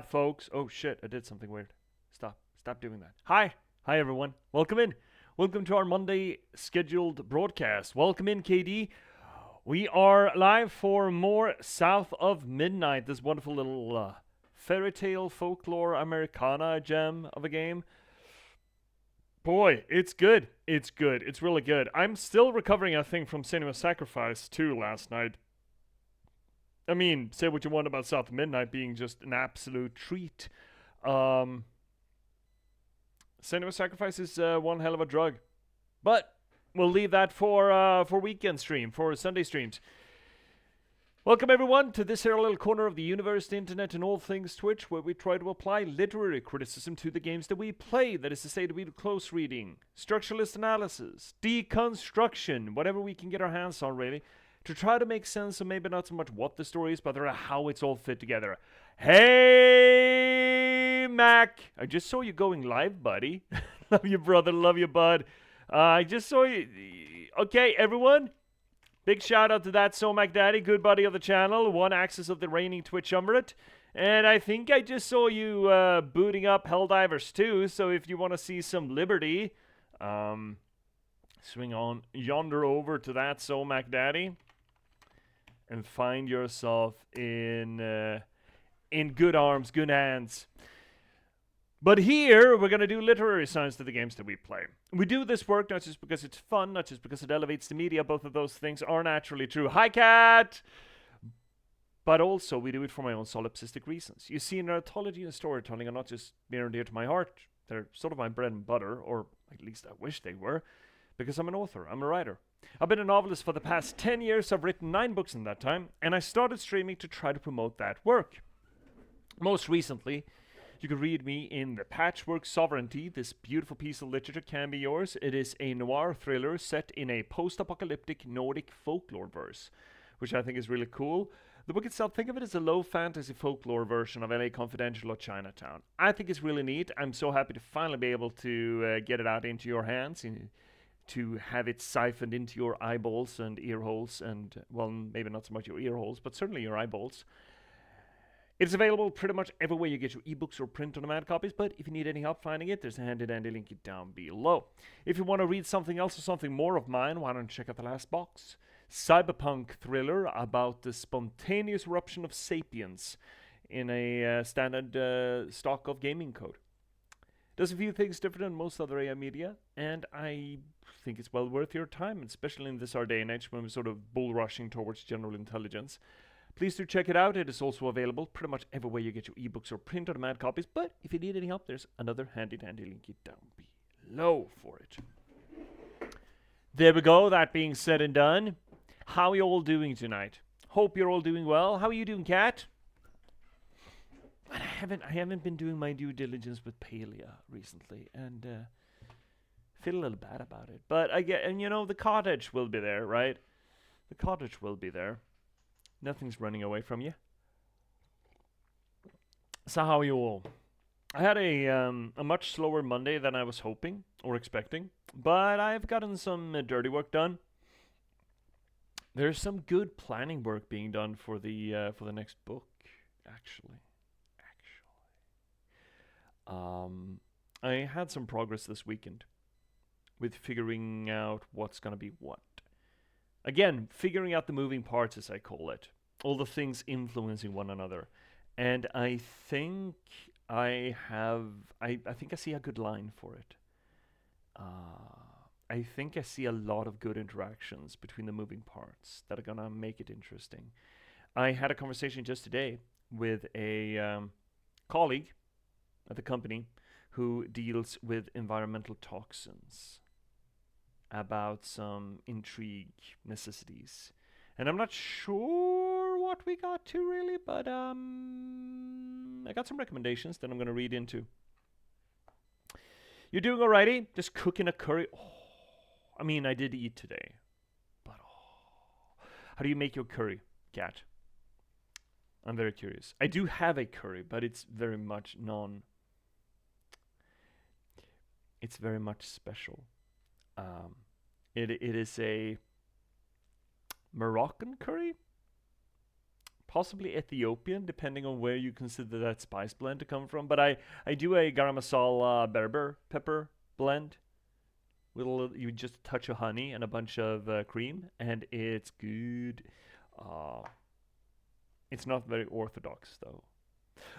that, folks. Oh shit, I did something weird. Stop doing that. Hi everyone. Welcome in. Welcome to our Monday scheduled broadcast. Welcome in, KD. We are live for more South of Midnight, this wonderful little fairy tale folklore Americana gem of a game. Boy, it's good. It's good. It's really good. I'm still recovering, I think, from Cinema Sacrifice 2 last night. I mean, say what you want about South of Midnight being just an absolute treat. Cinema Sacrifice is one hell of a drug. But we'll leave that for weekend stream, for Sunday streams. Welcome everyone to this here little corner of the universe, the internet, and all things Twitch, where we try to apply literary criticism to the games that we play. That is to say, that we do close reading, structuralist analysis, deconstruction, whatever we can get our hands on, really, to try to make sense of maybe not so much what the story is, but how it's all fit together. Hey, Mac! I just saw you going live, buddy. Love you, brother. Love you, bud. I just saw you. Okay, everyone. Big shout out to that Mac Daddy, good buddy of the channel, one axis of the reigning Twitch umbrate. And I think I just saw you booting up Helldivers 2, so if you want to see some liberty, swing on yonder over to that Mac Daddy and find yourself in good arms, good hands. But here, we're going to do literary science to the games that we play. We do this work not just because it's fun, not just because it elevates the media. Both of those things are naturally true. Hi, Cat! But also, we do it for my own solipsistic reasons. You see, narratology and storytelling are not just near and dear to my heart. They're sort of my bread and butter, or at least I wish they were, because I'm an author, I'm a writer. I've been a novelist for the past 10 years. I've written 9 books in that time, and I started streaming to try to promote that work. Most recently, you can read me in The Patchwork Sovereignty. This beautiful piece of literature can be yours. It is a noir thriller set in a post-apocalyptic Nordic folklore verse, which I think is really cool. The book itself, think of it as a low fantasy folklore version of LA Confidential or Chinatown. I think it's really neat. I'm so happy to finally be able to get it out into your hands, to have it siphoned into your eyeballs and ear holes, and, well, maybe not so much your ear holes, but certainly your eyeballs. It's available pretty much everywhere you get your ebooks or print-on-demand copies, but if you need any help finding it, there's a handy-dandy link down below. If you want to read something else or something more of mine, why don't you check out The Last Box? Cyberpunk thriller about the spontaneous eruption of sapiens in a standard stock of gaming code. Does a few things different than most other AI media, and I think it's well worth your time, especially in this our day and age when we're sort of bull rushing towards general intelligence. Please do check it out. It is also available pretty much everywhere you get your ebooks or print-on-demand copies. But if you need any help, there's another handy-dandy link down below for it. There we go. That being said and done, how are you all doing tonight? Hope you're all doing well. How are you doing, Kat? I haven't been doing my due diligence with Palia recently, and feel a little bad about it. But I get, and the cottage will be there, right? The cottage will be there. Nothing's running away from you. So how are you all? I had a much slower Monday than I was hoping or expecting, but I've gotten some dirty work done. There's some good planning work being done for the next book, actually. I had some progress this weekend with figuring out what's gonna be what. Again, figuring out the moving parts, as I call it. All the things influencing one another. And I think I think I see a good line for it. I think I see a lot of good interactions between the moving parts that are gonna make it interesting. I had a conversation just today with a colleague at the company who deals with environmental toxins, about some intrigue necessities. And I'm not sure what we got to really, but I got some recommendations that I'm going to read into. You're doing alrighty? Just cooking a curry. I mean, I did eat today, but how do you make your curry, Cat? I'm very curious. I do have a curry, but it's very much it's very much special. It is a Moroccan curry, possibly Ethiopian, depending on where you consider that spice blend to come from. But I do a garam masala berber pepper blend with a little, you just a touch of honey and a bunch of cream, and it's good. It's not very orthodox though.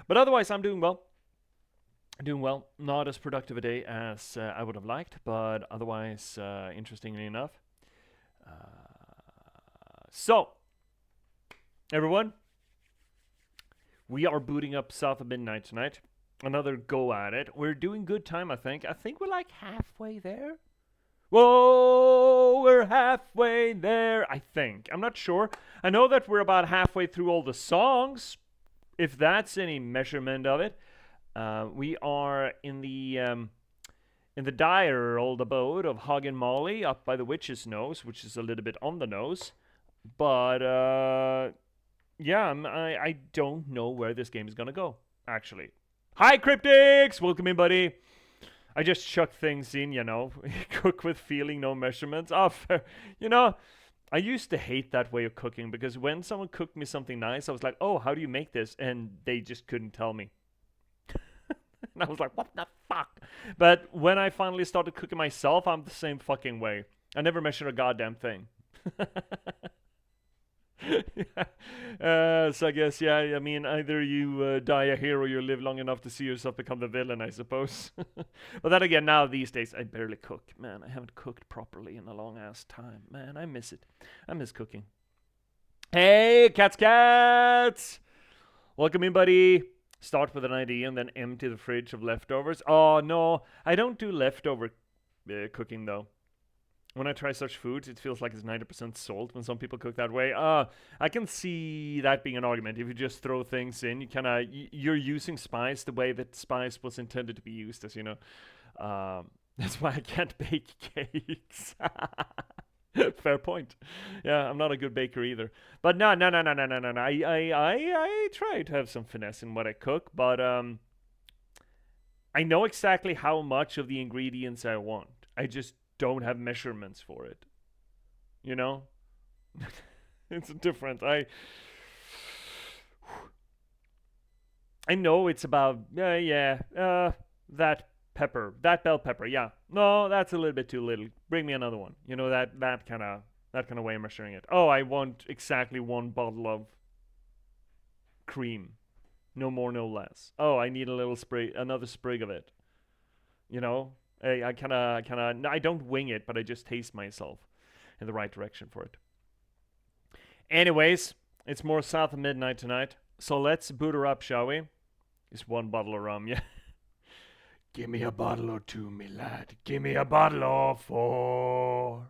But otherwise, I'm doing well. Doing well. Not as productive a day as I would have liked, but otherwise, interestingly enough. So, everyone, we are booting up South of Midnight tonight. Another go at it. We're doing good time, I think. I think we're like halfway there. Whoa, we're halfway there, I think. I'm not sure. I know that we're about halfway through all the songs, if that's any measurement of it. We are in the dire old abode of Hog and Molly up by the witch's nose, which is a little bit on the nose. But, yeah, I don't know where this game is going to go, actually. Hi, Cryptics! Welcome in, buddy. I just chuck things in, you know. Cook with feeling, no measurements. Oh, fair. You know, I used to hate that way of cooking because when someone cooked me something nice, I was like, oh, how do you make this? And they just couldn't tell me. And I was like, what the fuck? But when I finally started cooking myself, I'm the same fucking way. I never measure a goddamn thing. So I guess, yeah, I mean, either you die a hero or you live long enough to see yourself become the villain, I suppose. But then again, now these days, I barely cook. Man, I haven't cooked properly in a long-ass time. Man, I miss it. I miss cooking. Hey, cats! Welcome in, buddy. Start with an idea and then empty the fridge of leftovers. Oh, no, I don't do leftover cooking, though. When I try such foods, it feels like it's 90% salt when some people cook that way. I can see that being an argument. If you just throw things in, you're using spice the way that spice was intended to be used, as you know. That's why I can't bake cakes. Fair point. Yeah, I'm not a good baker either. But no. I try to have some finesse in what I cook, but I know exactly how much of the ingredients I want. I just don't have measurements for it. You know? It's different. I know it's about that pepper, that bell pepper. Yeah. No, that's a little bit too little. Bring me another one. You know, that kind of way of measuring it. Oh, I want exactly one bottle of cream. No more, no less. Oh, I need another sprig of it. You know? I kind of, I don't wing it, but I just taste myself in the right direction for it. Anyways, it's more South of Midnight tonight, so let's boot her up, shall we? It's one bottle of rum, yeah. Give me a bottle or two, me lad. Give me a bottle or four.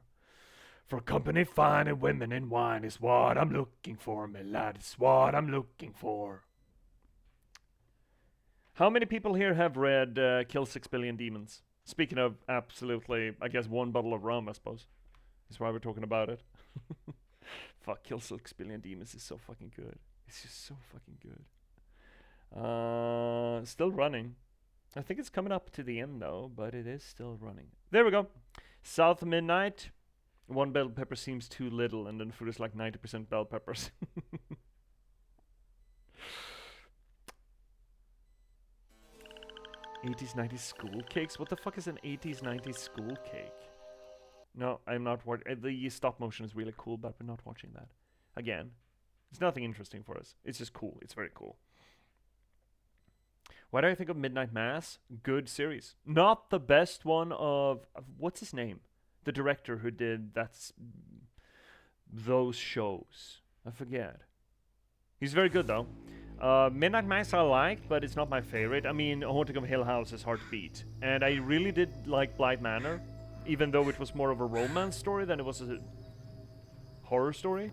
For company fine and women and wine is what I'm looking for, me lad. It's what I'm looking for. How many people here have read Kill 6 Billion Demons? Speaking of absolutely, I guess one bottle of rum, I suppose. That's why we're talking about it. Fuck, Kill 6 Billion Demons is so fucking good. It's just so fucking good. Still running. I think it's coming up to the end though, but it is still running. There we go. South of Midnight. One bell pepper seems too little, and then food is like 90% bell peppers. 80s, 90s school cakes? What the fuck is an 80s, 90s school cake? No, I'm not watching. The stop motion is really cool, but we're not watching that. Again, it's nothing interesting for us. It's just cool. It's very cool. Why do I think of Midnight Mass? Good series. Not the best one of what's his name? The director who did those shows. I forget. He's very good though. Midnight Mass I liked, but it's not my favorite. I mean, Haunting of Hill House is hard to beat. And I really did like Blythe Manor, even though it was more of a romance story than it was a horror story.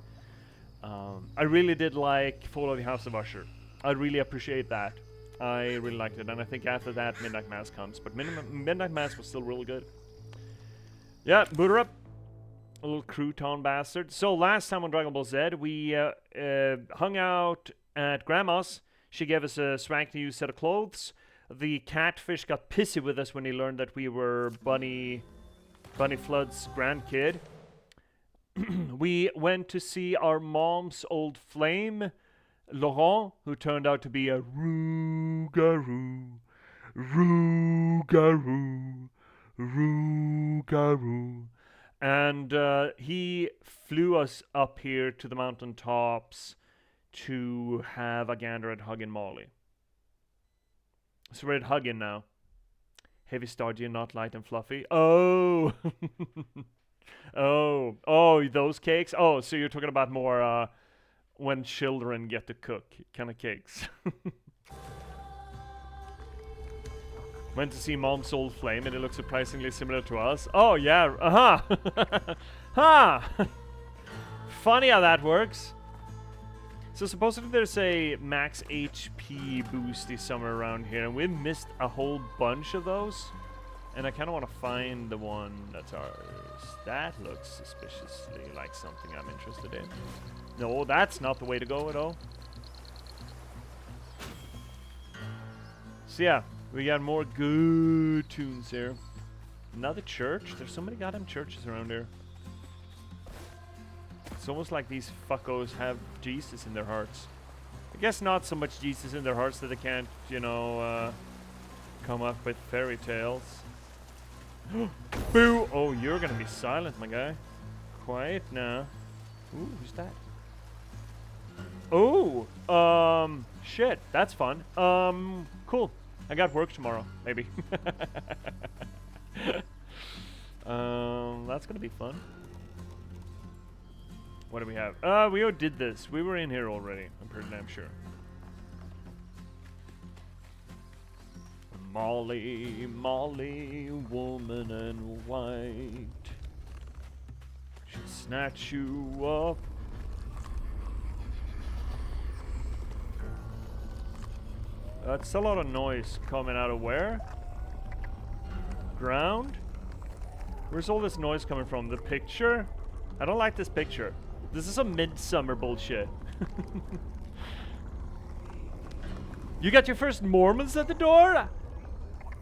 I really did like Fall of the House of Usher. I really appreciate that. I really liked it, and I think after that Midnight Mass comes. But Midnight Mass was still really good. Yeah, boot her up. A little crouton bastard. So last time on Dragon Ball Z, we hung out at Grandma's. She gave us a swank new set of clothes. The catfish got pissy with us when he learned that we were Bunny Flood's grandkid. We went to see our mom's old flame Laurent, who turned out to be a rougarou, rougarou, rougarou. And he flew us up here to the mountaintops to have a gander at Huggin Molly. So we're at Huggin now. Heavy, starchy, and not light and fluffy. Oh! oh, those cakes? Oh, so you're talking about more when children get to cook kind of cakes. Went to see Mom's Old Flame and it looks surprisingly similar to us. Oh, yeah, huh! Funny how that works. So supposedly there's a max HP boosty somewhere around here, and we've missed a whole bunch of those. And I kind of want to find the one that's ours. That looks suspiciously like something I'm interested in. No, that's not the way to go at all. So yeah, we got more good tunes here. Another church? There's so many goddamn churches around here. It's almost like these fuckos have Jesus in their hearts. I guess not so much Jesus in their hearts that they can't, you know, come up with fairy tales. Boo! Oh, you're gonna be silent, my guy. Quiet now. Ooh, who's that? Oh! Shit, that's fun. Cool. I got work tomorrow, maybe. That's gonna be fun. What do we have? We already did this. We were in here already. I'm pretty damn sure. Molly, Molly, woman in white. She'll snatch you up. That's a lot of noise coming out of where? Ground? Where's all this noise coming from? The picture? I don't like this picture. This is some midsummer bullshit. You got your first Mormons at the door?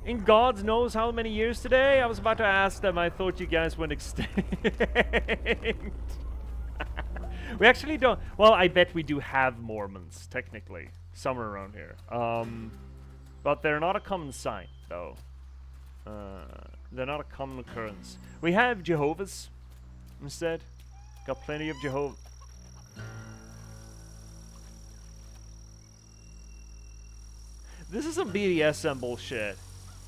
In God knows how many years today? I was about to ask them. I thought you guys went extinct. We actually don't. Well, I bet we do have Mormons, technically. Somewhere around here. But they're not a common sight, though. They're not a common occurrence. We have Jehovah's instead. Got plenty of Jehovah. This is some BDSM bullshit.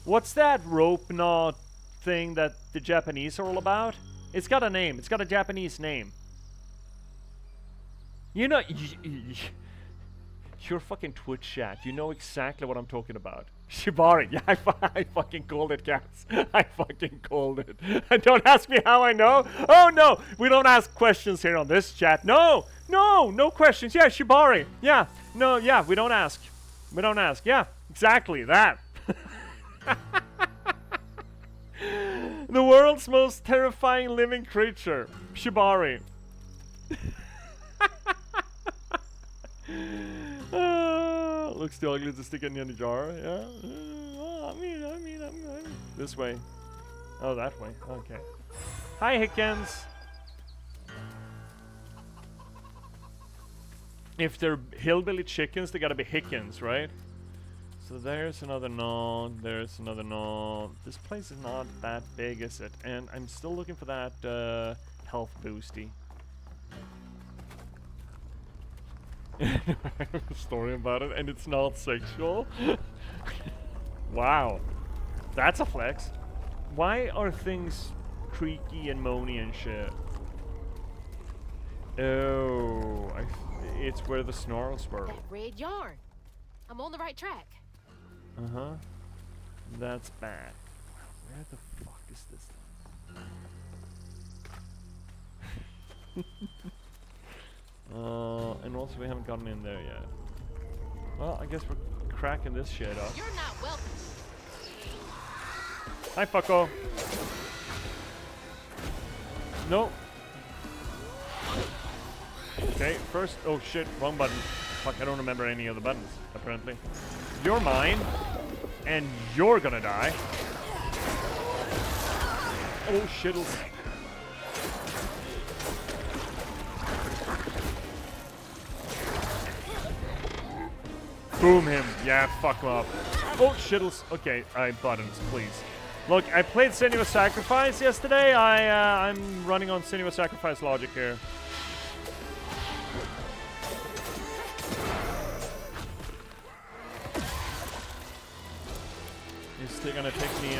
What's that rope knot thing that the Japanese are all about? It's got a name. It's got a Japanese name. You know, your fucking Twitch chat. You know exactly what I'm talking about. Shibari. Yeah, I fucking called it, cats. I fucking called it. And don't ask me how I know. Oh, no. We don't ask questions here on this chat. No. No questions. Yeah, Shibari. Yeah. No, yeah, we don't ask. We don't ask. Yeah, exactly that. The world's most terrifying living creature. Shibari. Looks too ugly to stick it in a jar. Yeah. I mean, this way. Oh, that way. Okay. Hi, Hickens. If they're hillbilly chickens, they gotta be Hickens, right? So there's another knot. There's another knot. This place is not that big, is it? And I'm still looking for that health boosty. I have a story about it, and it's not sexual. Wow, that's a flex. Why are things creaky and moany and shit? Oh, it's where the snarls were. That red yarn. I'm on the right track. Uh-huh. That's bad. Where the fuck is this? And also we haven't gotten in there yet. Well, I guess we're cracking this shit up. You're not welcome. Hi, fucko. No. Okay, first. Oh shit, wrong button. Fuck, I don't remember any of the buttons, apparently. You're mine, and you're gonna die. Oh shit. Boom him. Yeah, fuck him up. Oh, shittles. Okay, buttons, please. Look, I played Senua's Sacrifice yesterday. I'm running on Senua's Sacrifice logic here. It's still gonna take me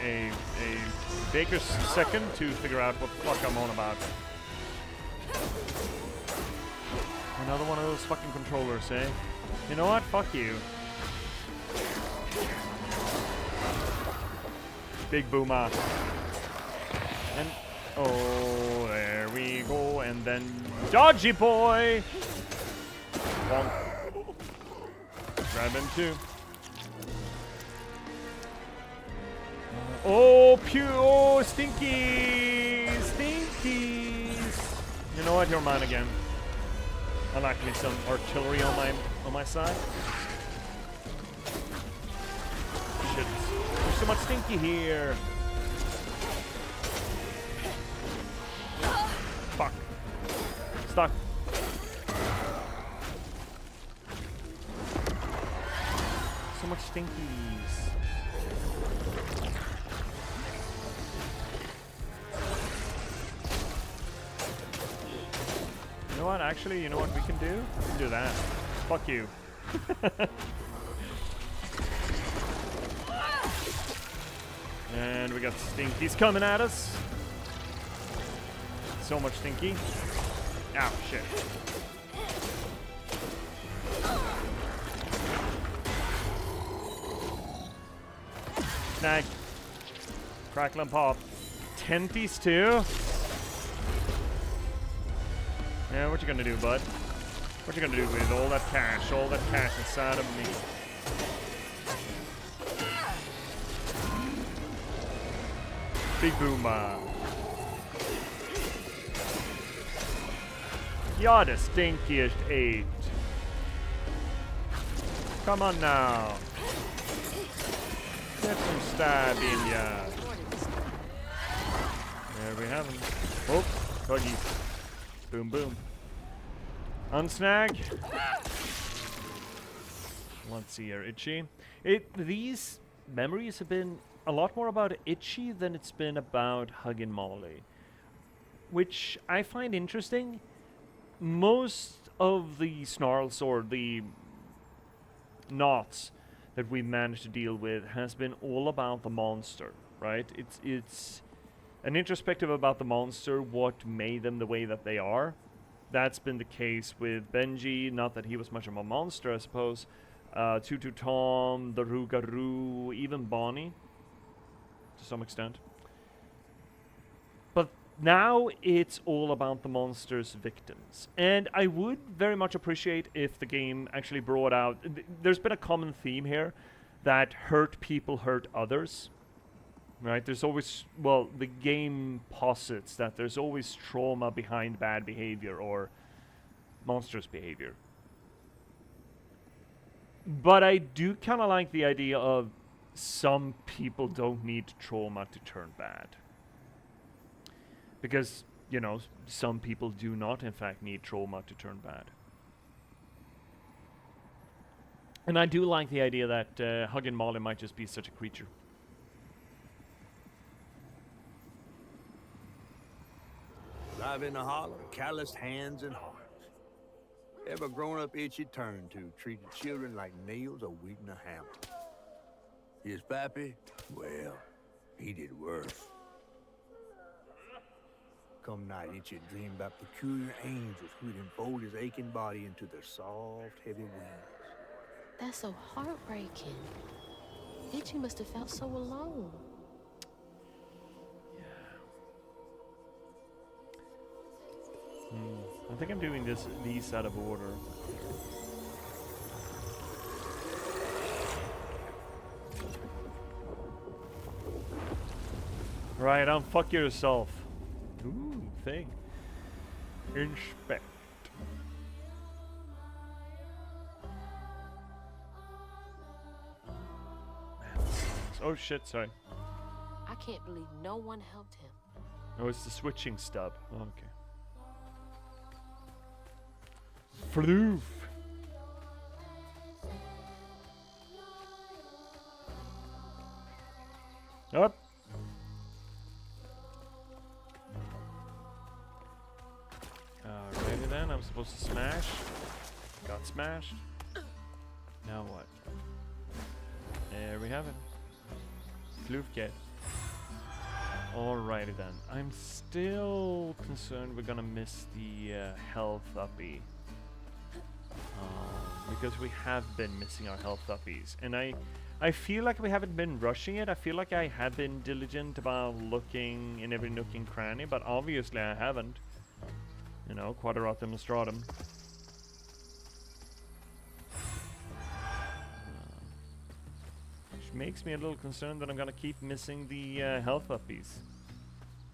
a baker's second to figure out what the fuck I'm on about. Another one of those fucking controllers, eh? You know what? Fuck you. Big boomer. And oh, there we go. And then dodgy boy. Bonk. Grab him too. Oh, pure stinkies, stinkies. You know what? You're mine again. I like me some artillery on my side. Shit. There's so much stinky here. Fuck. Stuck. So much stinkies. You know what? Actually, you know what we can do? We can do that. Fuck you. And we got stinkies coming at us. So much stinky. Ow, shit. Snag. Crackle and pop. Tenties too? Yeah, what you gonna do, bud? What you gonna do with all that cash inside of me? Big boomer. You're the stinkiest 8. Come on now. Get some stab in ya. There we have him. Oh, doggy. Boom, boom. Unsnag. Let's see here, Itchy. These memories have been a lot more about Itchy than it's been about Huggin' Molly, which I find interesting. Most of the snarls or the knots that we've managed to deal with has been all about the monster, right? It's an introspective about the monster, what made them the way that they are. That's been the case with Benji, not that he was much of a monster, I suppose. Tutu Tom, the Rougarou, even Bonnie, to some extent. But now it's all about the monster's victims. And I would very much appreciate if the game actually brought out... there's been a common theme here, that hurt people hurt others. Right, there's always, well, the game posits that there's always trauma behind bad behavior or monstrous behavior. But I do kind of like the idea of some people don't need trauma to turn bad. Because, you know, some people do not, in fact, need trauma to turn bad. And I do like the idea that Huggin' Molly might just be such a creature. Live in the holler, calloused hands and hearts. Ever grown-up itchy turned to, treated children like nails or wheat in a hammer. His pappy, well, he did worse. Come night, itchy dream about peculiar angels who'd enfold his aching body into their soft, heavy wings. That's so heartbreaking. Itchy must have felt so alone. I think I'm doing these out of order. Right, unfuck yourself. Ooh, thing. Inspect. Oh shit, sorry. I can't believe no one helped him. Oh, it's the switching stub. Oh, okay. Floof. Up. Alrighty then, I'm supposed to smash. Got smashed. Now what? There we have it. Floofkit. Alrighty then. I'm still concerned we're gonna miss the health uppy. Because we have been missing our health uppies. And I feel like we haven't been rushing it. I feel like I have been diligent about looking in every nook and cranny, but obviously I haven't. You know, quadratum nostratum. Which makes me a little concerned that I'm gonna keep missing the health uppies.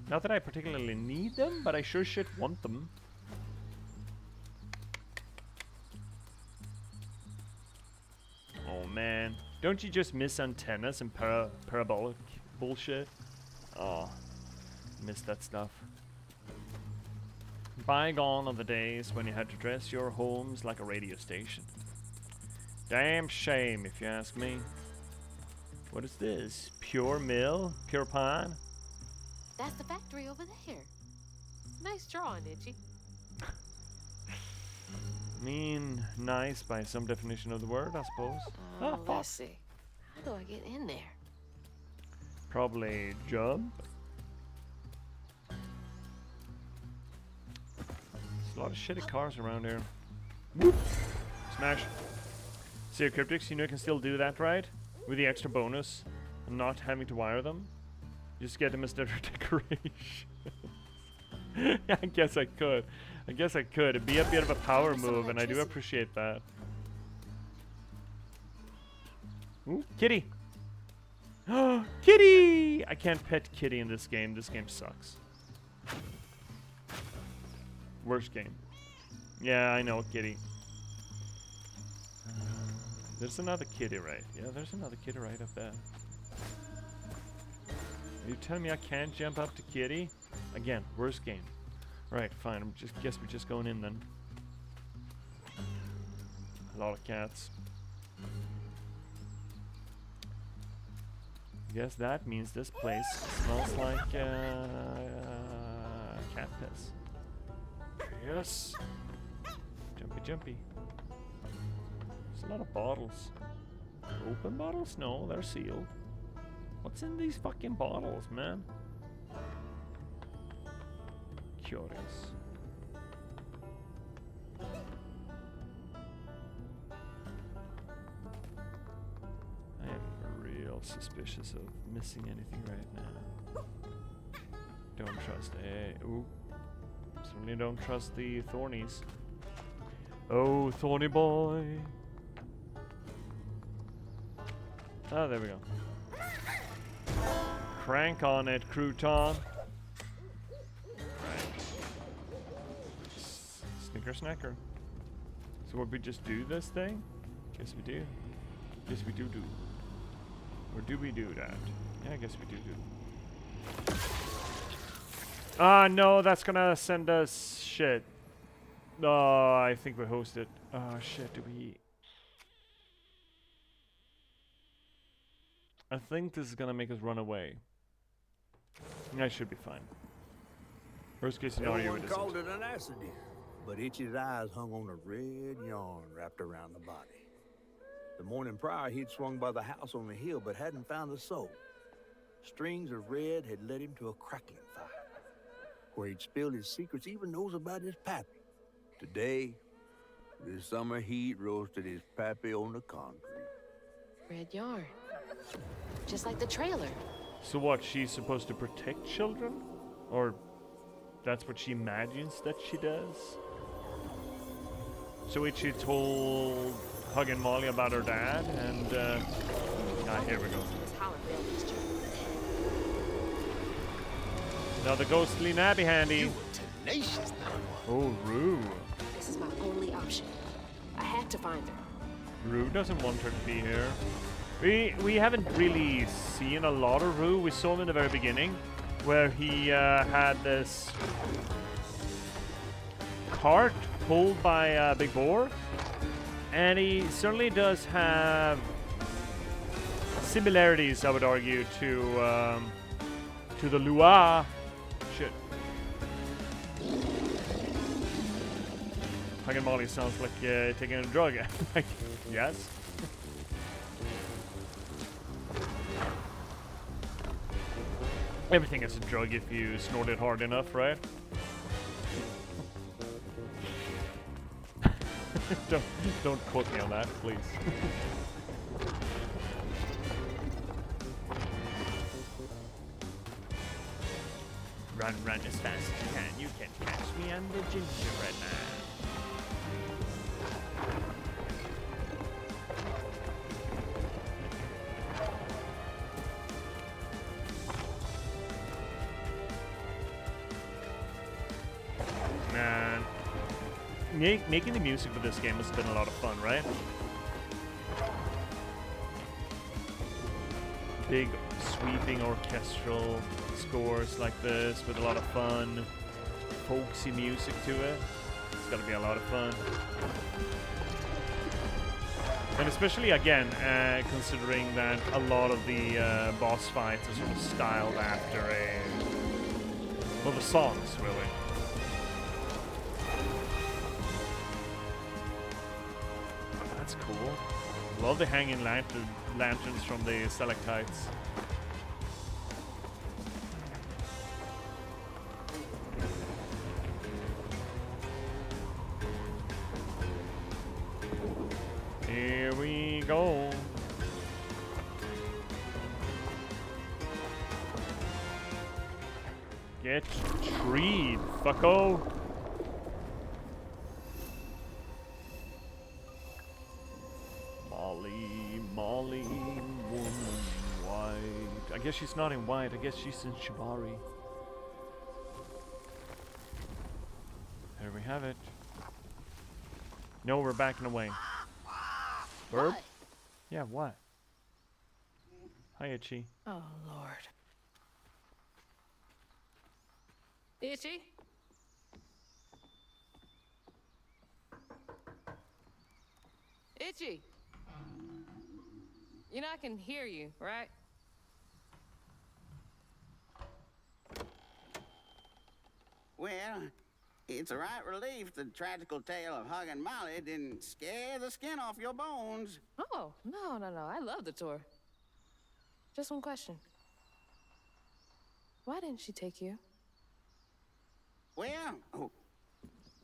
Not that I particularly need them, but I sure shit want them. Oh man, don't you just miss antennas and parabolic bullshit? Oh, miss that stuff. Bygone are the days when you had to dress your homes like a radio station. Damn shame, if you ask me. What is this? Pure mill? Pure pine? That's the factory over there. Nice drawing, Itchy. Mean nice by some definition of the word, I suppose. Oh, let's see. How do I get in there? Probably jump. There's a lot of shitty cars around here. Whoop. Smash. See, cryptics, you know you can still do that, right? With the extra bonus and not having to wire them. Just get them as their decoration. I guess I could. I guess I could. It'd be a bit of a power move, and I do appreciate that. Ooh, kitty! Kitty! I can't pet kitty in this game. This game sucks. Worst game. Yeah, I know, kitty. There's another kitty, right? Yeah, there's another kitty right up there. Are you telling me I can't jump up to kitty? Again, worst game. Right, fine. I'm just guess we're just going in then. A lot of cats. Guess that means this place smells like cat piss. Yes. Jumpy, jumpy. There's a lot of bottles. Open bottles? No, they're sealed. What's in these fucking bottles, man? Curious. I am real suspicious of missing anything right now. Don't trust ooh. Certainly don't trust the thornies. Oh, thorny boy. Ah, there we go. Crank on it, crouton. Snicker snacker. So would we just do this thing? Guess we do. Guess we do. Or do we do that? Yeah, I guess we do. Ah, no, that's gonna send us shit. Oh, I think we hosted. Oh, shit, do we... I think this is gonna make us run away. I should be fine. Worst case scenario, it isn't. Called it an accident, but Itchy's eyes hung on a red yarn wrapped around the body. The morning prior, he'd swung by the house on the hill, but hadn't found the soul. Strings of red had led him to a crackling fire, where he'd spilled his secrets, even knows about his pappy. Today, the summer heat roasted his pappy on the concrete. Red yarn. Just like the trailer. So what, she's supposed to protect children? Or that's what she imagines that she does? So she told Hug and Molly about her dad, and here we go. Now the ghostly nabby handy. You were tenacious, that one. Oh, Rue. This is my only option. I had to find her. Rue doesn't want her to be here. We haven't really seen a lot of Rue. We saw him in the very beginning, where he had this cart pulled by a big boar, and he certainly does have similarities, I would argue, to the Lua. Shit. Hugging Molly sounds like taking a drug. Like, yes. Everything is a drug if you snort it hard enough, right? don't quote me on that, please. Run as fast as you can. You can catch me on the gingerbread man. Man, making the music for this game has been a lot of fun, right? Big sweeping orchestral scores like this with a lot of fun, folksy music to it. It's gotta be a lot of fun. And especially again, considering that a lot of the boss fights are sort of styled after well, the songs really. That's cool. Love the hanging lanterns from the stalactites. Here we go. Get treed, fucko. Molly, woman in white. I guess she's not in white. I guess she's in Shibari. There we have it. No, we're backing away. Burp? What? Yeah, what? Hi, Itchy. Oh, Lord. Itchy? Itchy? You know I can hear you, right? Well, it's a right relief the tragical tale of Hug and Molly didn't scare the skin off your bones. Oh, no. I love the tour. Just one question. Why didn't she take you? Well,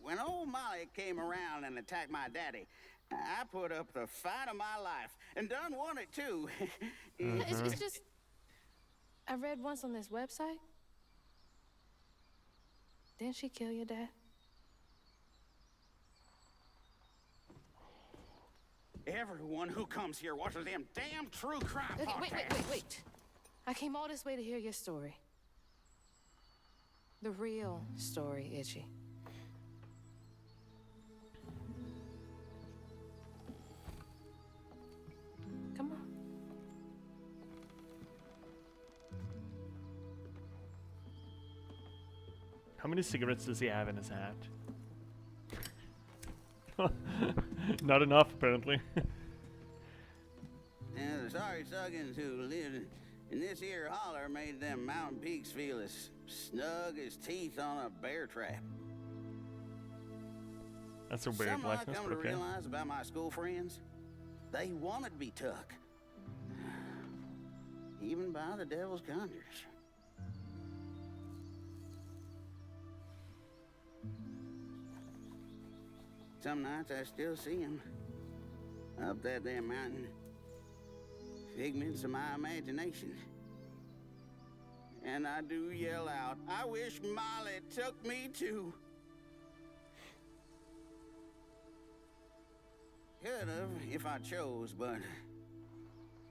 when old Molly came around and attacked my daddy, I put up the fight of my life and done won it too. It's just... I read once on this website. Didn't she kill your dad? Everyone who comes here watches them damn true crime podcasts. Wait. I came all this way to hear your story. The real story, Itchy. Come on. How many cigarettes does he have in his hat? Not enough, apparently. And the sorry suggins who lived in this here holler made them mountain peaks feel as snug as teeth on a bear trap. That's a weird Something I likeness, come but to okay. realize about my school friends, they wanted to be took. Even by the devil's conjures. Some nights I still see him up that damn mountain. Figments of my imagination. And I do yell out, I wish Molly took me too. Could have if I chose, but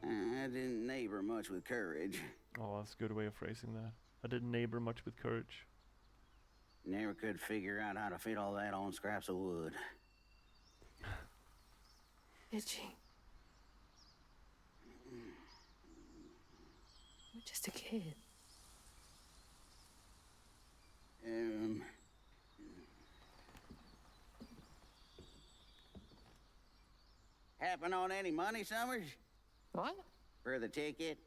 I didn't neighbor much with courage. Oh, that's a good way of phrasing that. I didn't neighbor much with courage. Never could figure out how to fit all that on scraps of wood. Itchy. You're just a kid. Happen on any money, Summers? What? For the ticket?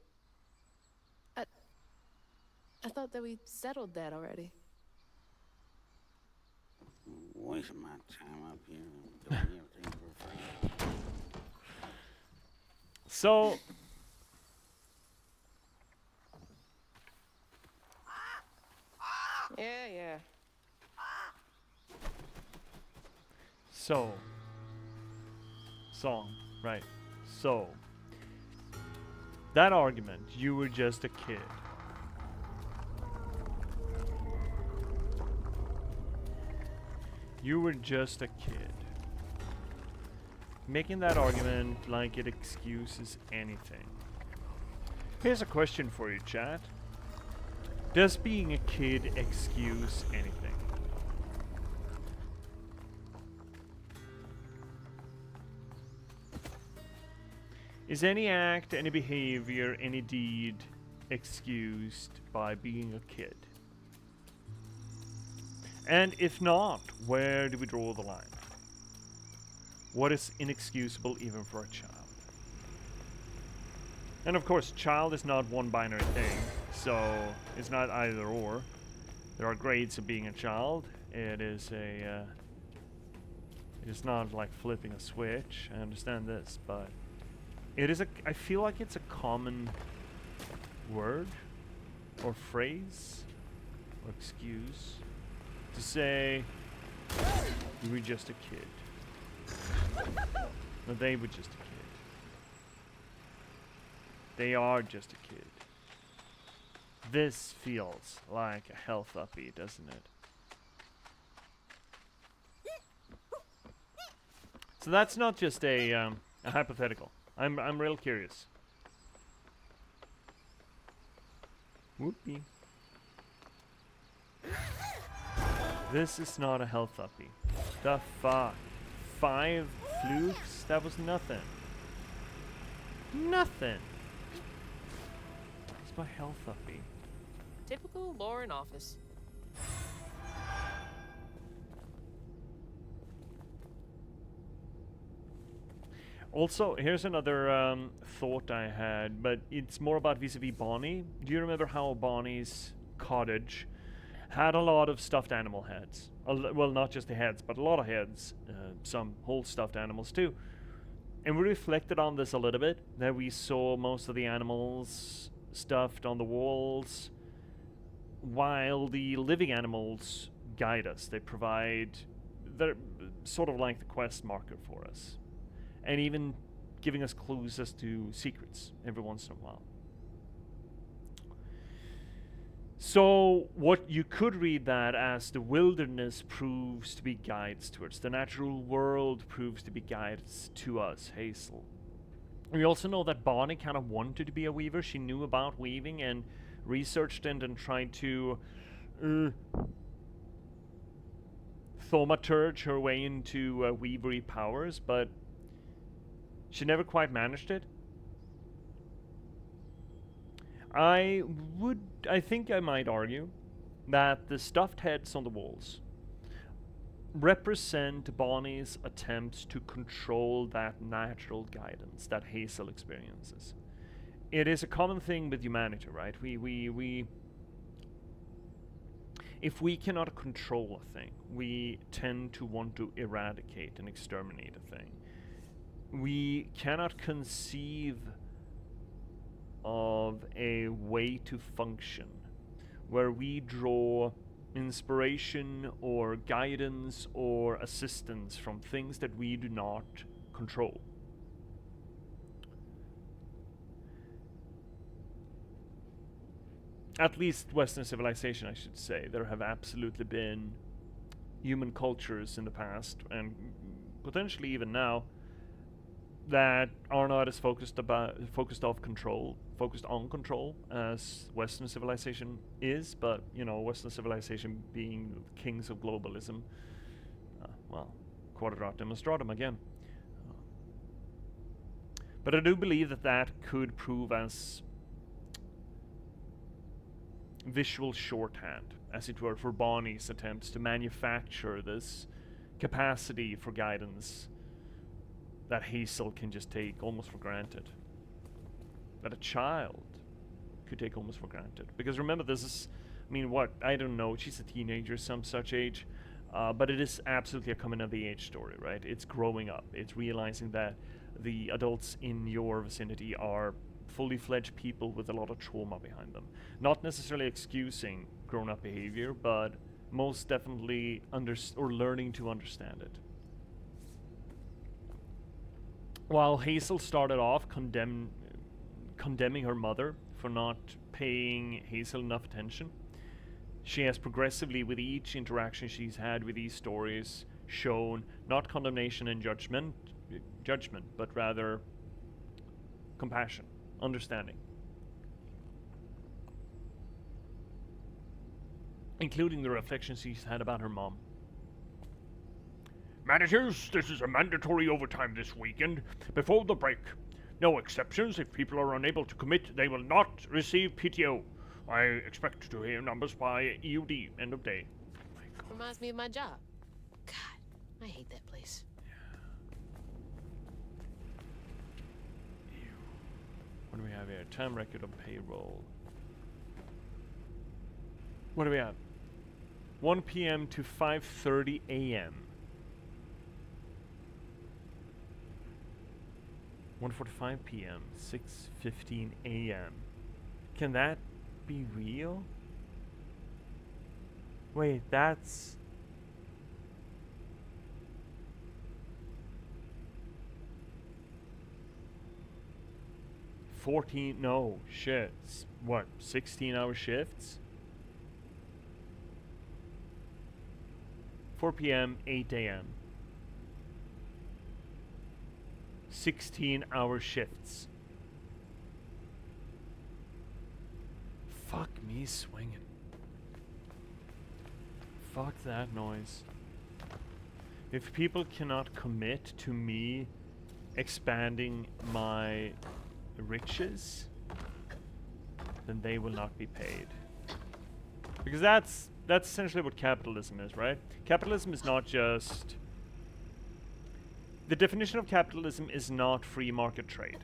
I thought that we settled that already. Wasting my time up here doing everything for free. So, Yeah. so, song, right? So, that argument, you were just a kid. You were just a kid. Making that argument like it excuses anything. Here's a question for you, chat. Does being a kid excuse anything? Is any act, any behavior, any deed excused by being a kid? And if not, where do we draw the line? What is inexcusable even for a child? And of course, child is not one binary thing, so it's not either or. There are grades of being a child. It is not like flipping a switch. I understand this, but it is I feel like it's a common word or phrase or excuse to say you were just a kid. No, they were just a kid. They are just a kid. This feels like a health uppie, doesn't it? So that's not just a hypothetical. I'm real curious. Whoopee. This is not a health uppie. The fuck? 5 flukes? That was nothing. Nothing. It's my health uppie. Typical Lauren office. Also, here's another thought I had, but it's more about vis-a-vis Bonnie. Do you remember how Bonnie's cottage had a lot of stuffed animal heads? Well, not just the heads, but a lot of heads. Some whole stuffed animals too. And we reflected on this a little bit, that we saw most of the animals stuffed on the walls, while the living animals guide us. They're sort of like the quest marker for us. And even giving us clues as to secrets every once in a while. So what you could read that as the wilderness proves to be guides to us. The natural world proves to be guides to us, Hazel. We also know that Bonnie kind of wanted to be a weaver. She knew about weaving and researched it and tried to thaumaturge her way into weavery powers, but she never quite managed it. I think I might argue that the stuffed heads on the walls represent Bonnie's attempts to control that natural guidance that Hazel experiences. It is a common thing with humanity, right? We if we cannot control a thing, we tend to want to eradicate and exterminate a thing. We cannot conceive of a way to function where we draw inspiration or guidance or assistance from things that we do not control. At least Western civilization, I should say. There have absolutely been human cultures in the past, and potentially even now, that are not as focused on control as Western civilization is. But you know, Western civilization being kings of globalism, quadratum nostratum again. But I do believe that could prove as visual shorthand, as it were, for Bonnie's attempts to manufacture this capacity for guidance that Hazel can just take almost for granted. that a child could take almost for granted. Because remember, this is, I mean, what? I don't know, she's a teenager, some such age. But it is absolutely a coming of the age story, right? It's growing up. It's realizing that the adults in your vicinity are fully fledged people with a lot of trauma behind them. Not necessarily excusing grown up behavior, but most definitely learning to understand it. While Hazel started off condemning her mother for not paying Hazel enough attention, she has progressively, with each interaction she's had with these stories, shown not condemnation and judgment, but rather compassion, understanding, including the reflections she's had about her mom. Managers, this is a mandatory overtime this weekend before the break. No exceptions. If people are unable to commit, they will not receive PTO. I expect to hear numbers by EUD, end of day. Reminds me of my job. God, I hate that place. What do we have here? Time record of payroll. What do we have? 1 p.m. to 5:30 a.m. 1:45 p.m. 6:15 a.m. Can that be real? Wait, that's... No, shit. What, 16-hour shifts? 4 p.m., 8 a.m. 16-hour shifts. Fuck me swinging. Fuck that noise. If people cannot commit to me expanding my riches, then they will not be paid. Because that's essentially what capitalism is, right? Capitalism is not just... The definition of capitalism is not free market trade.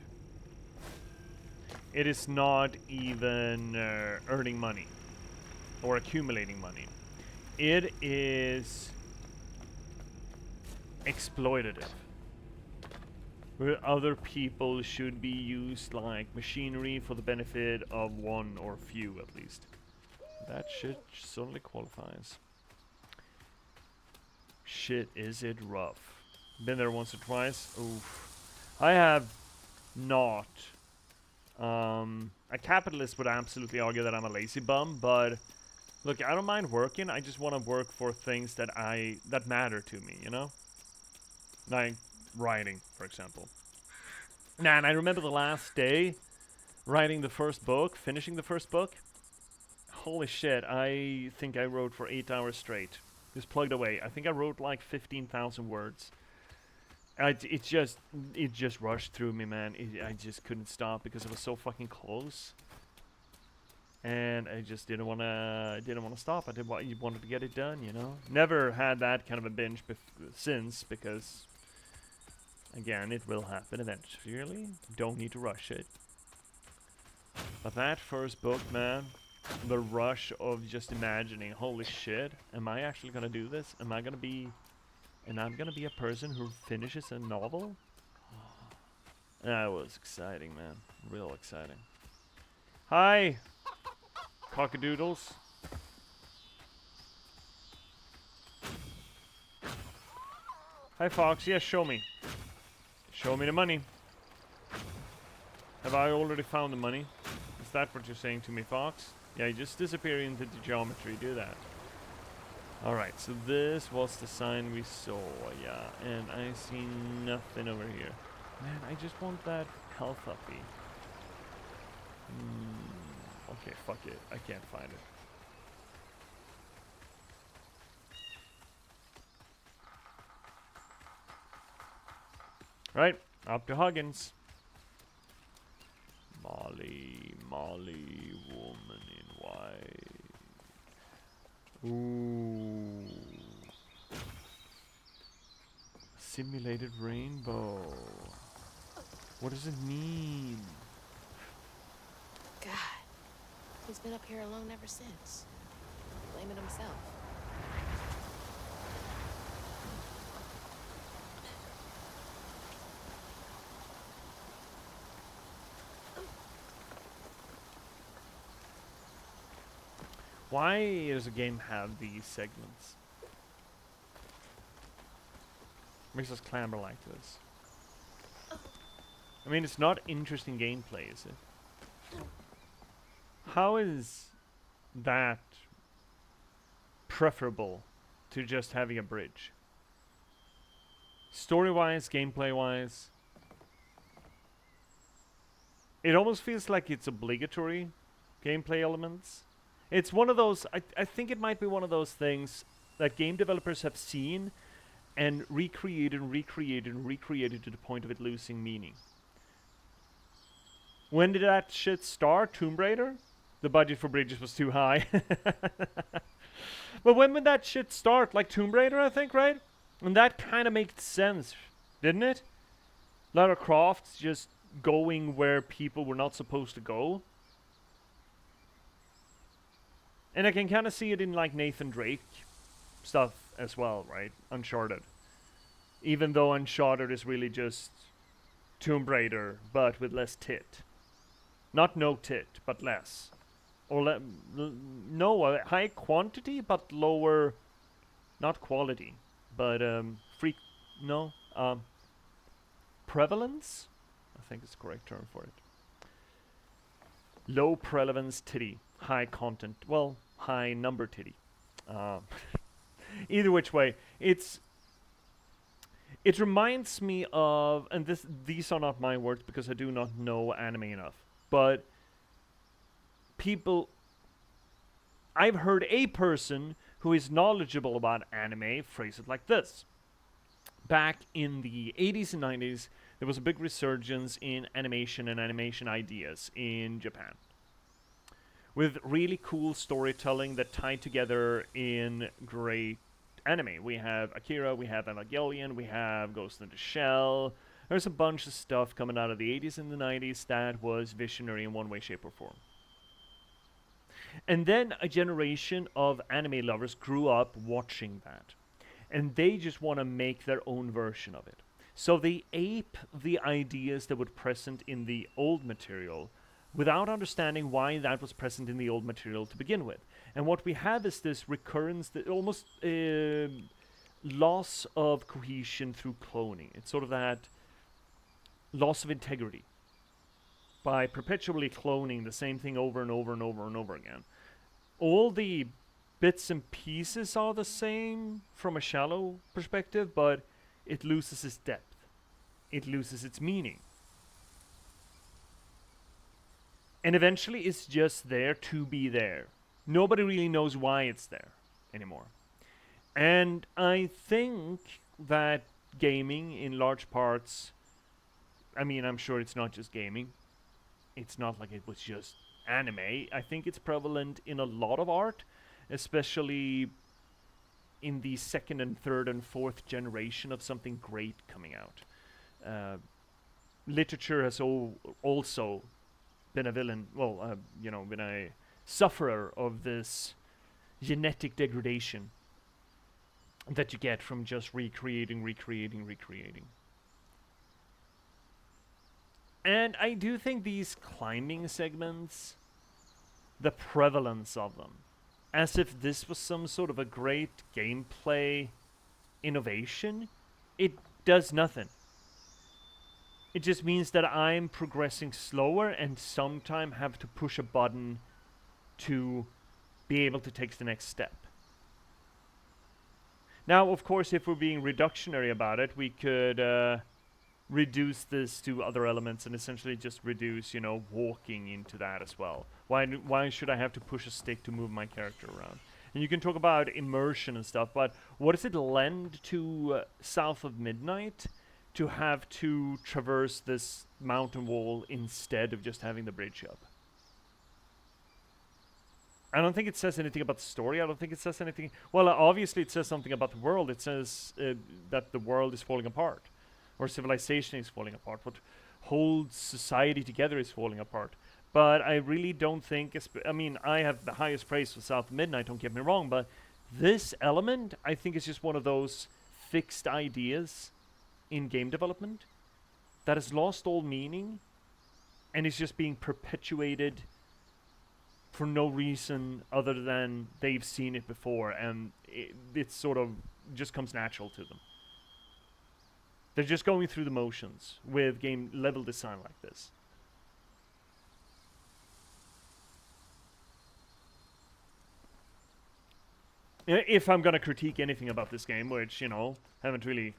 It is not even earning money or accumulating money. It is exploitative, where other people should be used like machinery for the benefit of one or few at least. That shit certainly qualifies. Shit, is it rough? Been there once or twice. Oof. I have not. A capitalist would absolutely argue that I'm a lazy bum, but look, I don't mind working. I just want to work for things that matter to me, you know? Like writing, for example. Nah, and I remember the last day writing the first book, finishing the first book. Holy shit, I think I wrote for 8 hours straight. Just plugged away. I think I wrote like 15,000 words. It just rushed through me, man. I just couldn't stop because it was so fucking close. And I just didn't wanna stop. I wanted to get it done, you know. Never had that kind of a binge since, because again, it will happen eventually. Don't need to rush it. But that first book, man, the rush of just imagining, holy shit, am I actually gonna do this? Am I gonna be a person who finishes a novel? That was exciting, man. Real exciting. Hi, cockadoodles. Hi, Fox. Yes, show me. Show me the money. Have I already found the money? Is that what you're saying to me, Fox? Yeah, you just disappear into the geometry. Do that. Alright, so this was the sign we saw, yeah. And I see nothing over here. Man, I just want that health uppy. Okay, fuck it. I can't find it. Right, up to Huggins. Molly, woman in white. Ooh. Simulated rainbow. What does it mean? God, he's been up here alone ever since. Blaming himself. Why does a game have these segments? Makes us clamber like this. I mean, it's not interesting gameplay, is it? How is that preferable to just having a bridge? Story-wise, gameplay-wise, it almost feels like it's obligatory gameplay elements. It's one of those, I think it might be one of those things that game developers have seen and recreated and recreated and recreated to the point of it losing meaning. When did that shit start? Tomb Raider? The budget for bridges was too high. But when would that shit start? Like Tomb Raider, I think, right? And that kind of makes sense, didn't it? Lara Croft's just going where people were not supposed to go. And I can kind of see it in like Nathan Drake stuff as well, right? Uncharted. Even though Uncharted is really just Tomb Raider, but with less tit. Not no tit, but less. Or no, high quantity, but lower, not quality, but prevalence? I think it's the correct term for it. Low prevalence titty, high content, well, high number titty. Either which way, it reminds me of, and these are not my words because I do not know anime enough, but I've heard a person who is knowledgeable about anime phrase it like this. Back in the 80s and 90s, there was a big resurgence in animation and animation ideas in Japan, with really cool storytelling that tied together in great anime. We have Akira, we have Evangelion, we have Ghost in the Shell. There's a bunch of stuff coming out of the 80s and the 90s that was visionary in one way, shape, or form. And then a generation of anime lovers grew up watching that. And they just want to make their own version of it. So they ape the ideas that were present in the old material without understanding why that was present in the old material to begin with. And what we have is this recurrence, that almost loss of cohesion through cloning. It's sort of that loss of integrity by perpetually cloning the same thing over and over and over and over again. All the bits and pieces are the same from a shallow perspective, but it loses its depth. It loses its meaning. And eventually it's just there to be there. Nobody really knows why it's there anymore. And I think that gaming in large parts, I mean, I'm sure it's not just gaming. It's not like it was just anime. I think it's prevalent in a lot of art, especially in the second and third and fourth generation of something great coming out. Literature has also been a villain, been a sufferer of this genetic degradation that you get from just recreating. And I do think these climbing segments, the prevalence of them, as if this was some sort of a great gameplay innovation, it does nothing. It just means that I'm progressing slower and sometimes have to push a button to be able to take the next step. Now, of course, if we're being reductionary about it, we could reduce this to other elements and essentially just reduce, walking into that as well. Why should I have to push a stick to move my character around? And you can talk about immersion and stuff, but what does it lend to South of Midnight to have to traverse this mountain wall instead of just having the bridge up? I don't think it says anything about the story. I don't think it says anything. Well, obviously it says something about the world. It says that the world is falling apart, or civilization is falling apart. What holds society together is falling apart. But I really don't think, I mean, I have the highest praise for South of Midnight, don't get me wrong, but this element, I think, is just one of those fixed ideas in game development that has lost all meaning and is just being perpetuated for no reason other than they've seen it before, and it sort of just comes natural to them. They're just going through the motions with game level design like this. If I'm gonna critique anything about this game, which, you know, haven't really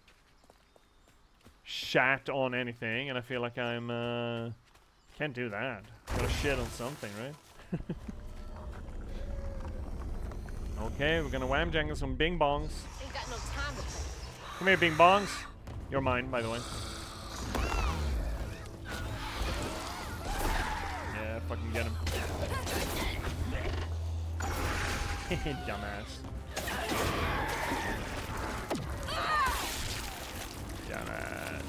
shat on anything, and I feel like I'm, can't do that. Gotta shit on something, right? Okay, we're gonna wham jangle some bing bongs. Ain't got no time to play. Come here, bing bongs. You're mine, by the way. Yeah, fucking get him. Dumbass. Dumbass.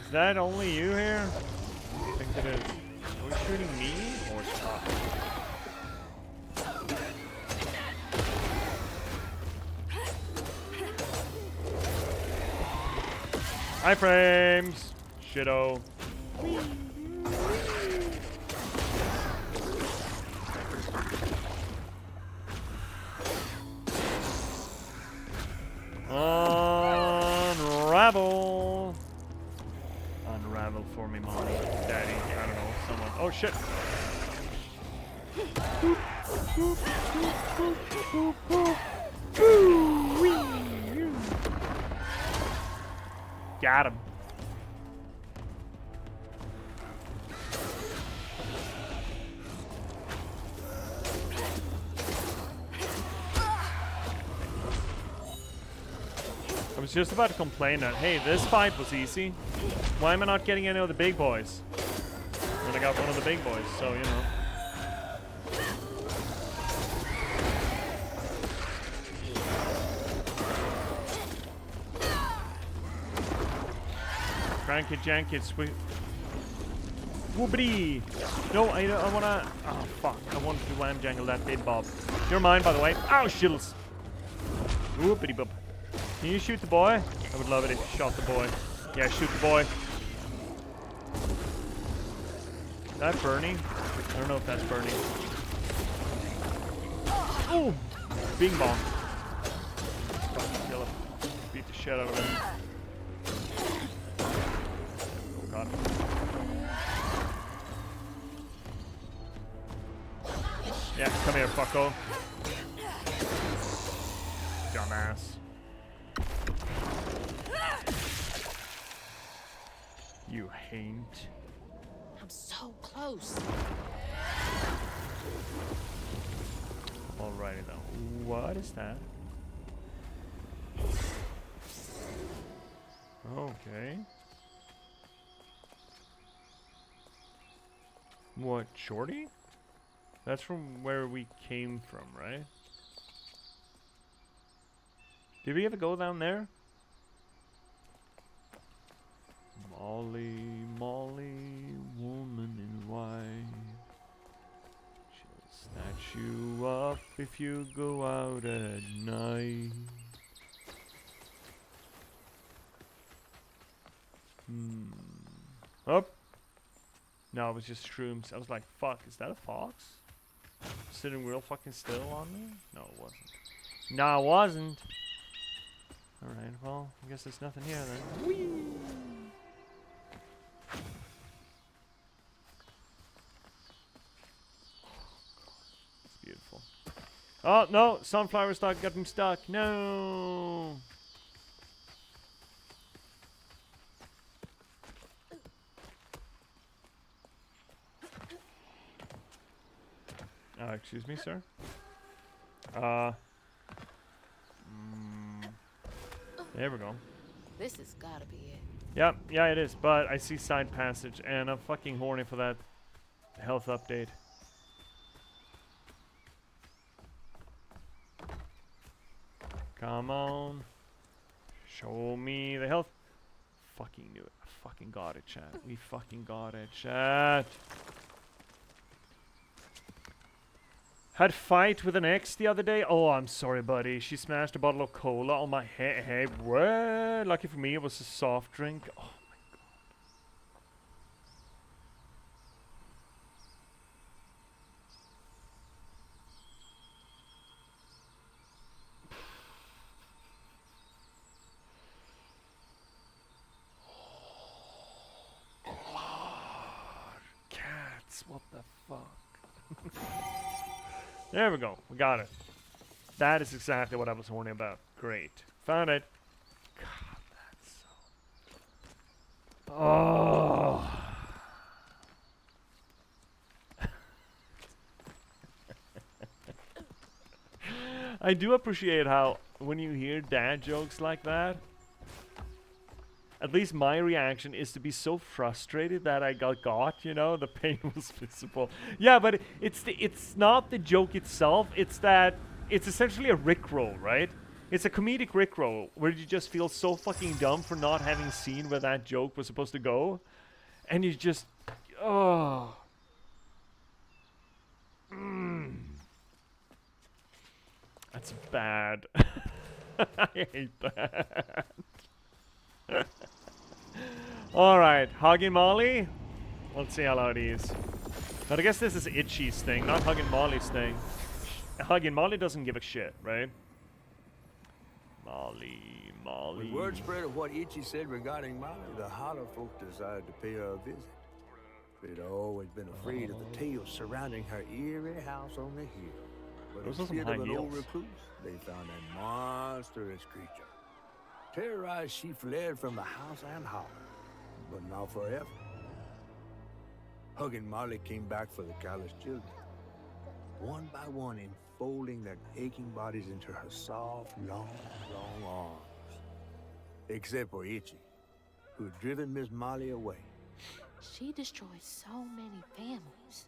Is that only you here? I think it is. Are we shooting me or stop? Iframes! Shitto. Unravel! Unravel for me, mommy, daddy, I don't know, someone. Oh shit! Got him. I was just about to complain that, hey, this fight was easy. Why am I not getting any of the big boys? And I got one of the big boys, so, you know. Crank it, jank it, sweet. Whoopity! No, I wanna. Oh, fuck. I wanted to wham jangle that big bob. You're mine, by the way. Ow, shittles! Whoopity boop. Can you shoot the boy? I would love it if you shot the boy. Yeah, shoot the boy. Is that burning? I don't know if that's burning. Oh! Bing bong. Fucking kill him. Beat the shit out of him. Oh god. Yeah, come here, fucko. Dumbass. You hain't. I'm so close. Alrighty then. What is that? Okay. What, Shorty? That's from where we came from, right? Did we ever go down there? Molly, Molly, woman in white, she'll snatch you up if you go out at night. Up. No, it was just shrooms. I was like, fuck, is that a fox? Sitting real fucking still on me? No, it wasn't. No, it wasn't. Alright, well, I guess there's nothing here then. Whee! It's beautiful. Oh, no! Sunflower stock got me stuck. No! Excuse me, sir. There we go. This has gotta be it. Yep, yeah, it is. But I see side passage, and I'm fucking horny for that health update. Come on. Show me the health. fucking knew it. I fucking got it, chat. We fucking got it, chat. Had fight with an ex the other day. Oh, I'm sorry, buddy. She smashed a bottle of cola on my head. What? Lucky for me, it was a soft drink. Oh my god. Cats, what the fuck? There we go. We got it. That is exactly what I was horny about. Great. Found it. God, that's so... Oh. I do appreciate how when you hear dad jokes like that, at least my reaction is to be so frustrated that I got, you know, the pain was visible. Yeah, but it's not the joke itself, it's that it's essentially a rickroll, right? It's a comedic rickroll where you just feel so fucking dumb for not having seen where that joke was supposed to go. And you just, oh. That's bad. I hate that. Alright, Hugging Molly. Let's see how loud he is. But I guess this is Itchy's thing, not Hugging Molly's thing. Hugging Molly doesn't give a shit, right? Molly. When word spread of what Itchy said regarding Molly, the Holler folk decided to pay her a visit. They'd always been afraid of the tales surrounding her eerie house on the hill. But Those are some instead high of an old heels. recluse, they found a monstrous creature. Terrorized, she fled from the house and Holler, but not forever. Hugging Molly came back for the callous children, one by one enfolding their aching bodies into her soft, long arms. Except for Itchy, who had driven Miss Molly away. She destroyed so many families.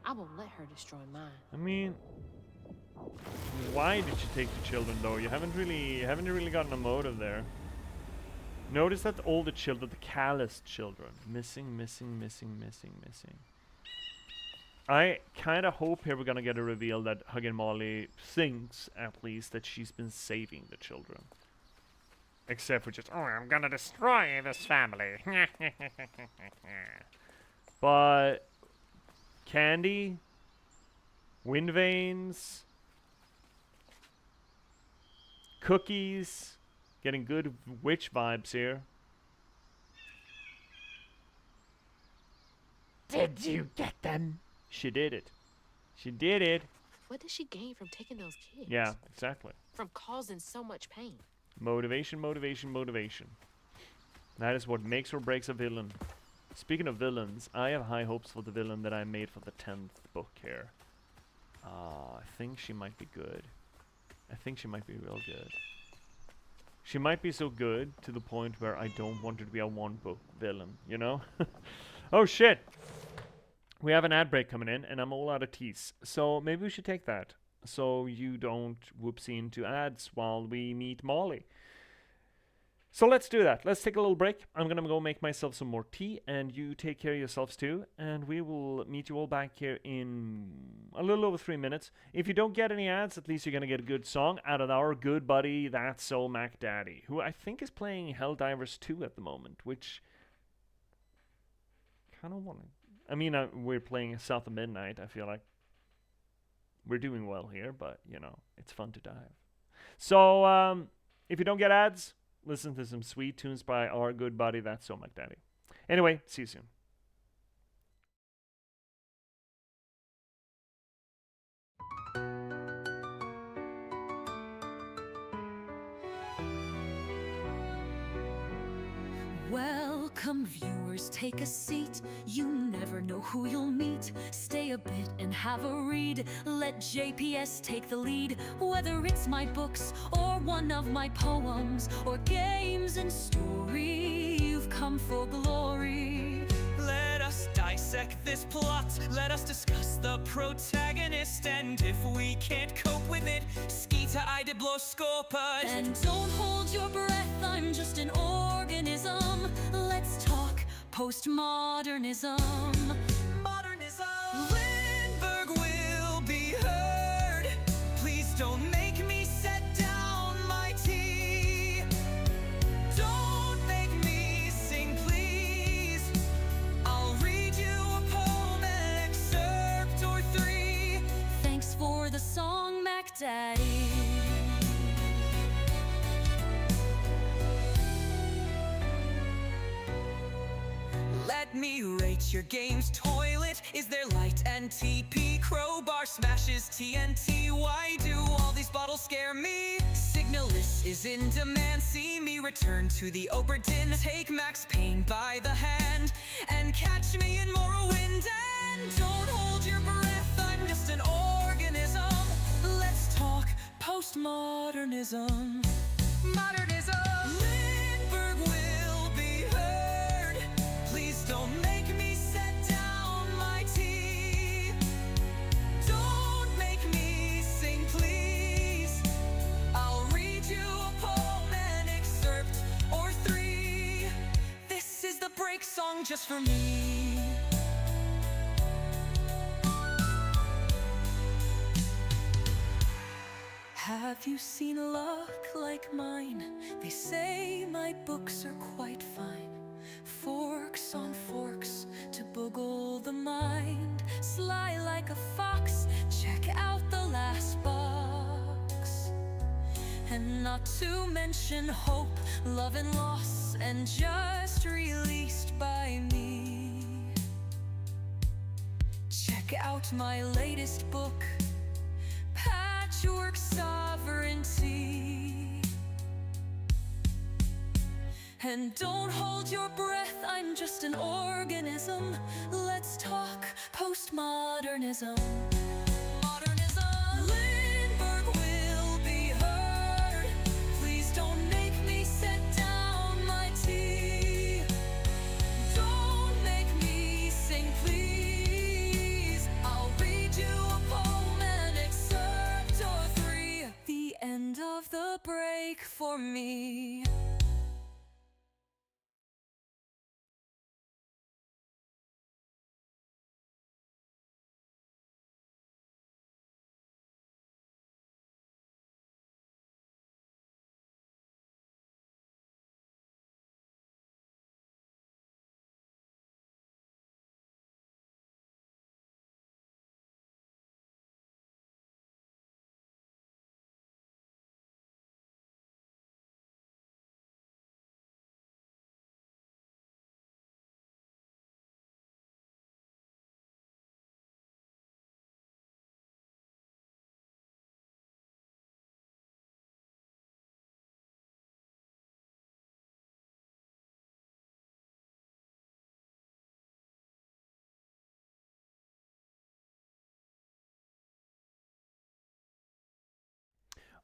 I won't let her destroy mine. I mean, why did you take the children though? You haven't really gotten a motive there. Notice that all the children, the calloused children, missing. I kind of hope here we're gonna get a reveal that Huggin' Molly thinks, at least, that she's been saving the children. Except for just, oh, I'm gonna destroy this family. But Candy, Wind Veins, Cookies, getting good witch vibes here. Did you get them? She did it. She did it. What did she gain from taking those kids? Yeah, exactly. From causing so much pain. Motivation. That is what makes or breaks a villain. Speaking of villains, I have high hopes for the villain that I made for the 10th book here. I think she might be good. I think she might be real good. She might be so good to the point where I don't want her to be a one-book villain, you know? Oh shit! We have an ad break coming in, and I'm all out of teas. So maybe we should take that, so you don't whoopsie into ads while we meet Molly. So let's do that. Let's take a little break. I'm gonna go make myself some more tea, and you take care of yourselves too. And we will meet you all back here in a little over 3 minutes. If you don't get any ads, at least you're gonna get a good song out of our good buddy, That's So Mac Daddy, who I think is playing Helldivers 2 at the moment, which kind of want to. I mean, we're playing South of Midnight. I feel like we're doing well here, but you know, it's fun to dive. So if you don't get ads, listen to some sweet tunes by our good buddy, That's So Mac Daddy. Anyway, see you soon. Welcome, viewers, take a seat. You never know who you'll meet. Stay a bit and have a read. Let J.P.S. take the lead. Whether it's my books or one of my poems or games and story, you've come for glory. Let us dissect this plot. Let us discuss the protagonist. And if we can't cope with it, Skeeter I did blow scorpus. And don't hold hold your breath, I'm just an organism. Let's talk postmodernism. Modernism. Lindberg will be heard. Please don't make me set down my tea. Don't make me sing, please. I'll read you a poem, an excerpt or three. Thanks for the song, Mac Daddy. Let me rate your game's toilet. Is there light and TP? Crowbar smashes TNT. Why do all these bottles scare me? Signalis is in demand. See me return to the Oberdin. Take Max Payne by the hand and catch me in Morrowind. And don't hold your breath, I'm just an organism. Let's talk postmodernism. Modernism. Lindberg will be heard. Please don't make me set down my tea. Don't make me sing, please. I'll read you a poem, an excerpt or three. This is the break song just for me. Have you seen luck like mine? They say my books are quite fine. Forks on forks to boggle the mind. Sly like a fox, check out the last box. And not to mention hope, love and loss, and just released by me. Check out my latest book, Patchwork Sovereignty. And don't hold your breath, I'm just an organism. Let's talk postmodernism. Modernism. Lindberg will be heard. Please don't make me set down my tea. Don't make me sing, please. I'll read you a poem, an excerpt or three. The end of the break for me.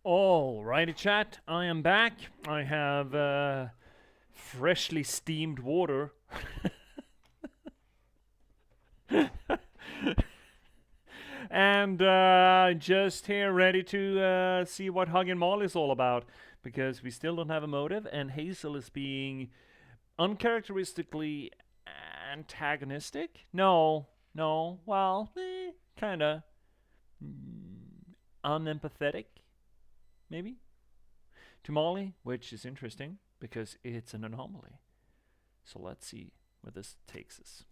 Alrighty, chat. I am back. I have freshly steamed water. And just here ready to see what Hug and Molly is all about. Because we still don't have a motive, and Hazel is being uncharacteristically antagonistic. No, well, kinda unempathetic, maybe, to Molly, which is interesting because it's an anomaly. So let's see where this takes us.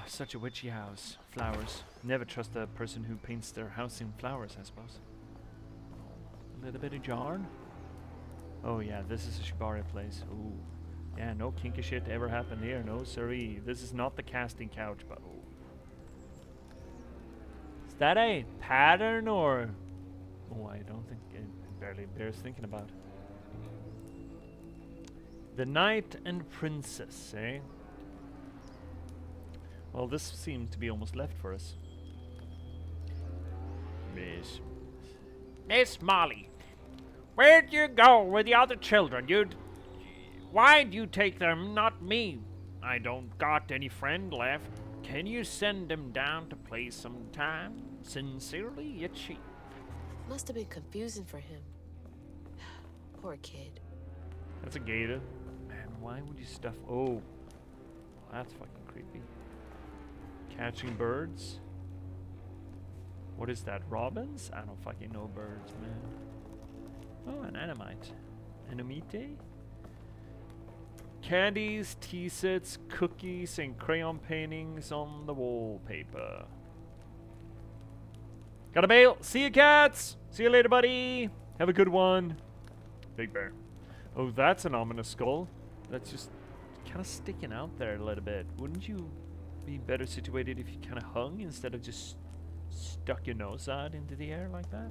Such a witchy house. Flowers. Never trust a person who paints their house in flowers, I suppose. A little bit of yarn. Oh yeah, this is a Shibari place. Ooh. Yeah, no kinky shit ever happened here. No siree. This is not the casting couch, but oh. Is that a pattern or... Oh, I don't think it barely bears thinking about. The Knight and Princess, eh? Well, this seems to be almost left for us. Miss Molly, where'd you go with the other children? Why'd you take them, not me? I don't got any friend left. Can you send them down to play sometime? Sincerely, Itchy. Must have been confusing for him. Poor kid. That's a gator. Man, why would you stuff... Oh. That's fucking creepy. Catching birds? What is that? Robins? I don't fucking know birds, man. Oh, an animite. Animite? Candies, tea sets, cookies, and crayon paintings on the wallpaper. Gotta bail. See you, cats. See you later, buddy. Have a good one. Big bear. Oh, that's an ominous skull. That's just kind of sticking out there a little bit. Wouldn't you be better situated if you kind of hung instead of just stuck your nose out into the air like that?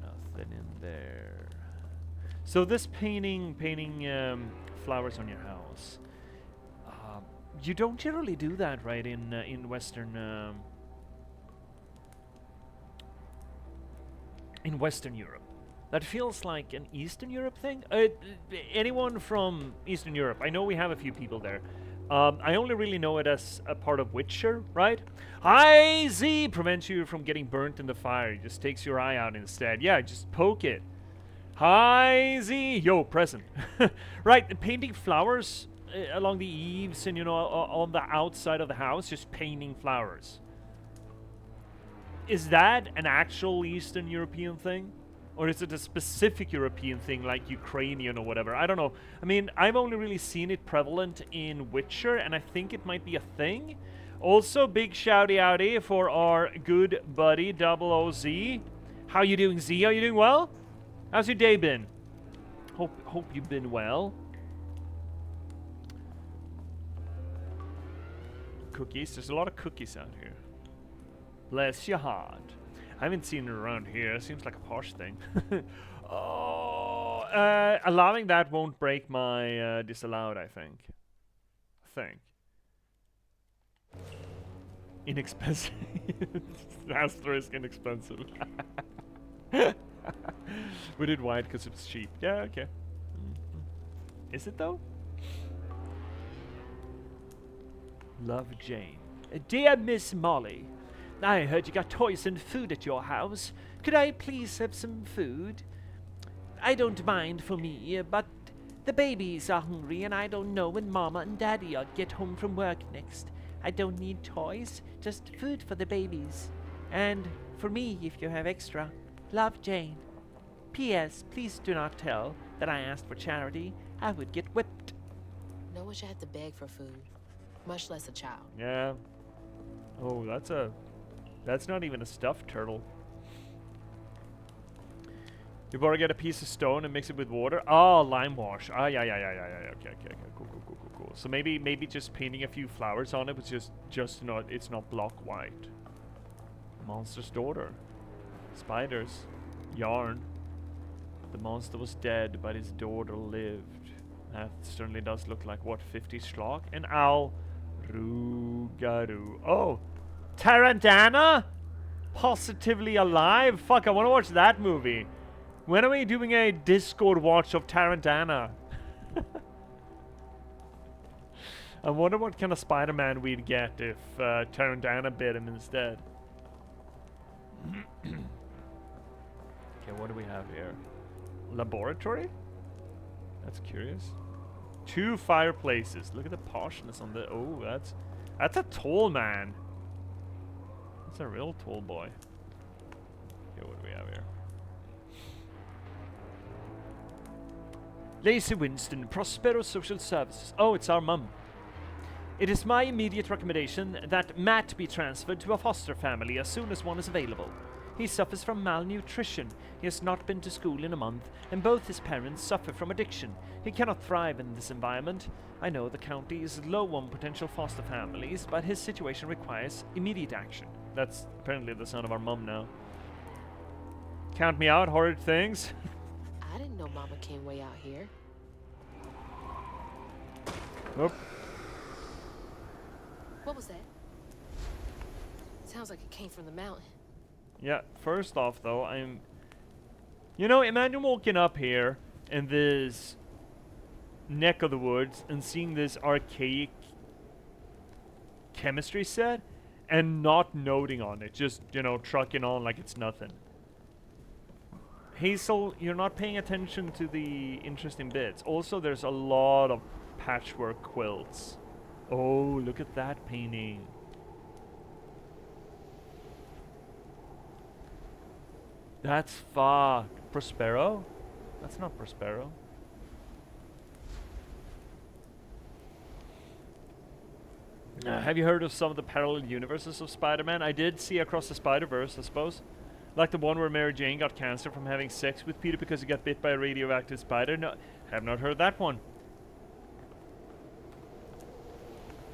Nothing in there. So this painting flowers on your house. You don't generally do that, right? In Western Europe. That feels like an Eastern Europe thing. Anyone from Eastern Europe? I know we have a few people there. I only really know it as a part of Witcher, right? High Z prevents you from getting burnt in the fire. It just takes your eye out instead. Yeah, just poke it. Hi Z, yo, present. Right, painting flowers along the eaves and, you know, on the outside of the house, just painting flowers. Is that an actual Eastern European thing? Or is it a specific European thing like Ukrainian or whatever? I don't know. I mean, I've only really seen it prevalent in Witcher, and I think it might be a thing. Also, big shouty outy for our good buddy 00Z. How you doing, Z? Are you doing well? How's your day been? Hope you've been well. Cookies. There's a lot of cookies out here. Bless your heart. I haven't seen it around here. It seems like a posh thing. Allowing that won't break my disallowed, I think. Inexpensive. Asterisk inexpensive. We did white because it was cheap. Yeah, okay. Is it though? Love, Jane. Dear Miss Molly, I heard you got toys and food at your house. Could I please have some food? I don't mind for me, but the babies are hungry and I don't know when Mama and Daddy will get home from work next. I don't need toys, just food for the babies. And for me, if you have extra. Love, Jane. P.S. Please do not tell that I asked for charity. I would get whipped. No one should have to beg for food, much less a child. Yeah. Oh, that's not even a stuffed turtle. You better get a piece of stone and mix it with water. Oh, lime wash. Ah, yeah. Okay. Cool. So maybe just painting a few flowers on it, but just not. It's not block white. Monster's daughter. Spiders. Yarn. The monster was dead, but his daughter lived. That certainly does look like what 50 schlock. An owl. Rugaru. Oh, Tarantana. Positively alive. Fuck, I want to watch that movie. When are we doing a Discord watch of Tarantana? I wonder what kind of Spider-Man we'd get if Tarantana bit him instead. Okay, what do we have here? Laboratory? That's curious. 2 fireplaces. Look at the poshness on the... Oh, that's a tall man. That's a real tall boy. Okay, what do we have here? Lacey Winston, Prospero Social Services. Oh, it's our mum. It is my immediate recommendation that Matt be transferred to a foster family as soon as one is available. He suffers from malnutrition. He has not been to school in a month, and both his parents suffer from addiction. He cannot thrive in this environment. I know the county is low on potential foster families, but his situation requires immediate action. That's apparently the son of our mum now. Count me out, horrid things. I didn't know Mama came way out here. Nope. What was that? Sounds like it came from the mountain. Yeah, first off though, you know, imagine walking up here in this neck of the woods and seeing this archaic chemistry set and not noting on it, just, you know, trucking on like it's nothing. Hazel, you're not paying attention to the interesting bits. Also, there's a lot of patchwork quilts. Oh, look at that painting. That's fuck. Prospero? That's not Prospero. Have you heard of some of the parallel universes of Spider-Man? I did see Across the Spider-Verse, I suppose. Like the one where Mary Jane got cancer from having sex with Peter because he got bit by a radioactive spider. No, have not heard that one.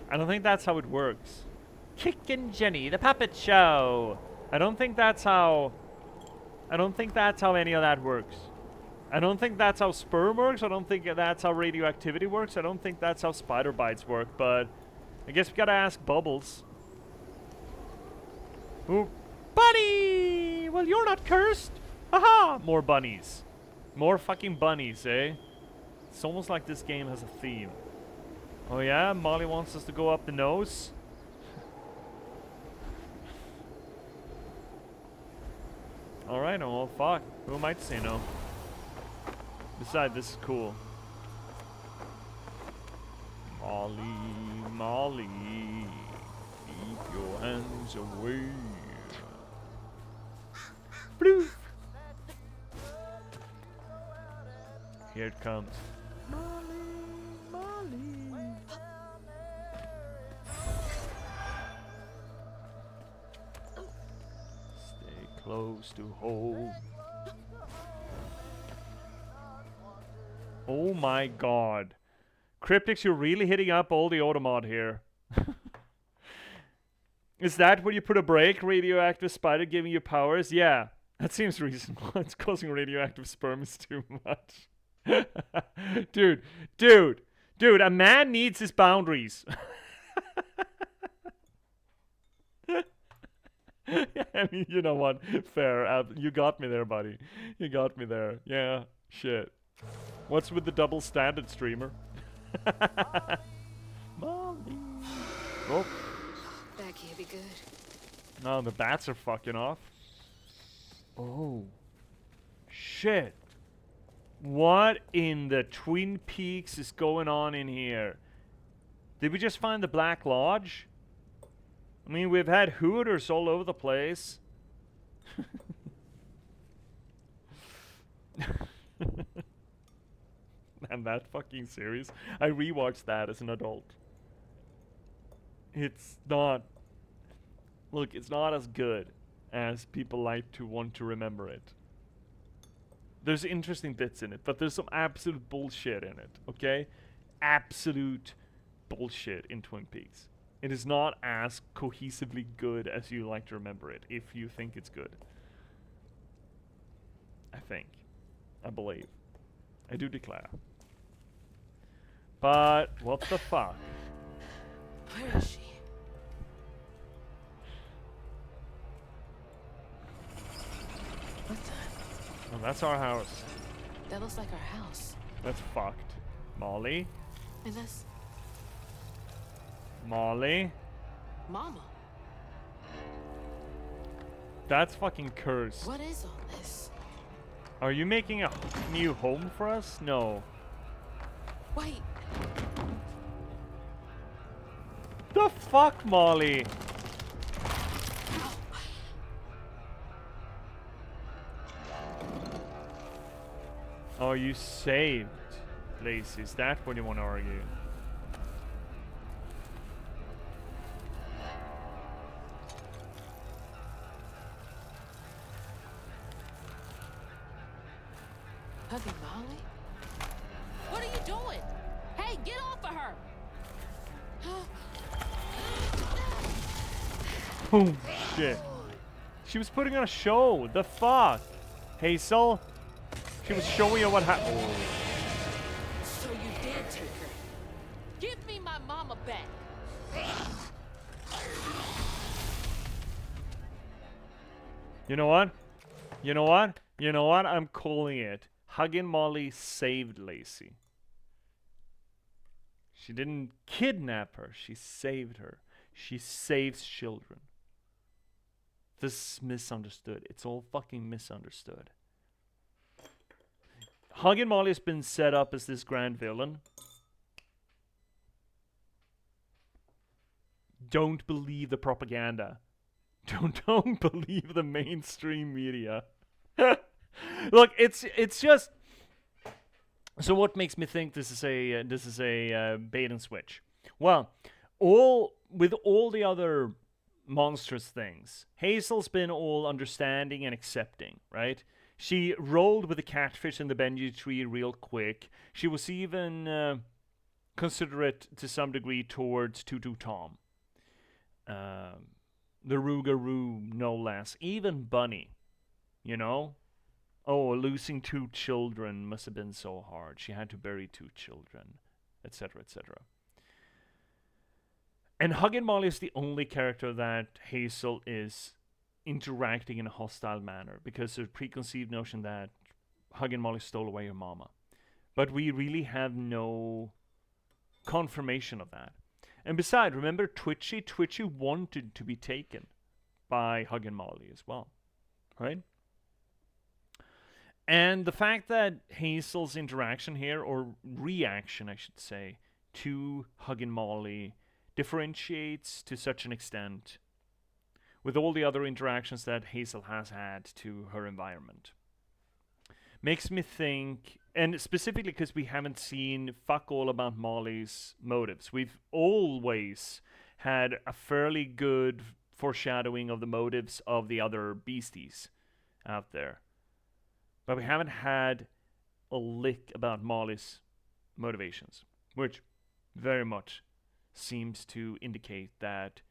I don't think that's how it works. Kick and Jenny, the puppet show. I don't think that's how any of that works. I don't think that's how sperm works. I don't think that's how radioactivity works. I don't think that's how spider bites work, but I guess we gotta ask Bubbles. Ooh. Bunny! Well, you're not cursed. Haha! More bunnies. More fucking bunnies, eh? It's almost like this game has a theme. Oh yeah? Molly wants us to go up the nose? Alright, oh fuck. Who am I to say no? Besides, this is cool. Molly, Molly, keep your hands away. Blue. Here it comes. Molly, Molly. Stay close to home. Oh my god. Cryptics, you're really hitting up all the Automod here. Is that where you put a break? Radioactive spider giving you powers? Yeah. That seems reasonable. It's causing radioactive sperm is too much. Dude, a man needs his boundaries. I mean, you know what? Fair. You got me there, buddy. You got me there. Yeah, shit. What's with the double standard, streamer? Molly. Oh. That can't be good. No, the bats are fucking off. Oh. Shit. What in the Twin Peaks is going on in here? Did we just find the Black Lodge? I mean, we've had Hooters all over the place. And that fucking series, I rewatched that as an adult. It's not... Look, it's not as good as people like to want to remember it. There's interesting bits in it, but there's some absolute bullshit in it, okay? Absolute bullshit in Twin Peaks. It is not as cohesively good as you like to remember it, if you think it's good. I think. I believe. I do declare. But, what the fuck? Where is she? What the? Oh, that's our house. That looks like our house. That's fucked. Molly? And that's Molly? Mama. That's fucking cursed. What is all this? Are you making a new home for us? No. Wait. The fuck, Molly? Oh, you saved, Lacey. Is that what you want to argue? Hubby Molly? What are you doing? Hey, get off of her! Oh, shit. She was putting on a show. The fuck? Hazel? She was showing you what happened. Oh. So you did take her. Give me my mama back. You know what? You know what? You know what? I'm calling it. Huggin' Molly saved Lacey. She didn't kidnap her. She saved her. She saves children. This is misunderstood. It's all fucking misunderstood. Huggin' Molly has been set up as this grand villain. Don't believe the propaganda. Don't believe the mainstream media. Look, it's just. So what makes me think this is a bait and switch? Well, with all the other monstrous things, Hazel's been all understanding and accepting, right? She rolled with the catfish in the Benji tree real quick. She was even considerate to some degree towards Tutu Tom. The Rougarou, no less. Even Bunny, you know? Oh, losing 2 children must have been so hard. She had to bury 2 children, etc., etc. And Huggin' Molly is the only character that Hazel is interacting in a hostile manner, because there's a preconceived notion that Huggin' Molly stole away her mama. But we really have no confirmation of that. And besides, remember Twitchy? Twitchy wanted to be taken by Huggin' Molly as well, right? And the fact that Hazel's interaction here, or reaction I should say, to Huggin' Molly differentiates to such an extent with all the other interactions that Hazel has had to her environment. Makes me think, and specifically because we haven't seen fuck all about Molly's motives. We've always had a fairly good foreshadowing of the motives of the other beasties out there. But we haven't had a lick about Molly's motivations, which very much seems to indicate that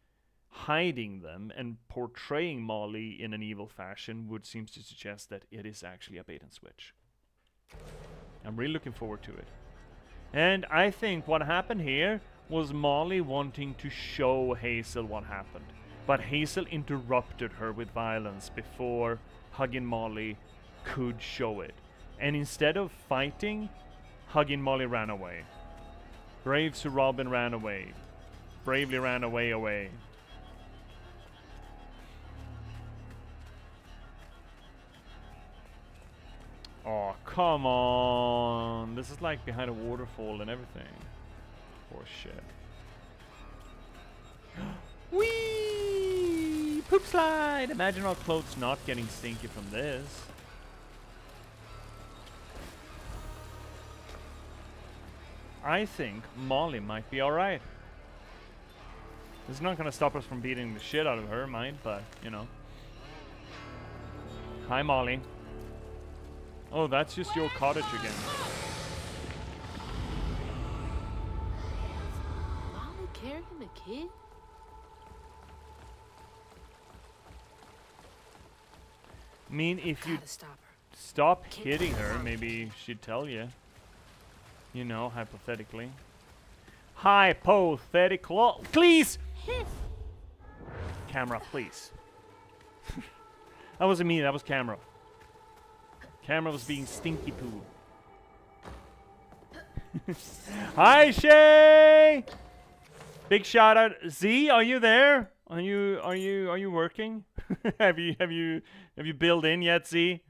hiding them and portraying Molly in an evil fashion would seem to suggest that it is actually a bait and switch. I'm really looking forward to it. And I think what happened here was Molly wanting to show Hazel what happened. But Hazel interrupted her with violence before Huggin' Molly could show it. And instead of fighting, Huggin' Molly ran away. Brave Sir Robin ran away. Bravely ran away. Oh, come on. This is like behind a waterfall and everything. Poor shit. Whee! Poop slide! Imagine our clothes not getting stinky from this. I think Molly might be alright. It's not gonna stop us from beating the shit out of her, mind, but, you know. Hi, Molly. Oh, that's just your cottage again. Molly carrying a kid? I mean, if you Gotta stop her. stop hitting her, maybe she'd tell you. You know, hypothetically. Hypothetical. Please! Camera, please. That wasn't me, that was camera. Camera was being stinky poo. Hi, Shay! Big shout out. Z, are you there? Are you working? have you built in yet, Z?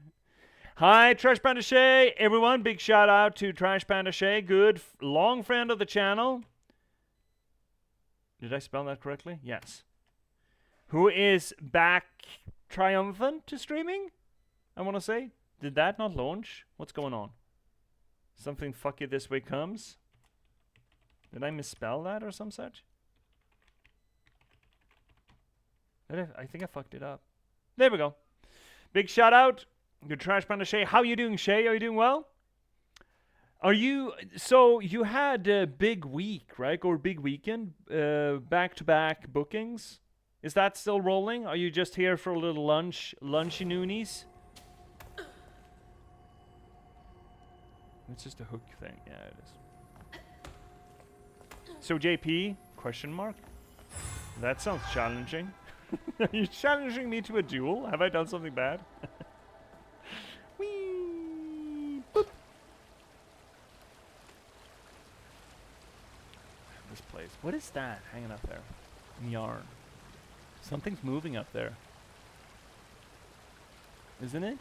Hi, Trash Panda Shay. Everyone, big shout out to Trash Panda Shay. Good, long friend of the channel. Did I spell that correctly? Yes. Who is back triumphant to streaming? I want to say. Did that not launch? What's going on? Something fucky this way comes? Did I misspell that or some such? I think I fucked it up. There we go. Big shout out. Good Trash Panda Shay. How you doing, Shay? Are you doing well? Are you... So, you had a big week, right? Or big weekend? Back-to-back bookings? Is that still rolling? Are you just here for a little lunchy noonies? It's just a hook thing. Yeah, it is. So, JP? Question mark? That sounds challenging. Are you challenging me to a duel? Have I done something bad? Whee! Boop! This place. What is that hanging up there? yarn. Something's moving up there. Isn't it?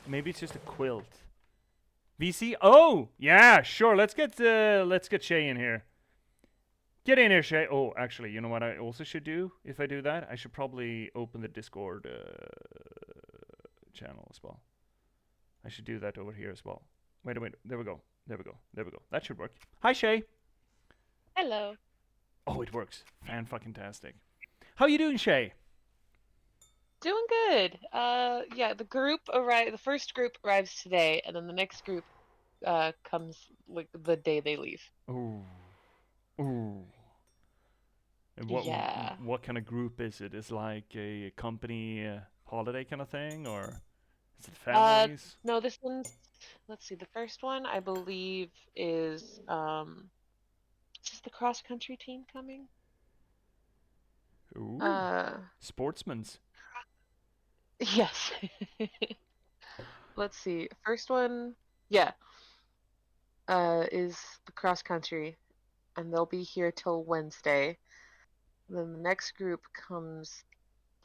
Maybe it's just a quilt. VC? Oh! Yeah, sure. Let's get Shay in here. Get in here, Shay. Oh, actually, you know what I also should do? If I do that, I should probably open the Discord channel as well. I should do that over here as well. Wait. There we go. That should work. Hi, Shay. Hello. Oh, it works. Fan-fucking-tastic. How you doing, Shay? Doing good. Yeah, the first group arrives today, and then the next group comes like the day they leave. Ooh. And Yeah. what kind of group is it? Is like a company holiday kind of thing, or is it families? No, this one's, let's see, the first one I believe is the cross country team coming? Ooh. Sportsmen's. Yes. Let's see. First one, yeah, is the cross country, and they'll be here till Wednesday. Then the next group comes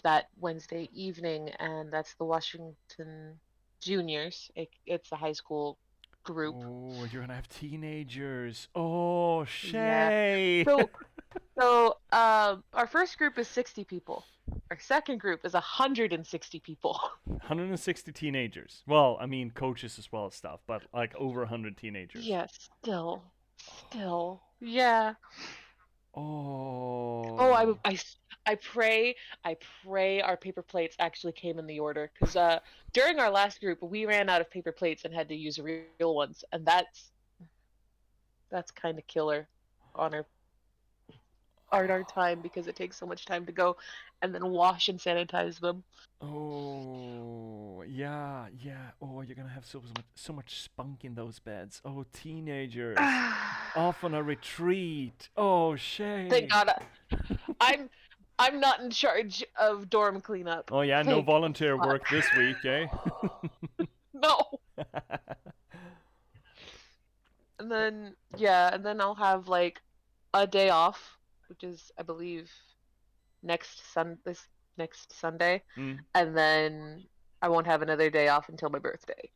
that Wednesday evening, and that's the Washington Juniors. It's a high school group. Oh, you're gonna have teenagers. Oh, Yeah. Shay. So our first group is 60 people. Our second group is 160 people. 160 teenagers. Well, I mean coaches as well as stuff, but like over 100 teenagers. Yes, still, yeah. Oh. Oh, I pray our paper plates actually came in the order, because during our last group we ran out of paper plates and had to use real ones, and that's kind of killer on our time, because it takes so much time to go and then wash and sanitize them. Oh, yeah. Oh, you're gonna have so much spunk in those beds. Oh, teenagers off on a retreat. Oh, Shay. Thank God. I'm not in charge of dorm cleanup. Oh yeah, no Thank volunteer God. work this week, eh? No. And then I'll have like a day off, which is, I believe, this next Sunday, and then I won't have another day off until my birthday.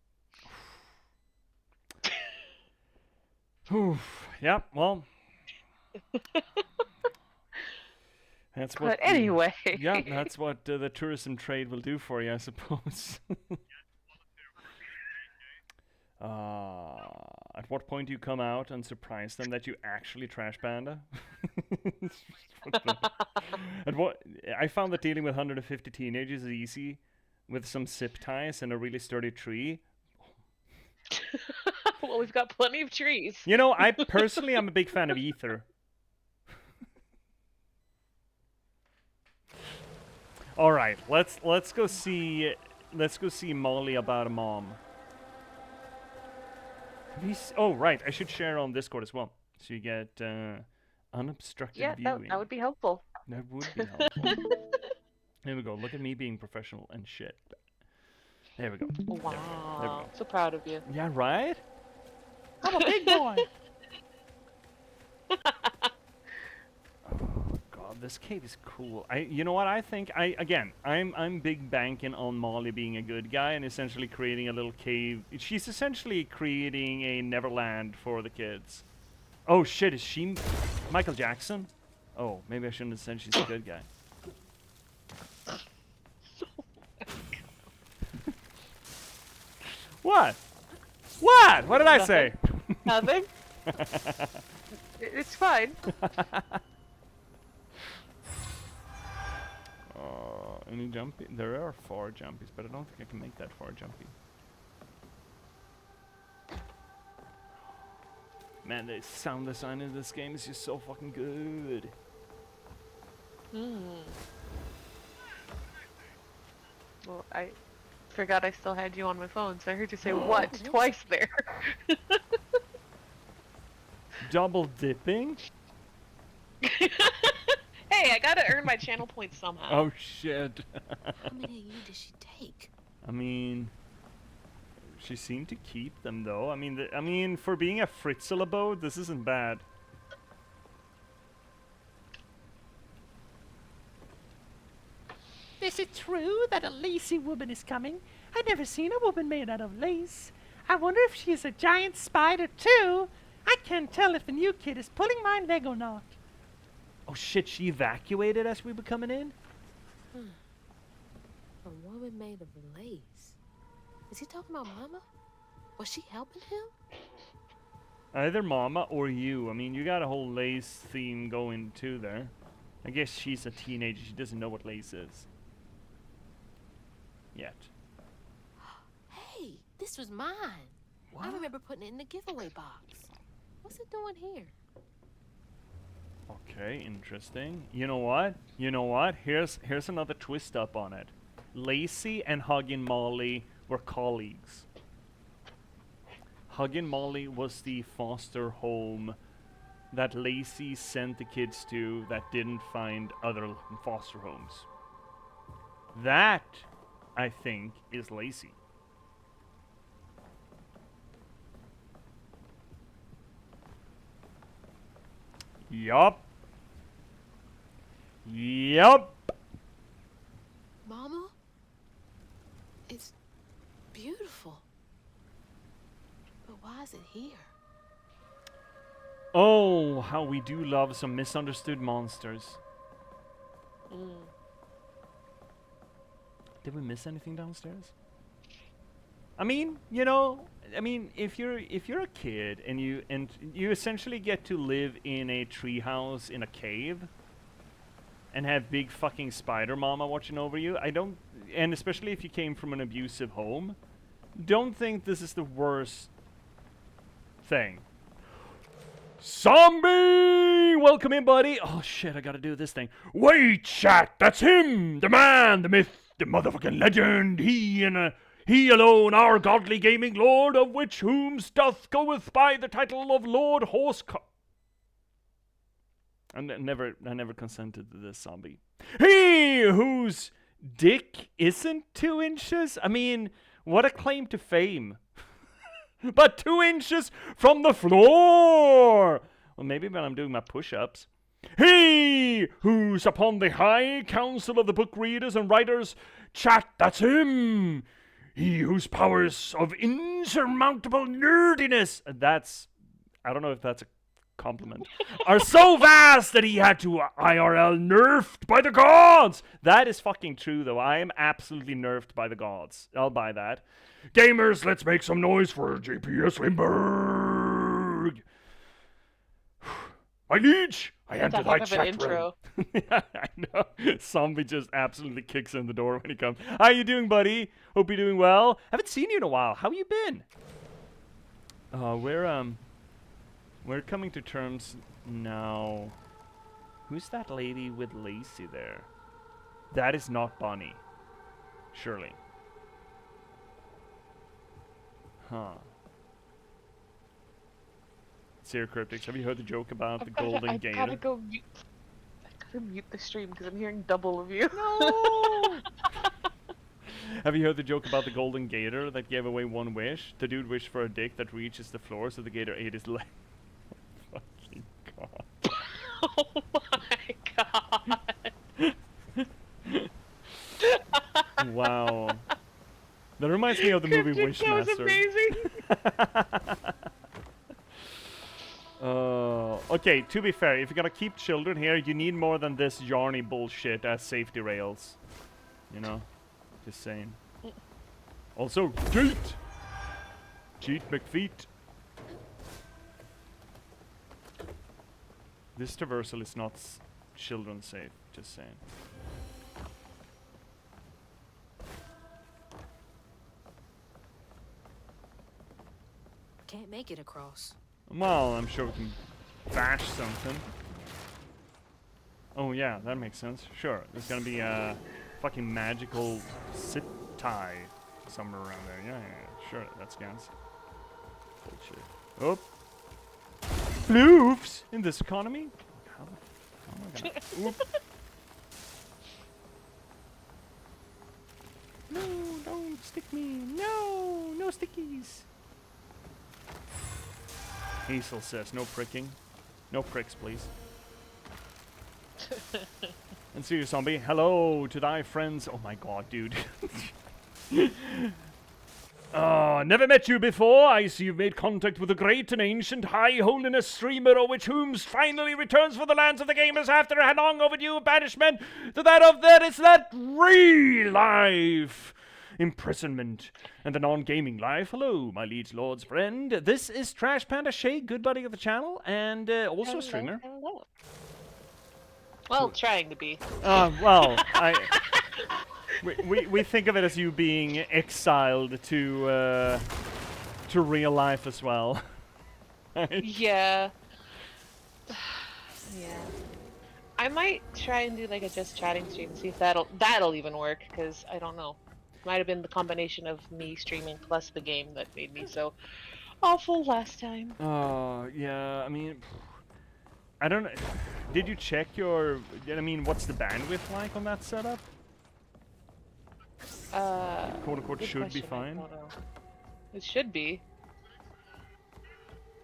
Yeah, well, that's what. But anyway. Yeah, that's what the tourism trade will do for you, I suppose. At what point do you come out and surprise them that you actually trash panda? And what I found that dealing with 150 teenagers is easy with some zip ties and a really sturdy tree. Well, we've got plenty of trees. You know, I personally am a big fan of ether. All right, let's go see Molly about a mom. Oh right, I should share on Discord as well, so you get unobstructed viewing. That would be helpful. That would be helpful. There we go. Look at me being professional and shit. There we go. Wow. There we go. So proud of you. Yeah, right? I'm a big boy. Oh god, this cave is cool. You know what I think? I'm big banking on Molly being a good guy and essentially creating a little cave. She's essentially creating a Neverland for the kids. Oh shit, is she Michael Jackson? Oh, maybe I shouldn't have said she's a good guy. What? What? What did I say? Nothing. It's fine. Any jumpy? There are 4 jumpies, but I don't think I can make that far jumpy. Man, the sound design in this game is just so fucking good. Well, I forgot I still had you on my phone, so I heard you say what twice there. Double dipping? Hey, I gotta earn my channel points somehow. Oh shit. How many of you did she take? I mean, she seemed to keep them though. I mean, for being a Fritzl abode, this isn't bad. Is it true that a lacy woman is coming? I never seen a woman made out of lace. I wonder if she is a giant spider too. I can't tell if the new kid is pulling my leg or not. Oh shit, she evacuated as we were coming in? A woman made of lace. Is he talking about Mama? Was she helping him? Either Mama or you. I mean, you got a whole lace theme going too there. I guess she's a teenager. She doesn't know what lace is. Yet. Hey, this was mine. What? I remember putting it in the giveaway box. What's it doing here? Okay, interesting. You know what? You know what? Here's another twist up on it. Lacey and Huggin' Molly were colleagues. Huggin' Molly was the foster home that Lacey sent the kids to that didn't find other foster homes. That, I think, is Lacey. Yup. Yup. Mama? It's beautiful. But why is it here? Oh, how we do love some misunderstood monsters. Did we miss anything downstairs? I mean, you know, if you're a kid and you essentially get to live in a treehouse in a cave and have big fucking spider mama watching over you, and especially if you came from an abusive home, don't think this is the worst thing. Zombie! Welcome in, buddy. Oh shit, I gotta do this thing. Wait, chat, that's him! The man, the myth, the motherfucking legend. He alone, our godly gaming lord, of which whom's doth goeth by the title of Lord I never consented to this, zombie. He whose dick isn't 2 inches? I mean, what a claim to fame. But 2 inches from the floor! Well, maybe when I'm doing my push-ups. He who's upon the high council of the book readers and writers, chat, that's him! He whose powers of insurmountable nerdiness, I don't know if that's a compliment, are so vast that he had to IRL nerfed by the gods! That is fucking true, though. I am absolutely nerfed by the gods. I'll buy that. Gamers, let's make some noise for J.P.S. Lindberg! My liege, I enter thy chat room. Yeah, I know. Zombie just absolutely kicks in the door when he comes. How you doing, buddy? Hope you're doing well. Haven't seen you in a while. How you been? We're coming to terms now. Who's that lady with Lacey there? That is not Bonnie. Surely. Huh. Seer Cryptics, have you heard the joke about the golden gator? I gotta mute the stream because I'm hearing double of you. No! Have you heard the joke about the golden gator that gave away one wish? The dude wished for a dick that reaches the floor, so the gator ate his leg. Fucking god. Oh my god. Wow. That reminds me of the movie Wishmaster. That was amazing. Okay, to be fair, if you're gonna keep children here, you need more than this yarny bullshit as safety rails. You know? Just saying. Also, Cheat McFeet. This traversal is not children safe, just saying. Can't make it across. Well, I'm sure we can bash something. Oh yeah, that makes sense. Sure, there's gonna be a fucking magical sit tie somewhere around there. Yeah, sure, that's guns. Bullshit. Oh, floofs in this economy. How am I gonna? Oop. No, don't stick me. No, no stickies. Hazel says, no pricking. No pricks, please. And Serious Zombie, hello to thy friends. Oh my god, dude. Never met you before. I see you've made contact with the great and ancient high holiness streamer, which whom finally returns for the lands of the gamers after a long overdue banishment to that real life imprisonment and the non-gaming life. Hello, my liege lord's friend. This is Trash Panda Shay, good buddy of the channel, and also a streamer. Hello. Well, trying to be. Well, we think of it as you being exiled to real life as well. Yeah. Yeah. I might try and do like a just chatting stream and see if that'll even work, because I don't know. Might have been the combination of me streaming plus the game that made me so awful last time. Oh, yeah, I mean, I don't know. Did you check your, I mean, what's the bandwidth like on that setup? Quote unquote should be fine. It should be.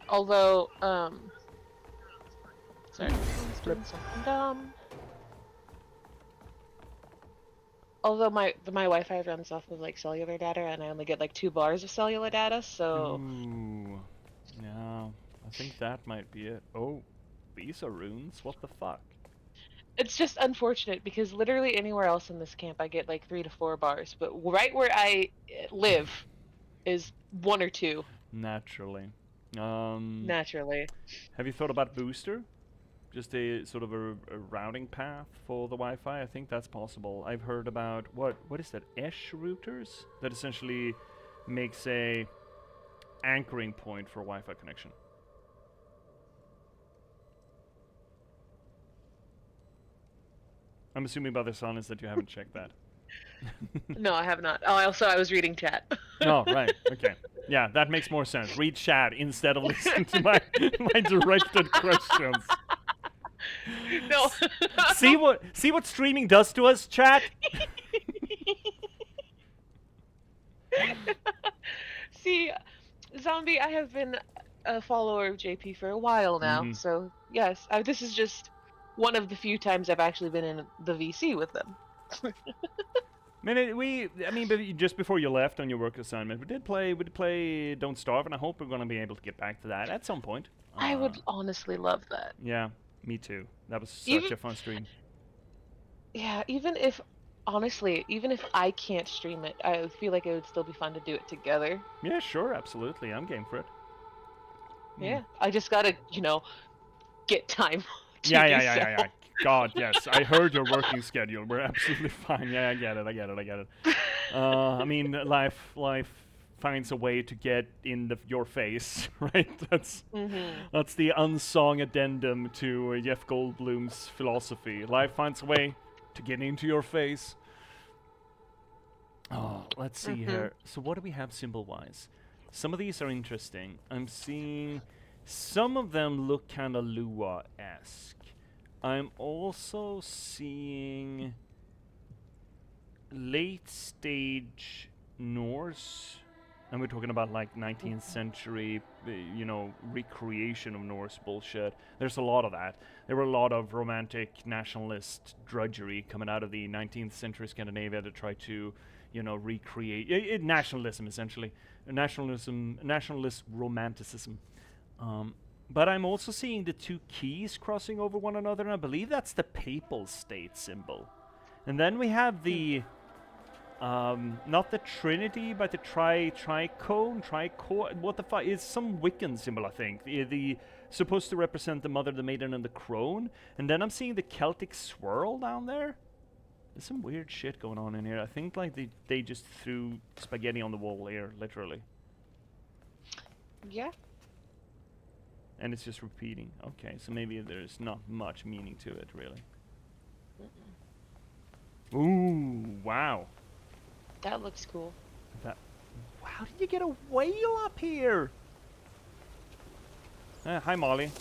Although, sorry, I was doing something dumb. Although my Wi-Fi runs off of like cellular data, and I only get like 2 bars of cellular data, so. Ooh, yeah, I think that might be it. Oh, these are runes. What the fuck? It's just unfortunate because literally anywhere else in this camp I get like 3 to 4 bars, but right where I live is 1 or 2. Naturally. Naturally. Have you thought about booster? Just a sort of a routing path for the Wi-Fi. I think that's possible. I've heard about what is that? Esh routers that essentially makes a anchoring point for a Wi-Fi connection. I'm assuming by the silence that you haven't checked that. No, I have not. Oh, I was reading chat. Oh, right. Okay. Yeah, that makes more sense. Read chat instead of listening to my directed questions. No. See what streaming does to us, chat? See, Zombie, I have been a follower of JP for a while now, so yes, this is just one of the few times I've actually been in the VC with them. But just before you left on your work assignment, we did play Don't Starve, and I hope we're going to be able to get back to that at some point. I would honestly love that. Yeah, me too. That was such a fun stream. Yeah, even if I can't stream it, I feel like it would still be fun to do it together. Yeah, sure, absolutely. I'm game for it. Yeah, I just gotta, get time. Yeah. God, yes. I heard your working schedule. We're absolutely fine. Yeah, I get it. I mean, life finds a way to get in your face, right? That's the unsung addendum to Jeff Goldblum's philosophy. Life finds a way to get into your face. Oh, let's see here. So what do we have symbol-wise? Some of these are interesting. I'm seeing some of them look kind of Lua-esque. I'm also seeing late stage Norse, and we're talking about like 19th century, recreation of Norse bullshit. There's a lot of that. There were a lot of romantic nationalist drudgery coming out of the 19th century Scandinavia to try to, recreate nationalism, essentially. Nationalist romanticism. But I'm also seeing the 2 keys crossing over one another, and I believe that's the papal state symbol. And then we have the, not the Trinity, but the tricone, what the fuck, is some Wiccan symbol, I think. The supposed to represent the Mother, the Maiden, and the Crone. And then I'm seeing the Celtic swirl down there. There's some weird shit going on in here. I think like they just threw spaghetti on the wall here, literally. Yeah. And it's just repeating. Okay, so maybe there's not much meaning to it, really. Ooh, wow. That looks cool. How did you get a whale up here? Hi, Molly.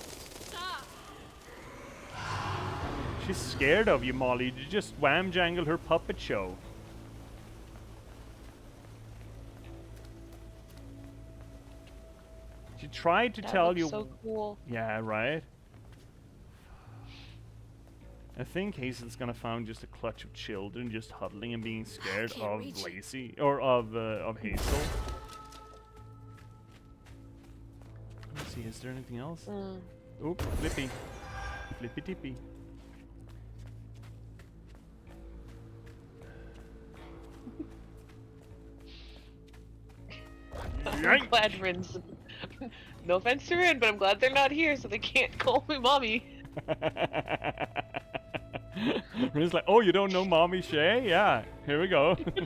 Stop. She's scared of you, Molly. You just wham-jangled her puppet show. She tried to tell you. So cool. Yeah, right. I think Hazel's gonna find just a clutch of children just huddling and being scared can't of reach it. Lacey or of Hazel. Let's see, is there anything else? Oh, Flippy. Flippy Tippy. I'm glad Rin's. No offense to Rin, but I'm glad they're not here, so they can't call me mommy. Rin's like, oh, you don't know Mommy Shay? Yeah, here we go. There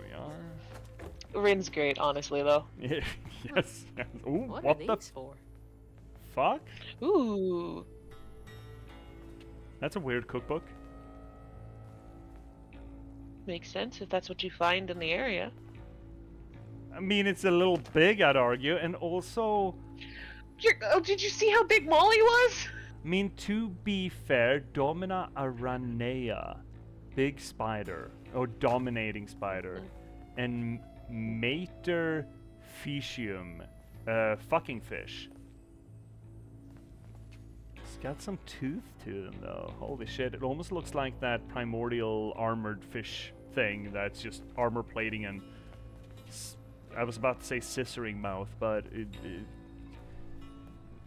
we are. Rin's great, honestly, though. Yeah, yes. Yes. Ooh, What what are the these for? fuck? Ooh. That's a weird cookbook. Makes sense if that's what you find in the area. I mean, it's a little big, I'd argue, and also, Oh, did you see how big Molly was? I mean, to be fair, Domina aranea, big spider, or dominating spider, and Mater fishium, fucking fish. It's got some tooth to them, though. Holy shit, it almost looks like that primordial armored fish thing that's just armor plating and I was about to say scissoring mouth, but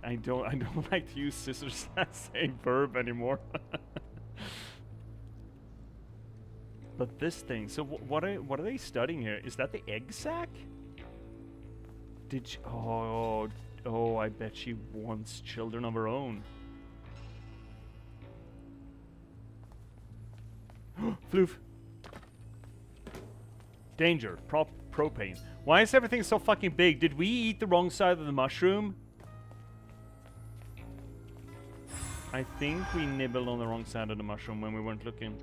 I don't like to use scissors as a verb anymore. But this thing, so what are they studying here? Is that the egg sac? Did she, oh, I bet she wants children of her own. Floof. Danger. Propane. Why is everything so fucking big? Did we eat the wrong side of the mushroom? I think we nibbled on the wrong side of the mushroom when we weren't looking.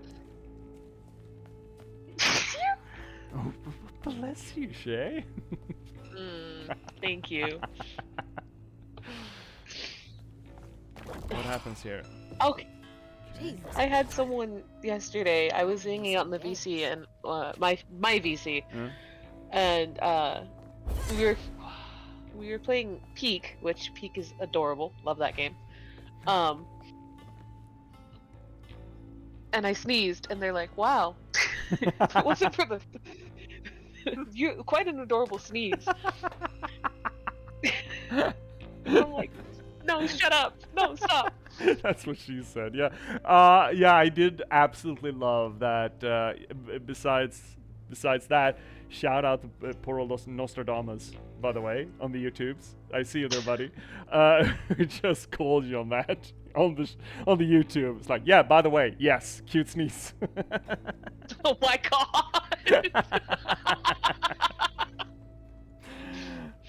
Oh, bless you, Shay. Thank you. What happens here? Okay. Jesus. I had someone yesterday. I was hanging out in the VC and my VC, and we were playing Peak, which Peak is adorable. Love that game. And I sneezed, and they're like, "Wow, if it wasn't for the you quite an adorable sneeze." I'm like, "No, shut up! No, stop!" That's what she said. Yeah, yeah. I did absolutely love that. Besides that, shout out to poor old Nostradamus, by the way, on the YouTubes. I see you there, buddy. We just called you on that on the YouTube. It's like, yeah. By the way, yes, cute sneeze. Oh my god!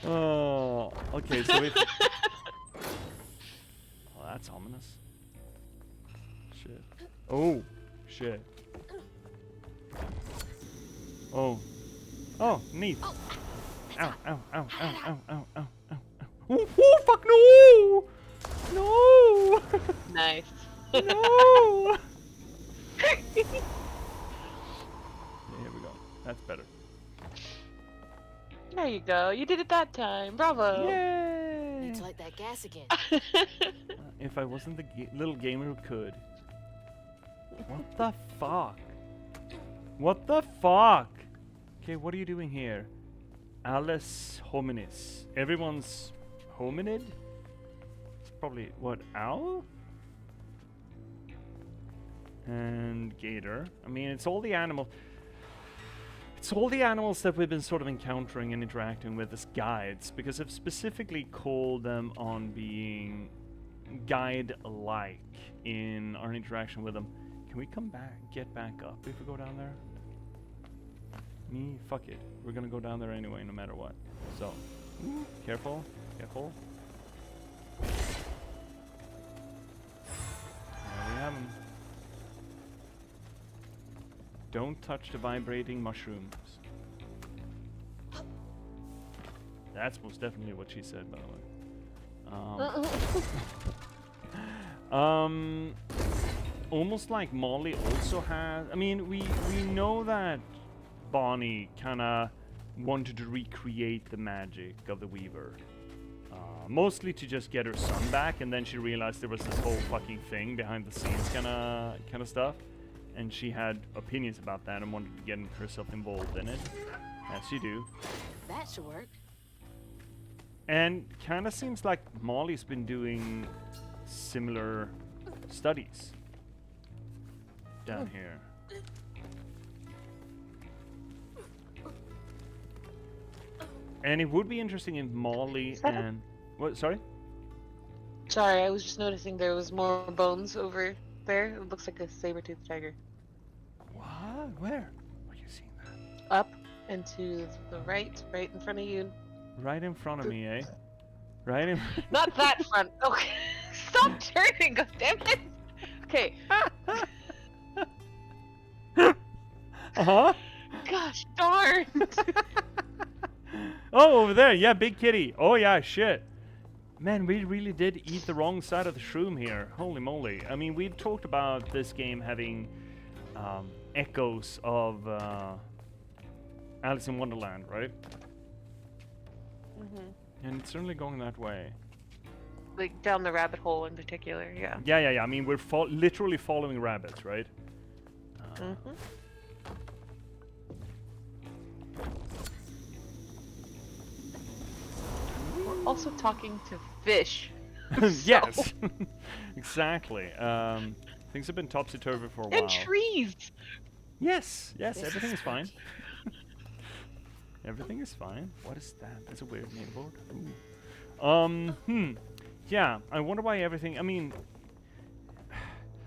Oh, okay. So if that's ominous. Shit. Oh, shit. Oh. Oh, neat. Ow, ow, ow, ow, ow, ow, ow, ow, ow. Oh, oh, fuck no! No! Nice. No! Here we go. That's better. There you go. You did it that time. Bravo. Yay! Need to light that gas again. If I wasn't the little gamer who could. What the fuck? What the fuck? Okay, what are you doing here? Alice hominis. Everyone's hominid? It's probably, what, owl? And gator. I mean, it's all the animals. It's all the animals that we've been sort of encountering and interacting with as guides, because I've specifically called them on being guide-like in our interaction with them. Can we come back, get back up if we go down there? Me? Fuck it. We're gonna go down there anyway, no matter what. So, careful, careful. There we have them. Don't touch the vibrating mushrooms. That's most definitely what she said, by the way. Almost like Molly also has. I mean, we know that Bonnie kind of wanted to recreate the magic of the Weaver. Mostly to just get her son back, and then she realized there was this whole fucking thing behind the scenes kind of stuff, and she had opinions about that and wanted to get herself involved in it, as you do. That should work. And kind of seems like Molly's been doing similar studies down here. And it would be interesting if Molly and... What? Sorry? Sorry, I was just noticing there was more bones over there. It looks like a saber-toothed tiger. What? Where? Are you seeing that? Up and to the right in front of you. Right in front of me, eh? Right in... Not that front. Okay. Stop turning, god damn it. Okay. Uh-huh. Gosh darn. Oh, over there. Yeah, big kitty. Oh, yeah, shit. Man, we really did eat the wrong side of the shroom here. Holy moly. I mean, we talked about this game having echoes of Alice in Wonderland, right? Mm-hmm. And it's certainly going that way. Like down the rabbit hole in particular, yeah. Yeah. I mean, we're literally following rabbits, right? Mm-hmm. We're also talking to fish. Yes, exactly. Things have been topsy-turvy for a while. And trees! Yes, everything is fine. Everything is fine. What is that? That's a weird name board. Yeah, I wonder why everything... I mean...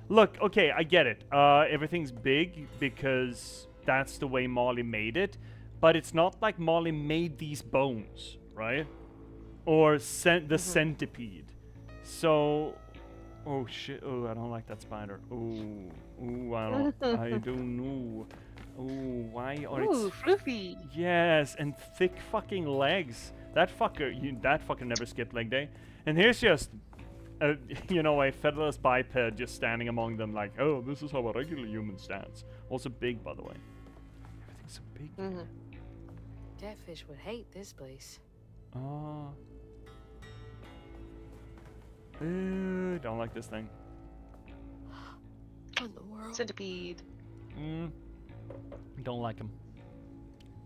Look, okay, I get it. Everything's big because that's the way Molly made it. But it's not like Molly made these bones, right? Or the centipede. So... Oh shit, oh, I don't like that spider. Oh, I don't know. Oh, why are Ooh, fluffy. Yes, and thick fucking legs. That fucker never skipped leg day. And here's just, you know, a featherless biped just standing among them like, oh, this is how a regular human stands. Also big, by the way. Everything's so big. Mm-hmm. Catfish would hate this place. Oh. Don't like this thing. What in the world? Centipede. Don't like him.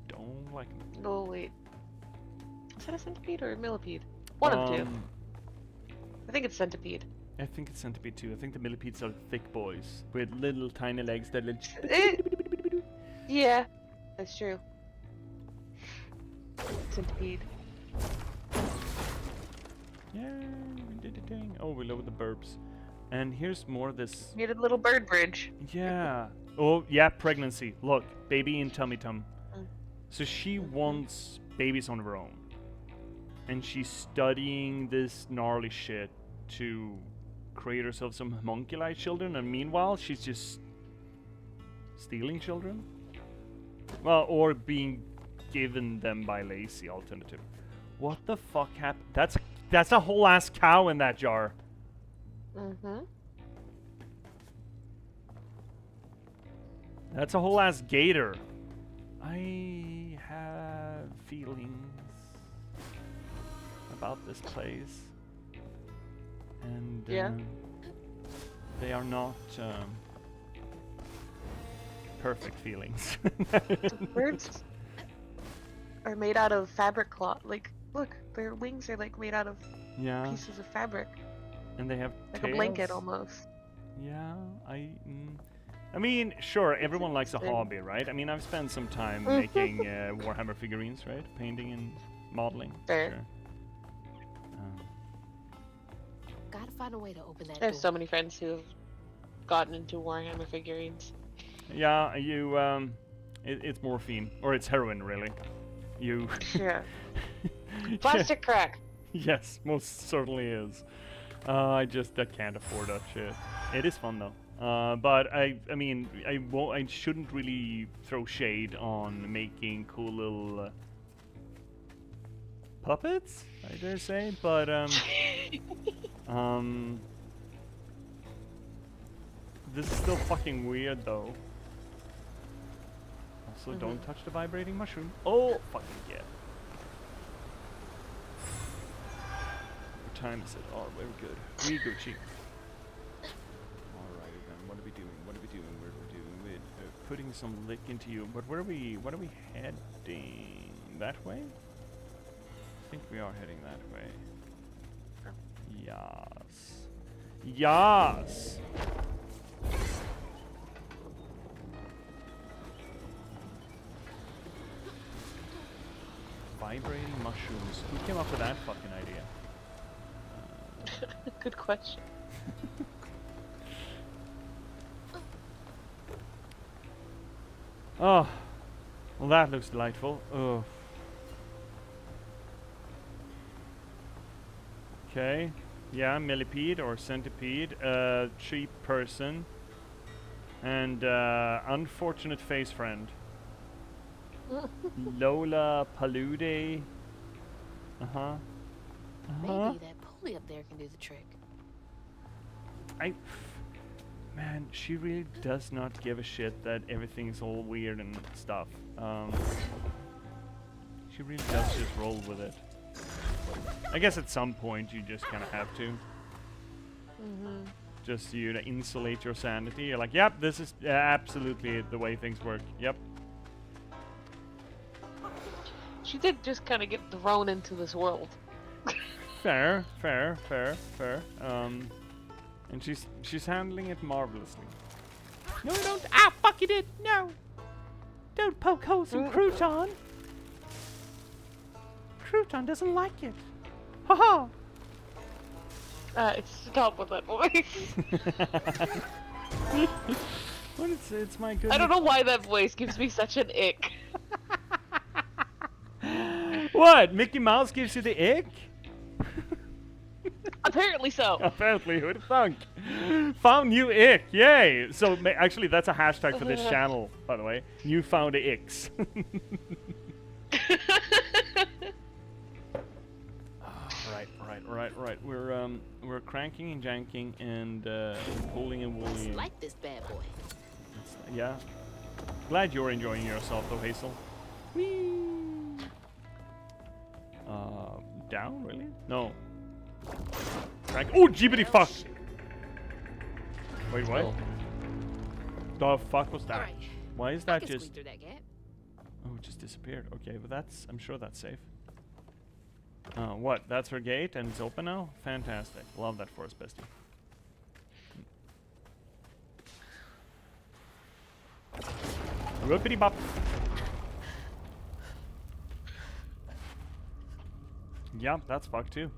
Don't like him. Oh, wait. Is that a centipede or a millipede? One of the two. I think it's centipede. I think it's centipede too. I think the millipedes are thick boys with little tiny legs that Yeah, that's true. Centipede. Yeah, we did a thing. Oh, we lowered the burps. And here's more of this. Made a little bird bridge. Yeah. Oh, yeah, pregnancy. Look, baby in tummy tum. So she wants babies on her own. And she's studying this gnarly shit to create herself some homunculi children. And meanwhile, she's just stealing children? Well, or being given them by Lacey, alternative. What the fuck happened? That's a whole ass cow in that jar. Mm-hmm. That's a whole ass gator. I have feelings about this place. And yeah. They are not perfect feelings. The birds are made out of fabric cloth. Like, look, their wings are like made out of pieces of fabric. And they have like tails. A blanket almost. Yeah, I mean, sure, everyone likes a hobby, right? I mean, I've spent some time making Warhammer figurines, right? Painting and modeling. Fair. Sure. Gotta find a way to open that I have door. so many friends who have gotten into Warhammer figurines. Yeah, it's morphine, or it's heroin, really. Yeah. Plastic crack. Yes, most certainly is. I can't afford that shit. It is fun though. But I mean, I shouldn't really throw shade on making cool little puppets, I dare say, but this is still fucking weird though. Also, don't touch the vibrating mushroom. Oh, fucking yeah. What time is it? Oh, very good. We Gucci. Alrighty then. What are we doing? What are we doing? What are we doing? We're putting some lick into you. But where are we? What are we heading? That way? I think we are heading that way. Yes. Yes. Vibrating mushrooms. Who came up with that fucking idea? Good question. Oh, well that looks delightful. Oh. Okay. Yeah, millipede or centipede. Cheap person. And unfortunate face friend. Lola Palude. Uh-huh. Maybe that pulley up there can do the trick. Man, she really does not give a shit that everything's all weird and stuff. She really does just roll with it. I guess at some point you just kind of have to. Just you to insulate your sanity. You're like, yep, this is absolutely the way things work. Yep. She did just kind of get thrown into this world. Fair. And she's handling it marvelously. No, don't. Ah, fuck you did. No. Don't poke holes in Crouton. Crouton doesn't like it. Ha ha. Stop with that voice. Well, it's my good. I don't know why that voice gives me such an ick. What? Mickey Mouse gives you the ick? Apparently so. Apparently, who'd thunk? Found new ick, yay! So actually, that's a hashtag for this channel, by the way. You found the icks. Right. We're cranking and janking and pulling and wooling. Like this bad boy. Yeah. Glad you're enjoying yourself, though, Hazel. Whee! Down, really? No. Crank. Oh, jibbity fuck! Wait, what? The fuck was that? Right. Why is I that can just? squeak through that gap. Oh, it just disappeared. Okay, but that's. I'm sure that's safe. What? That's her gate and it's open now? Fantastic. Love that for us, bestie. Whoopity bop. Yeah, that's fucked too.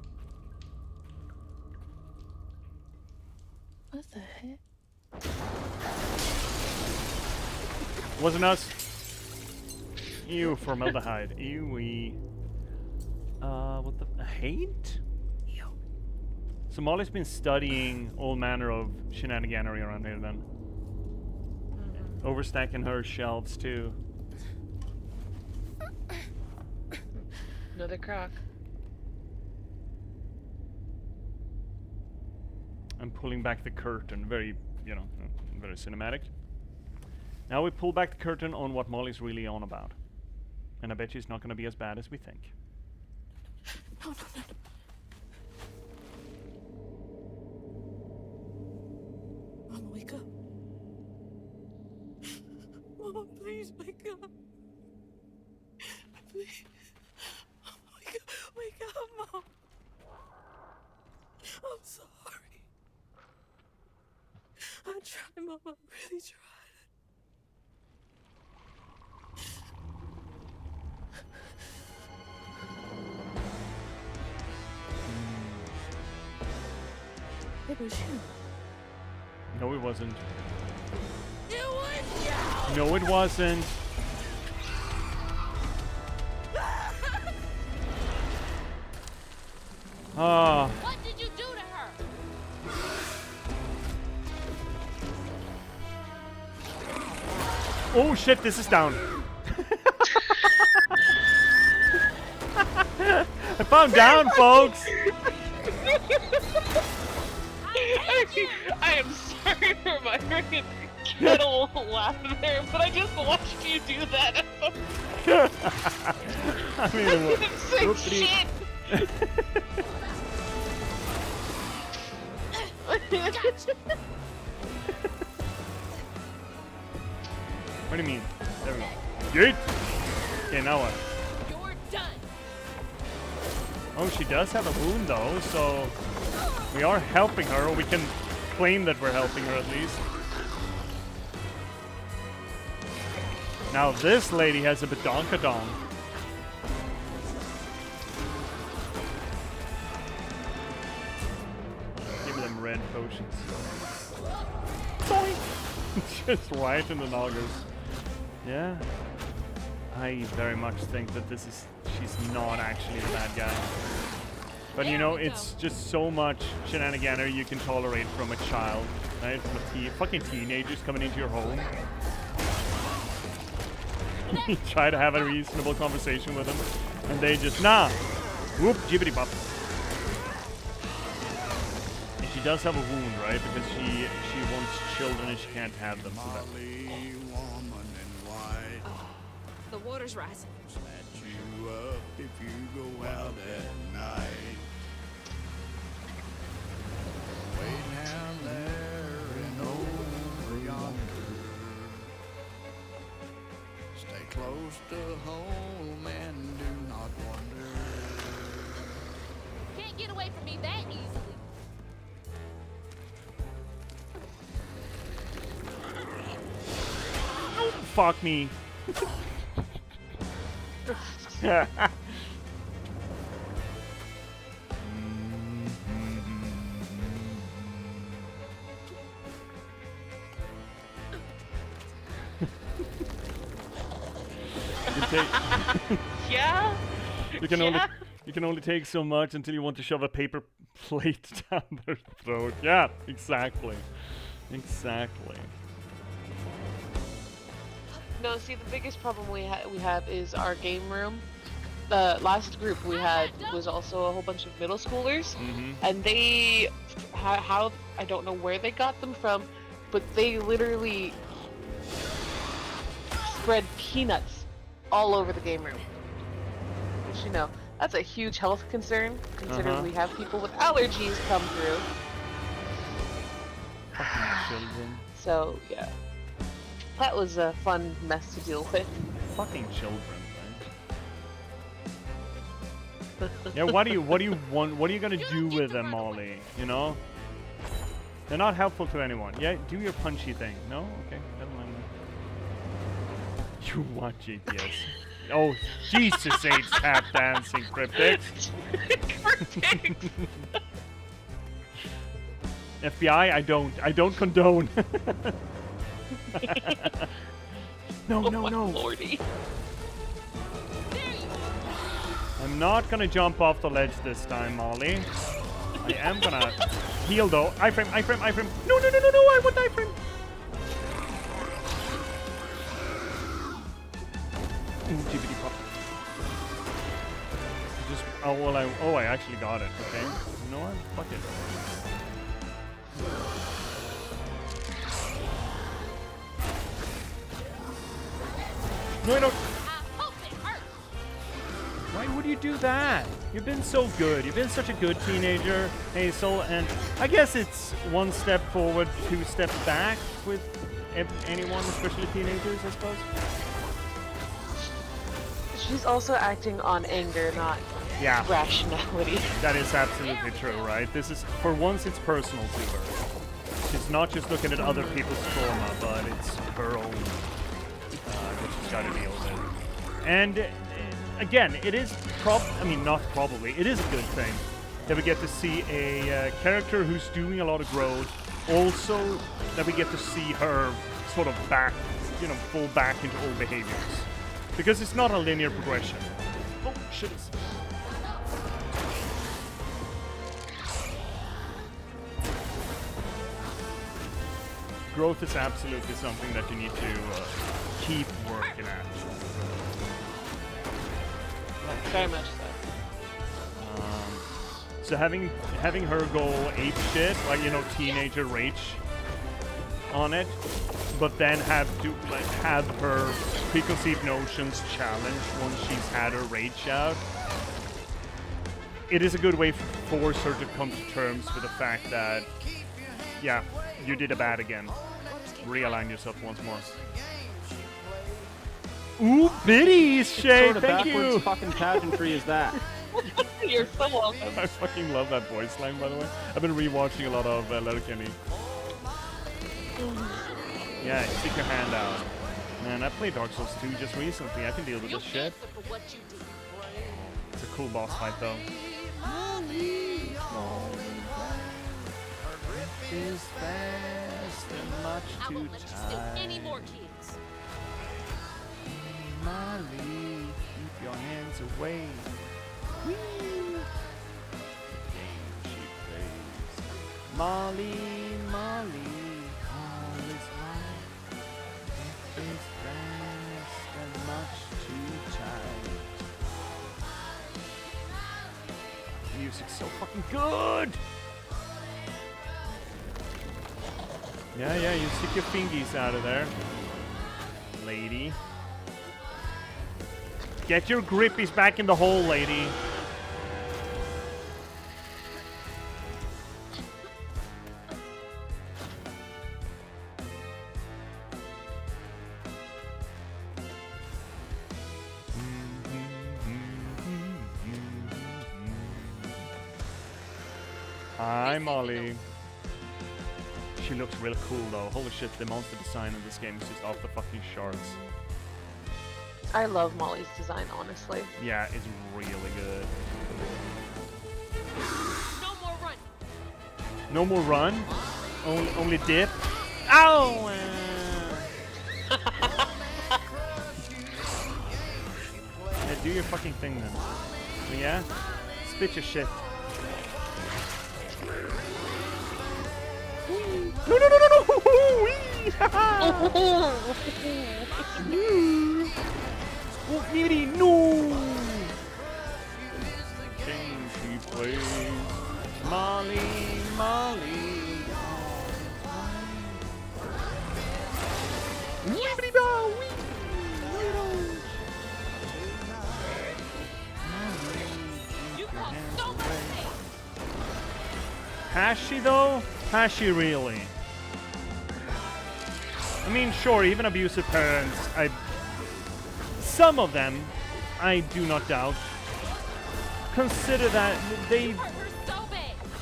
What the heck? Wasn't us. Ew, formaldehyde. Ew-wee. What the hate? Ew. So Molly's been studying all manner of shenaniganery around here then. Overstacking her shelves too. Another crock. I'm pulling back the curtain. Very, very cinematic. Now we pull back the curtain on what Molly's really on about. And I bet you it's not going to be as bad as we think. No. Mama, wake up. Mama, please wake up. Please. Wake up, Mom. I'm sorry. I tried, Mama. I really tried. It was you. No, it wasn't. It was you! No, it wasn't. Ah. What did you do to her? Oh shit, this is down. I found down, folks. I am sorry for my get a little laugh there, but I just watched you do that. I mean, It's like shit. What do you mean? There we go. Yeet! Okay, now what? You're done. Oh, she does have a wound though, so we are helping her, or we can claim that we're helping her at least. Now this lady has a badonkadonk. Give me them red potions. Just right in the noggers. Yeah. I very much think that she's not actually a bad guy. But you know, it's just so much shenaniganery you can tolerate from a child, right? From fucking teenagers coming into your home. You try to have a reasonable conversation with them, and they just, nah! Whoop, jibbity bop. And she does have a wound, right? Because she wants children and she can't have them. The water's rising. Snatch you up if you go out at night. Way down there and over yonder. Stay close to home and do not wander. Can't get away from me that easily. Oh, fuck me. Yeah. You can only take so much until you want to shove a paper plate down their throat. Yeah, exactly. Exactly. No, see, the biggest problem we have is our game room. The last group we had was also a whole bunch of middle schoolers, and they, how I don't know where they got them from, but they literally spread peanuts all over the game room. Which, you know, that's a huge health concern, considering we have people with allergies come through. Fucking children. So, yeah. That was a fun mess to deal with. Fucking children, right? Yeah, what do you want? What are you gonna do with them, Molly? You know? They're not helpful to anyone. Yeah, do your punchy thing. No? Okay, never mind that. You want J.P.S. Oh, Jesus H, tap dancing cryptic. FBI, I don't condone. No, no, no. Lordy. I'm not gonna jump off the ledge this time, Molly. I am gonna heal though. iframe, iframe, iframe. No, no, no, no, no, I want iframe. Jibbity pop. Just, oh, well, I actually got it, okay. You know what? Fuck it. No, I don't. Why would you do that? You've been so good. You've been such a good teenager, Hazel, and I guess it's one step forward, two steps back with anyone, especially teenagers, I suppose. She's also acting on anger, not rationality. That is absolutely true, right? This is, for once, it's personal to her. She's not just looking at other people's trauma, but it's her own that she's got to deal with. And again, it is it is a good thing that we get to see a character who's doing a lot of growth. Also, that we get to see her sort of fall back into old behaviors. Because it's not a linear progression. Oh, shit. Growth is absolutely something that you need to keep working at. Very much so. So having her go ape shit, like, you know, teenager rage, on it, but then have to like have her preconceived notions challenged once she's had her rage out. It is a good way to force her to come to terms with the fact that, yeah, you did a bad again. Realign yourself once more. Ooh, biddies, Shay, What sort of thank backwards you! fucking pageantry is that? You're so welcome. I fucking love that voice line, by the way. I've been rewatching a lot of Letterkenny. Yeah, stick your hand out. Man, I played Dark Souls 2 just recently. I can deal with this shit. It's a cool boss fight, though. Is fast and much too tight. Any more kids? Molly, keep your hands away. Whee! The game she plays. Molly, Molly, all is right. Is fast and much too tight. Music's so fucking good. Yeah, you stick your fingies out of there, lady. Get your grippies back in the hole, lady. Hi, Molly. She looks real cool though. Holy shit, the monster design in this game is just off the fucking charts. I love Molly's design, honestly. Yeah, it's really good. No more run. No more run? Only dip? Ow! Yeah, do your fucking thing then. So yeah? Spit your shit. No! Oh, Miri, no! Game she plays. Molly. Has she though? Has she really? I mean, sure, even abusive parents, some of them, I do not doubt, consider that they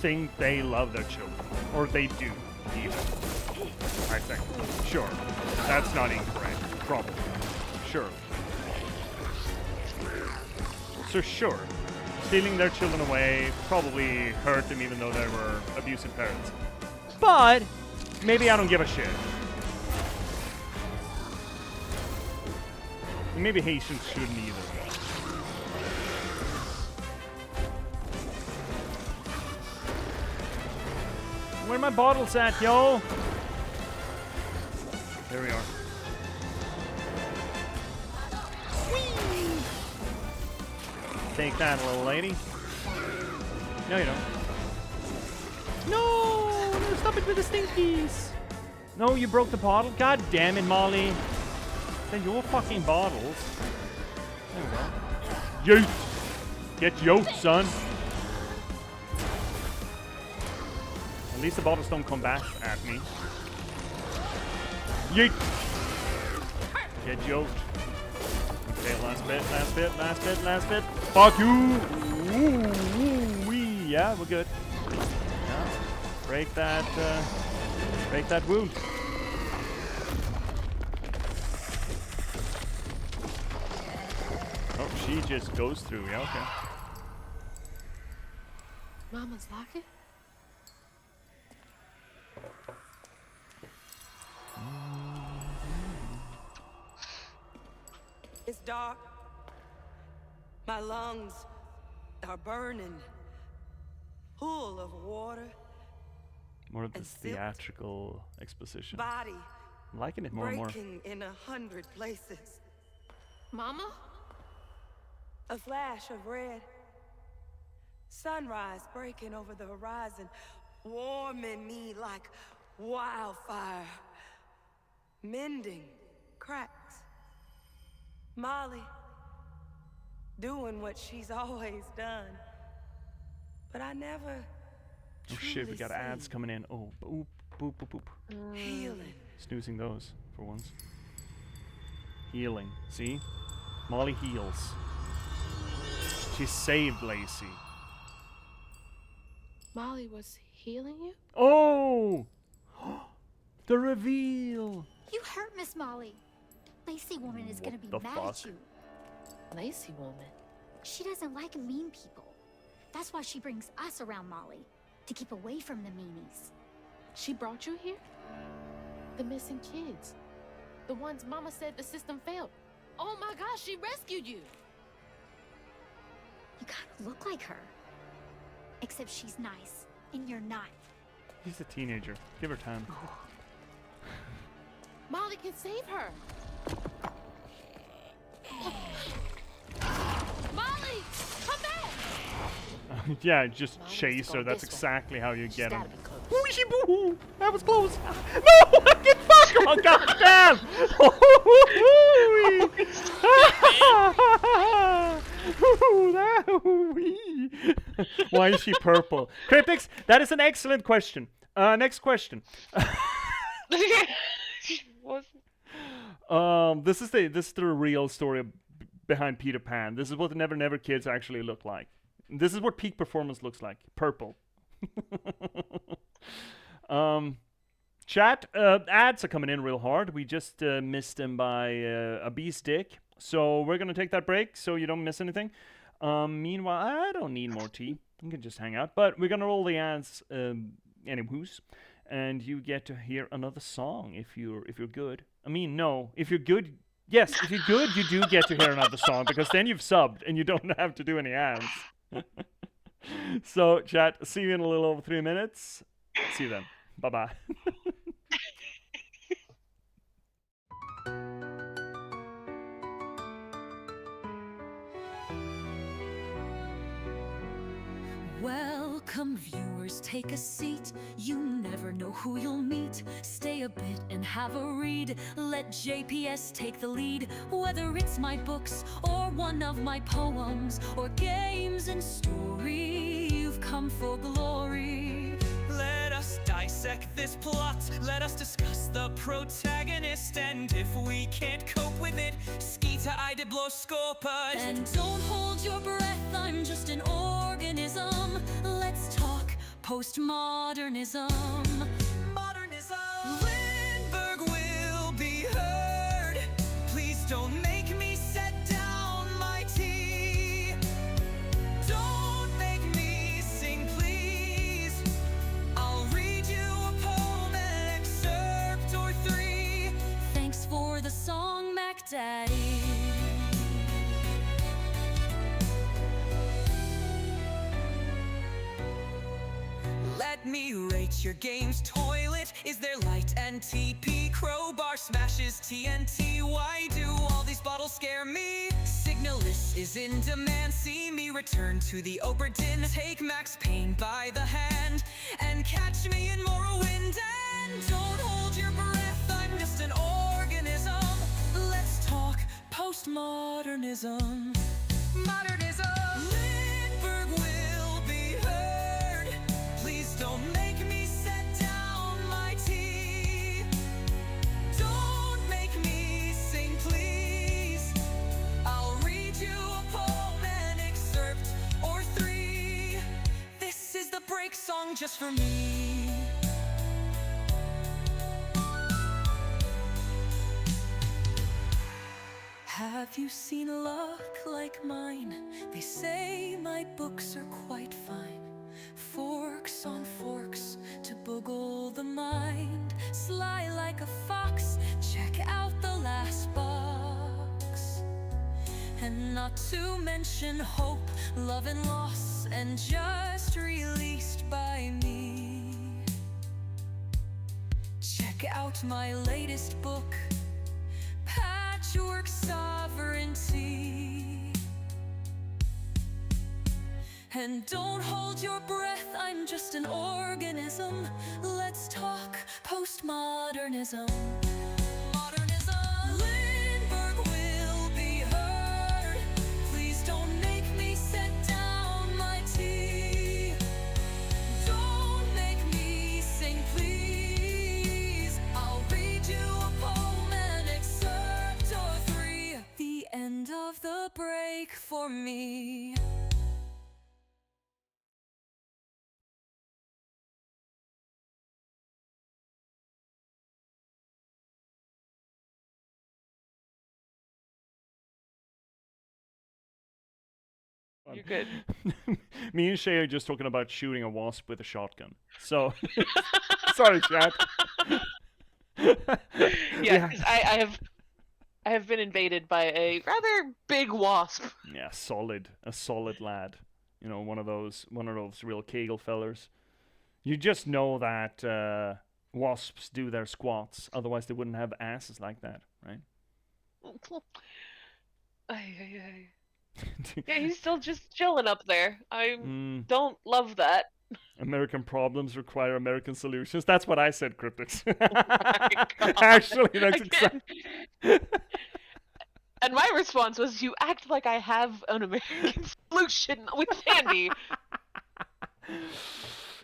think they love their children. Or they do, even. I think. Sure. That's not incorrect. Probably. Sure. So sure, stealing their children away probably hurt them even though they were abusive parents. But maybe I don't give a shit. Maybe Haitians shouldn't either. Where are my bottles at, yo? There we are. Whee! Take that, little lady. No, you don't. No, stop it with the stinkies. No, you broke the bottle. God damn it, Molly. They're your fucking bottles. There we go. Yote! Get yote, son. At least the bottles don't come back at me. Yeet! Get yoked. Okay, last bit. Fuck you! Ooh, wee. Yeah, we're good. Yeah. Break that wound. Oh, she just goes through. Yeah, okay. Mama's locket? It's dark. My lungs are burning. Pool of water. More of this theatrical exposition. Body. I'm liking it more and more. Breaking in 100 places. Mama? A flash of red. Sunrise breaking over the horizon, warming me like wildfire. mending cracks. Molly, doing what she's always done. But I never Oh shit, we got ads coming in. Oh, boop, boop, boop, boop. healing. Snoozing those for once. Healing. See? Molly heals. She saved Lacey. Molly was healing you? Oh! The reveal! You hurt Miss Molly. Lacey woman is gonna be What the mad fuck? at you. Lacey woman. She doesn't like mean people. That's why she brings us around Molly, to keep away from the meanies. She brought you here? The missing kids. The ones Mama said the system failed. Oh my gosh, she rescued you. You kind of look like her. Except she's nice, and you're not. She's a teenager. Give her time. Molly can save her. Molly, come back! Yeah, just Molly's chase her. going That's this way. exactly how you She's get him. gotta be close. Whooshie boo! That was close. No! Get back! Oh, goddamn! Why is she purple? Cryptics, that is an excellent question. Next question. This is the real story behind Peter Pan. This is what the Never Never kids actually look like. This is what peak performance looks like. Purple. Chat, ads are coming in real hard. We just missed them by a bee stick. So we're going to take that break so you don't miss anything. Meanwhile, I don't need more tea. You can just hang out. But we're going to roll the ads anyways. And you get to hear another song if you're good. I mean, no. If you're good, yes, if you're good, you do get to hear another song because then you've subbed and you don't have to do any ads. So, chat, see you in a little over 3 minutes. See you then. Bye-bye. Welcome, viewers, take a seat. You never know who you'll meet. Stay a bit and have a read. Let J.P.S. take the lead. Whether it's my books or one of my poems or games and story, you've come for glory. Let us dissect this plot. Let us discuss the protagonist. And if we can't cope with it, Skeeta Idibloskopa. And don't hold your breath, I'm just an organism. Let's talk postmodernism. Modernism. Lindberg will be heard. Please don't make me set down my tea. Don't make me sing, please. I'll read you a poem, an excerpt or three. Thanks for the song, Mac Daddy. Let me rate your game's toilet. Is there light and TP? Crowbar smashes TNT. Why do all these bottles scare me? Signalis is in demand. See me return to the Oberdin. Take Max Payne by the hand and catch me in Morrowind. And don't hold your breath, I'm just an organism. Let's talk postmodernism. Modernism. Lindberg will be heard. Please don't make me set down my tea. Don't make me sing, please. I'll read you a poem, an excerpt or three. This is the break song just for me. Have you seen luck like mine? They say my books are quite fine. Forks on forks to boggle the mind. Sly like a fox, check out the last box. And not to mention hope, love and loss, and just released by me. Check out my latest book, Patchwork Sovereignty. And don't hold your breath, I'm just an organism. Let's talk postmodernism. make for me. You're good. Me and Shay are just talking about shooting a wasp with a shotgun. So, sorry, chat. Yeah, 'cause I have been invaded by a rather big wasp. Yeah, a solid lad. You know, one of those real Kegel fellers. You just know that wasps do their squats, otherwise they wouldn't have asses like that, right? Yeah, he's still just chilling up there. I don't love that. American problems require American solutions. That's what I said, Cryptics. God. Actually, that's exactly. And my response was, "You act like I have an American solution with Sandy."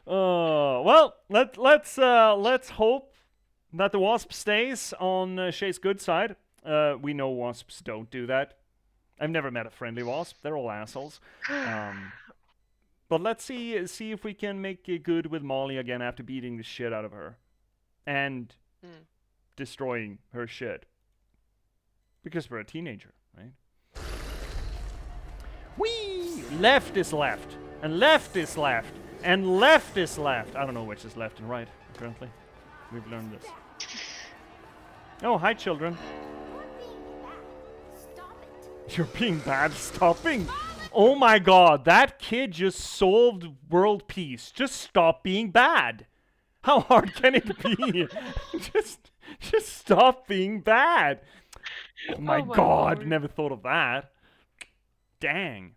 Well, let's hope that the wasp stays on Shay's good side. We know wasps don't do that. I've never met a friendly wasp. They're all assholes. But let's see if we can make it good with Molly again after beating the shit out of her and destroying her shit. Because we're a teenager, right? Whee! Left is left, and left is left, and left is left. I don't know which is left and right, apparently. We've learned this. Oh, hi, children. You're being bad. Stopping? Oh my god, that kid just solved world peace. Just stop being bad. How hard can it be? just stop being bad. Oh my god, Lord. never thought of that. Dang.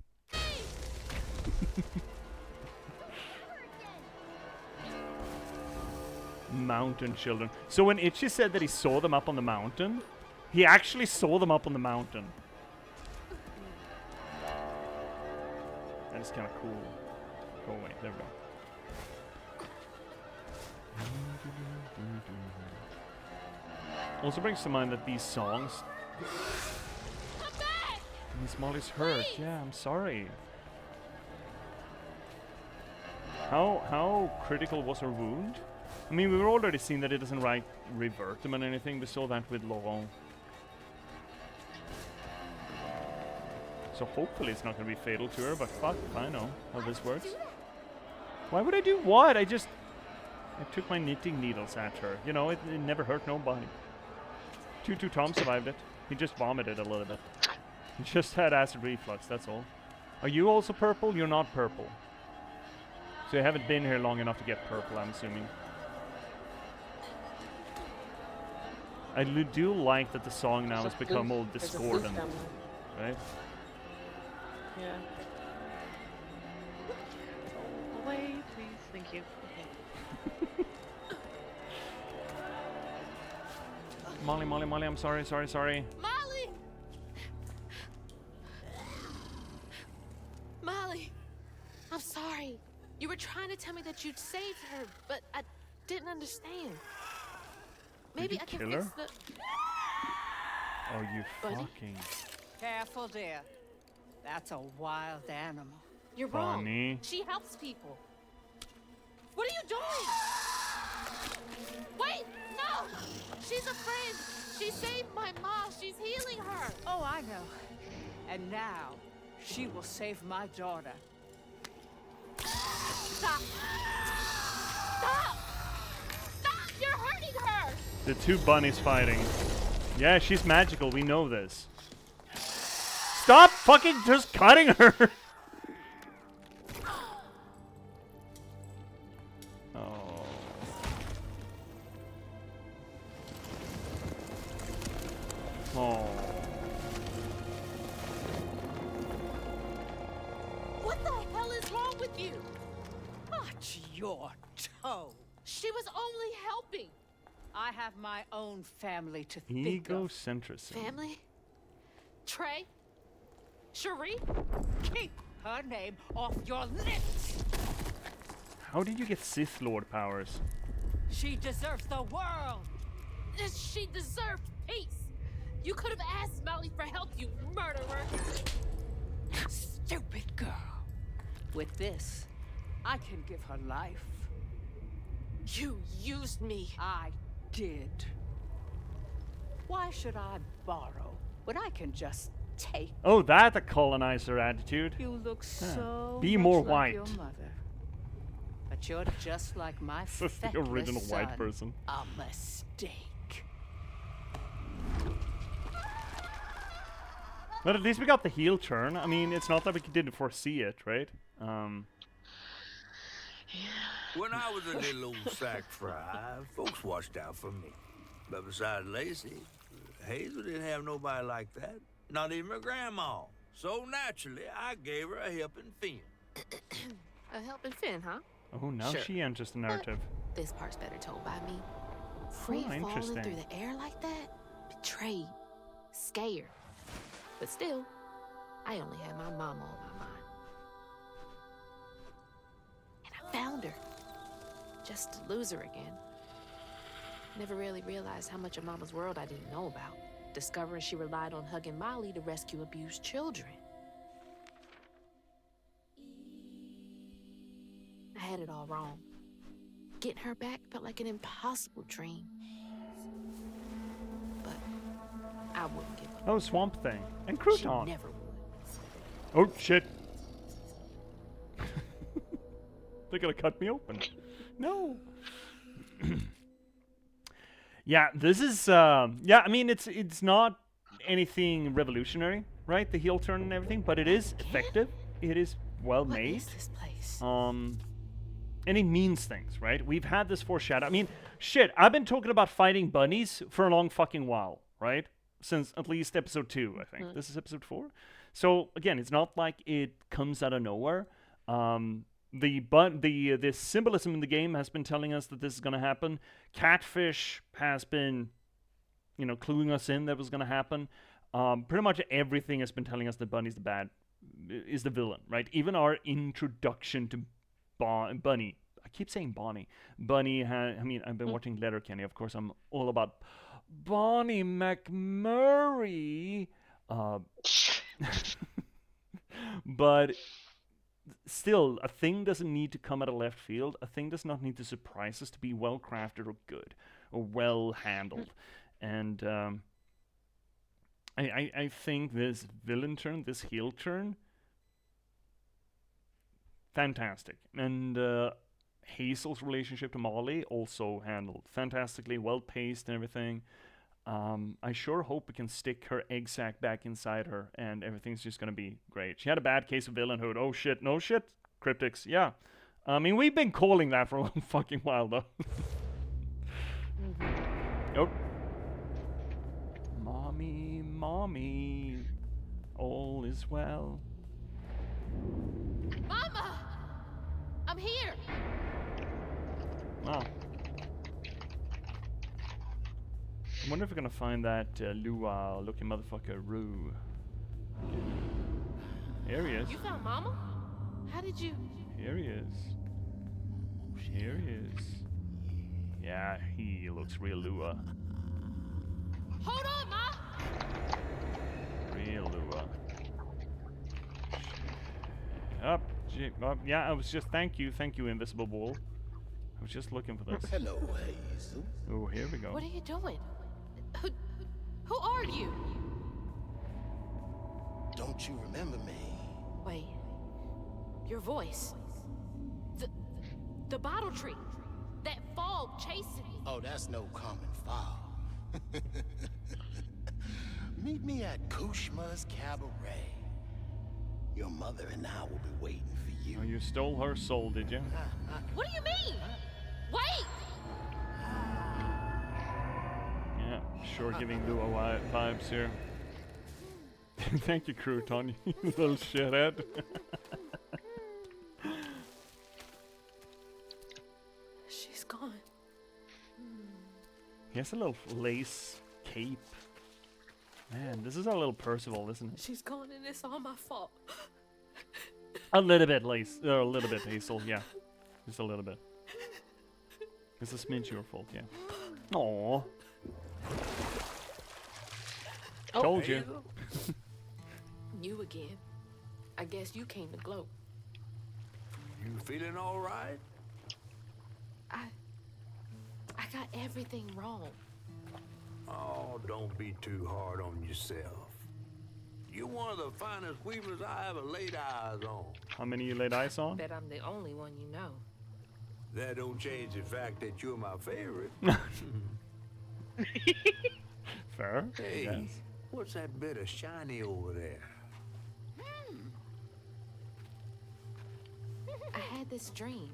Mountain children. So when Itchy said that he saw them up on the mountain, he actually saw them up on the mountain. That is kind of cool. Go away. There we go. Also brings to mind that these songs. Miss Molly's hurt. Yeah, I'm sorry. How critical was her wound? I mean, we've already seen that it doesn't revert them and anything. We saw that with Laurent. So hopefully it's not going to be fatal to her, but fuck if I know how this works. Why would I do what? I took my knitting needles at her. You know, it never hurt nobody. Tutu Tom survived it. He just vomited a little bit. He just had acid reflux, that's all. Are you also purple? You're not purple. So you haven't been here long enough to get purple, I'm assuming. I do like that the song now has become all discordant. Right? Yeah. Away, please. Thank you. Okay. Molly, I'm sorry. Molly! Molly! I'm sorry. You were trying to tell me that you'd saved her, but I didn't understand. Maybe I can fix the... Oh, you Buddy? fucking... Careful, dear. That's a wild animal. You're Bonnie. wrong. She helps people. What are you doing? Wait! No! She's a friend. She saved my mom. She's healing her. Oh, I know. And now, she will save my daughter. Stop! Stop! Stop! You're hurting her! The two bunnies fighting. Yeah, she's magical. We know this. Stop fucking just cutting her! Oh. Oh. What the hell is wrong with you? Watch your toe. She was only helping. I have my own family to think of. Egocentrism. Family? Trey? Cherie? Keep her name off your lips! How did you get Sith Lord powers? She deserves the world! She deserved peace. You could have asked Molly for help, you murderer. Stupid girl. With this, I can give her life. You used me. I did. Why should I borrow when I can just take? Oh, that's a colonizer attitude. You look so Be much more like white. your mother. But you're just like my This is the feckless original white son. person. A mistake. But at least we got the heel turn. I mean, it's not that we didn't foresee it, right? When I was a little old sack fry, folks watched out for me. But besides Lacey, Hazel didn't have nobody like that. Not even her grandma. So naturally, I gave her a helping fin. A helping fin, huh? Oh, now Sure. she enters the narrative. This part's better told by me. Free falling interesting. through the air like that? Betrayed. Scared. But still, I only had my mama on my mind. And I found her. Just to lose her again. Never really realized how much of Mama's world I didn't know about. Discovering she relied on hugging Molly to rescue abused children. I had it all wrong. Getting her back felt like an impossible dream. But I wouldn't give up. Oh, Swamp Thing. And She Crouton. never would. Oh, shit. They're gonna cut me open. No. Yeah, this is, yeah, I mean, it's not anything revolutionary, right? The heel turn and everything, but it is effective. It is well made. What is this place? And it means things, right? We've had this foreshadow. I mean, shit, I've been talking about fighting bunnies for a long fucking while, right? Since at least episode 2, I think. This is episode 4. So, again, it's not like it comes out of nowhere. The symbolism in the game has been telling us that this is going to happen. Catfish has been, you know, cluing us in that was going to happen. Pretty much everything has been telling us that Bunny's is the villain, right? Even our introduction to Bunny. I keep saying Bonnie. Bunny, I mean, I've been watching Letterkenny. Of course, I'm all about Bonnie McMurray. But still, a thing doesn't need to come out of left field. A thing does not need to surprise us to be well crafted or good or well handled. And I think this villain turn, this heel turn, fantastic. And Hazel's relationship to Molly also handled fantastically, well paced and everything. I sure hope we can stick her egg sac back inside her and everything's just gonna be great. She had a bad case of villainhood. Oh shit, no shit, cryptics, yeah. I mean, we've been calling that for a long fucking while though. Oh. Mommy, all is well. Mama! I'm here! Wow. I wonder if we're gonna find that Lua-looking motherfucker, Rue. Here he is. You found Mama? How did you... Here he is. Here he is. Yeah, he looks real Lua. Hold on, Ma! Real Lua. Up. Yeah, I was just... Thank you, Invisible Wall. I was just looking for this. Hello, Hazel. Oh, here we go. What are you doing? Who are you? Don't you remember me? Wait. Your voice. The bottle tree. That fog chasing me. Oh, that's no common foul. Meet me at Kushma's Cabaret. Your mother and I will be waiting for you. Oh, you stole her soul, did you? What do you mean? Wait! Yeah, sure giving Lua vibes here. Thank you, Crouton, you little shithead. She's gone. He has a little lace cape. Man, this is our little Percival, isn't it? She's gone and it's all my fault. A little bit lace, or a little bit Hazel, yeah. Just a little bit. It's a smidge your fault, yeah. Aww. Oh, Told you. You again. I guess you came to gloat. You feeling all right? I got everything wrong. Oh, don't be too hard on yourself. You're one of the finest weavers I ever laid eyes on. How many you laid eyes on? Bet I'm the only one you know. That don't change the fact that you're my favorite. Fair. Hey, Yes. what's that bit of shiny over there? I had this dream.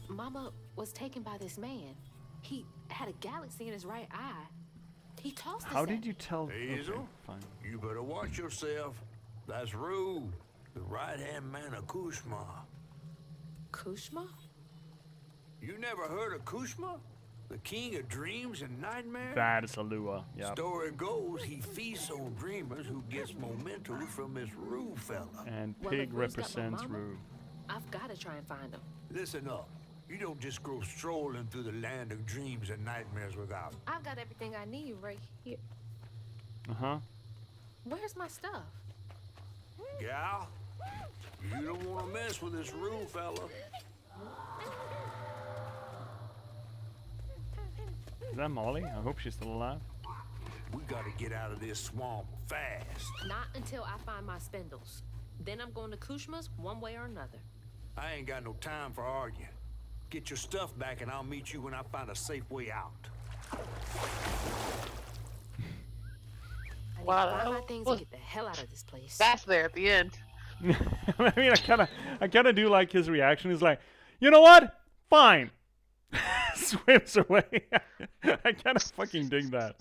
Mama was taken by this man. He had a galaxy in his right eye. He tossed us How at did me. you tell? Hazel, Okay, fine. you better watch yourself. That's Rue, the right-hand man of Kushma. Kushma? You never heard of Kushma? The king of dreams and nightmares? That is a Lua. Yeah. Story goes he feasts on dreamers who gets momentum from this Rue fella. And Well, pig if Rue's got my represents mama, Rue. I've got to try and find him. Listen up. You don't just go strolling through the land of dreams and nightmares without. I've got everything I need right here. Uh-huh. Where's my stuff? Gal, you don't want to mess with this Rue fella. Is that Molly? I hope she's still alive. We gotta get out of this swamp fast. Not until I find my spindles. Then I'm going to Kushma's one way or another. I ain't got no time for arguing. Get your stuff back and I'll meet you when I find a safe way out. I need Wow, to find my that things was and get the hell out of this place. fast there at the end. I mean, I kind of do like his reaction. He's like, you know what? Fine. Swims away. I kind of fucking dig that.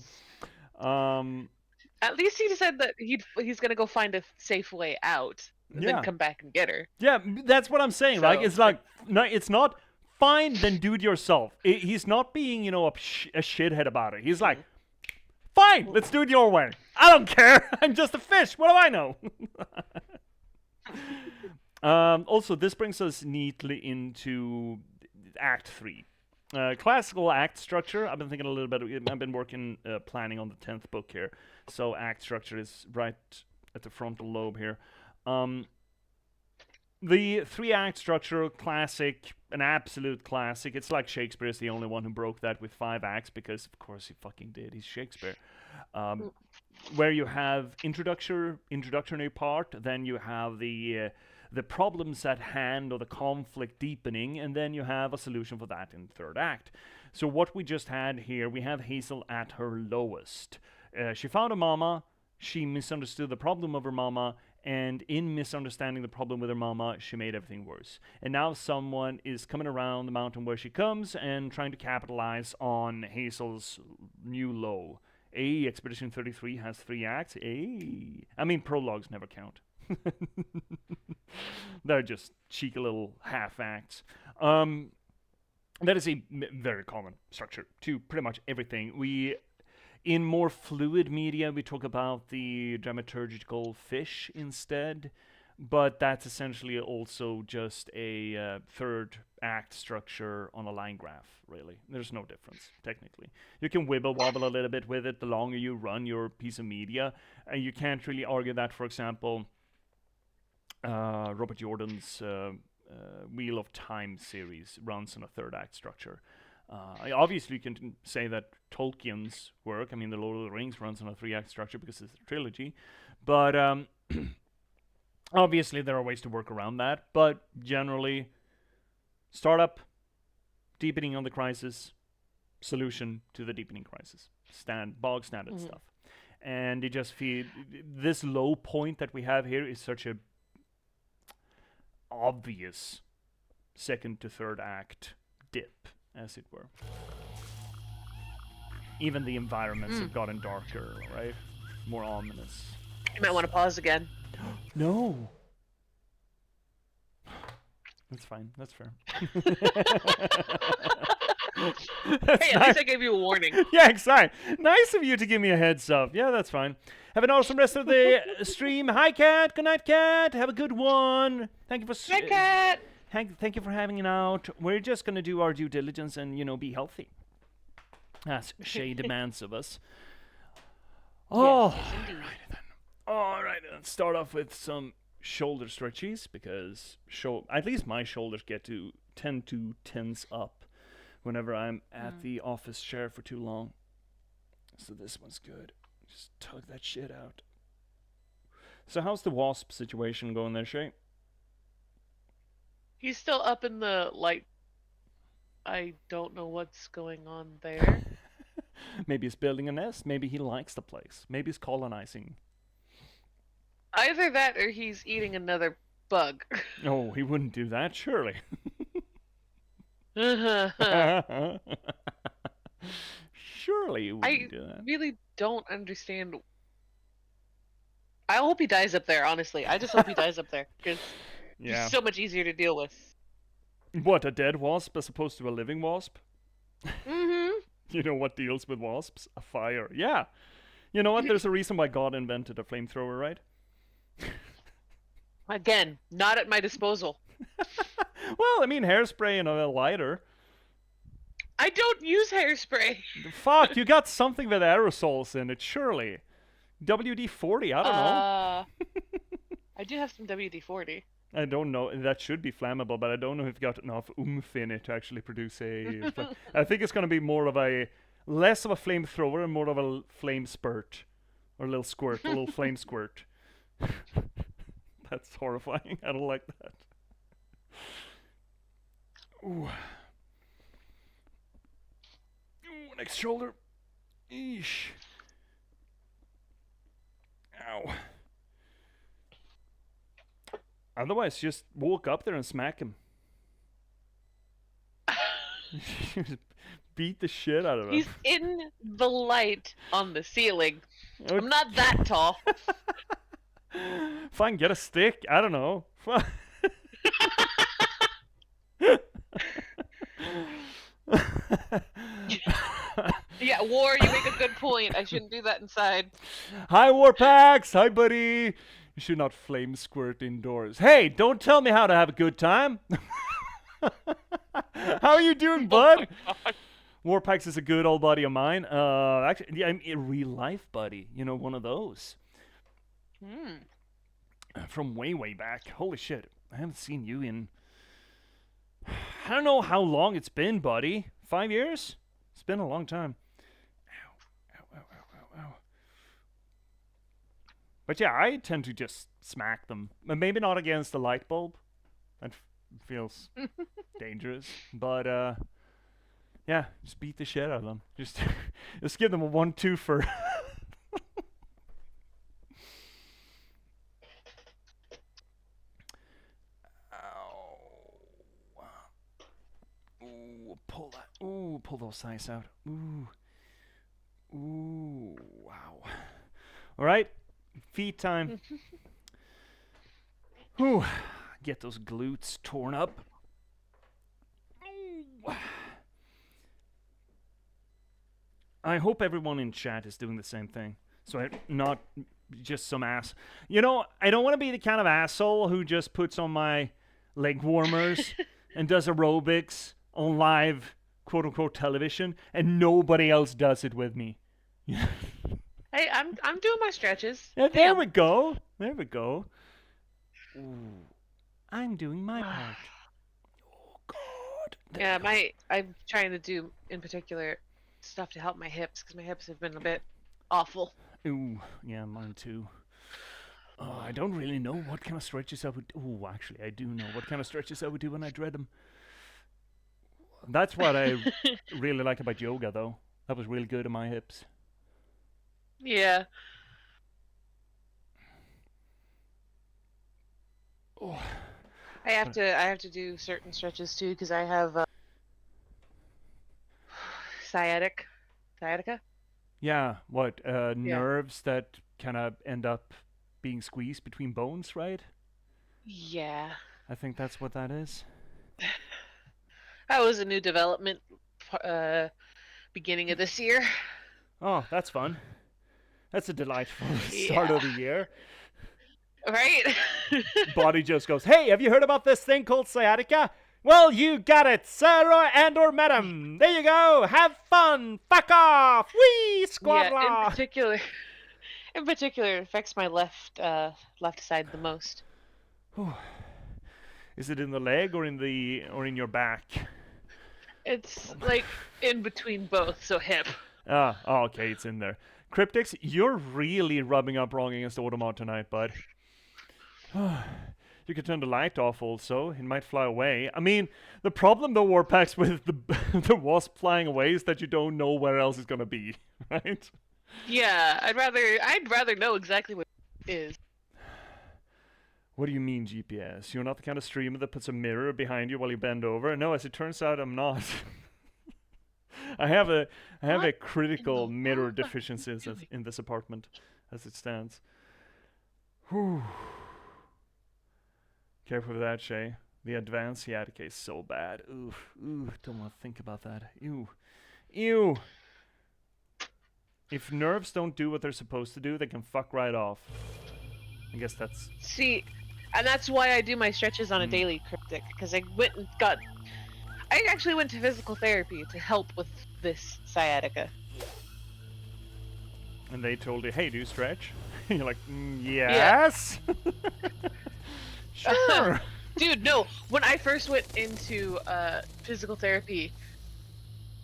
At least he said that he's gonna go find a safe way out and Yeah. then come back and get her. Yeah, that's what I'm saying. Like, So- it's like, no, it's not fine. Then do it yourself. He's not being, you know, a shithead about it. He's like, fine, let's do it your way. I don't care. I'm just a fish. What do I know? Also, this brings us neatly into Act 3. Classical act structure. I've been thinking a little bit. I've been working, planning on the 10th book here. So act structure is right at the frontal lobe here. The 3-act structure, classic, an absolute classic. It's like Shakespeare is the only one who broke that with 5 acts, because of course he fucking did. He's Shakespeare. Where you have introductory part, then you have the problems at hand or the conflict deepening, and then you have a solution for that in the 3rd act. So what we just had here, we have Hazel at her lowest. She found a mama, she misunderstood the problem of her mama, and in misunderstanding the problem with her mama, she made everything worse. And now someone is coming around the mountain where she comes and trying to capitalize on Hazel's new low. Expedition 33 has 3 acts. I mean, prologues never count. They're just cheeky little half acts. That is a very common structure to pretty much everything. In more fluid media, we talk about the dramaturgical fish instead, but that's essentially also just a 3rd act structure on a line graph, really. There's no difference, technically. You can wibble-wobble a little bit with it the longer you run your piece of media. You can't really argue that, for example, Robert Jordan's Wheel of Time series runs on a 3rd act structure. Obviously, you can say that Tolkien's work, I mean, The Lord of the Rings runs on a 3-act structure because it's a trilogy, but obviously there are ways to work around that, but generally, deepening on the crisis, solution to the deepening crisis. Bog standard stuff. And it just this low point that we have here is such a obvious 2nd to 3rd act dip, as it were. Even the environments have gotten darker, right? More ominous. You might want to pause again. No! That's fine. That's fair. Hey, at least I gave you a warning. Yeah, exactly. Nice of you to give me a heads up. Yeah, that's fine. Have an awesome rest of the stream. Hi, Cat. Good night, Cat. Have a good one. Thank you for... Hi, Cat. Thank you for hanging out. We're just going to do our due diligence and, be healthy. As Shay demands of us. Oh, Yes, indeed. All right, let's start off with some shoulder stretchies because at least my shoulders tend to tense up whenever I'm at the office chair for too long. So this one's good. Just tug that shit out. So how's the wasp situation going there, Shay? He's still up in the light. I don't know what's going on there. Maybe he's building a nest. Maybe he likes the place. Maybe he's colonizing. Either that or he's eating another bug. Oh, he wouldn't do that, surely. Surely he wouldn't do that. I really don't understand. I hope he dies up there, honestly. I just hope he dies up there, because it's so much easier to deal with. What, a dead wasp as opposed to a living wasp? Mm-hmm. You know what deals with wasps? A fire. Yeah. You know what? There's a reason why God invented a flamethrower, right? Again, not at my disposal. Well, I mean, hairspray and a lighter. I don't use hairspray. Fuck, you got something with aerosols in it, surely. WD-40, I don't know. I do have some WD-40. I don't know. That should be flammable, but I don't know if it's got enough oomph in it to actually produce a... I think it's going to be less of a flamethrower and more of a flame spurt. Or a little squirt, a little flame squirt. That's horrifying. I don't like that. Ooh. Ooh, next shoulder. Eesh. Ow. Otherwise, just walk up there and smack him. Beat the shit out of him. He's in the light on the ceiling. I'm not that tall. Fine, get a stick. I don't know. Yeah, War, you make a good point. I shouldn't do that inside. Hi, Warpax. Hi, buddy. You should not flame squirt indoors. Hey, don't tell me how to have a good time. How are you doing, bud? Oh Warpax is a good old buddy of mine. Actually, yeah, I'm a real life buddy. You know, one of those. From way, way back. Holy shit. I haven't seen you in... I don't know how long it's been, buddy. 5 years? It's been a long time. Ow, ow, ow, ow, ow, ow. But yeah, I tend to just smack them. Maybe not against the light bulb. That feels dangerous. But, yeah, just beat the shit out of them. Just give them a 1-2 for... Pull that. Ooh, pull those thighs out. Ooh. Ooh, wow. All right, feet time. Ooh, get those glutes torn up. Ooh. I hope everyone in chat is doing the same thing. So not just some ass. You know, I don't want to be the kind of asshole who just puts on my leg warmers and does aerobics on live quote-unquote television and nobody else does it with me. Hey, I'm doing my stretches. Yeah, there we go. There we go. Ooh, I'm doing my part. Oh God. Yeah, I'm trying to do in particular stuff to help my hips because my hips have been a bit awful. Ooh, yeah, mine too. I don't really know what kind of stretches I would. Ooh, actually, I do know what kind of stretches I would do when I dread them. That's what I really like about yoga, though. That was really good on my hips. Yeah. Oh. I have to do certain stretches too because I have sciatica. Yeah, what nerves that kind of end up being squeezed between bones, right? Yeah. I think that's what that is. That was a new development beginning of this year. Oh, that's fun. That's a delightful start of the year. Right? Body just goes, hey, have you heard about this thing called sciatica? Well, you got it, sir and or madam. There you go. Have fun. Fuck off. Wee, squadla. Yeah, in particular, it affects my left side the most. Is it in the leg or in your back? It's like in between both, so hip. Oh, okay, it's in there. Cryptix, you're really rubbing up wrong against Audemars tonight, bud. You could turn the light off also. It might fly away. I mean, the problem though, Warpax, with the wasp flying away is that you don't know where else it's gonna be, right? Yeah, I'd rather know exactly what it is. What do you mean, J.P.S? You're not the kind of streamer that puts a mirror behind you while you bend over? No, as it turns out, I'm not. I have a critical mirror deficiency in this apartment, as it stands. Whew. Careful with that, Shay. The advanced sciatica is so bad. Ooh, don't want to think about that. Ew. If nerves don't do what they're supposed to do, they can fuck right off. I guess that's... See, and that's why I do my stretches on a daily, Cryptic, because I actually went to physical therapy to help with this sciatica. And they told you, hey, do you stretch? You're like, yes? Yeah. Sure. Dude, no. When I first went into physical therapy,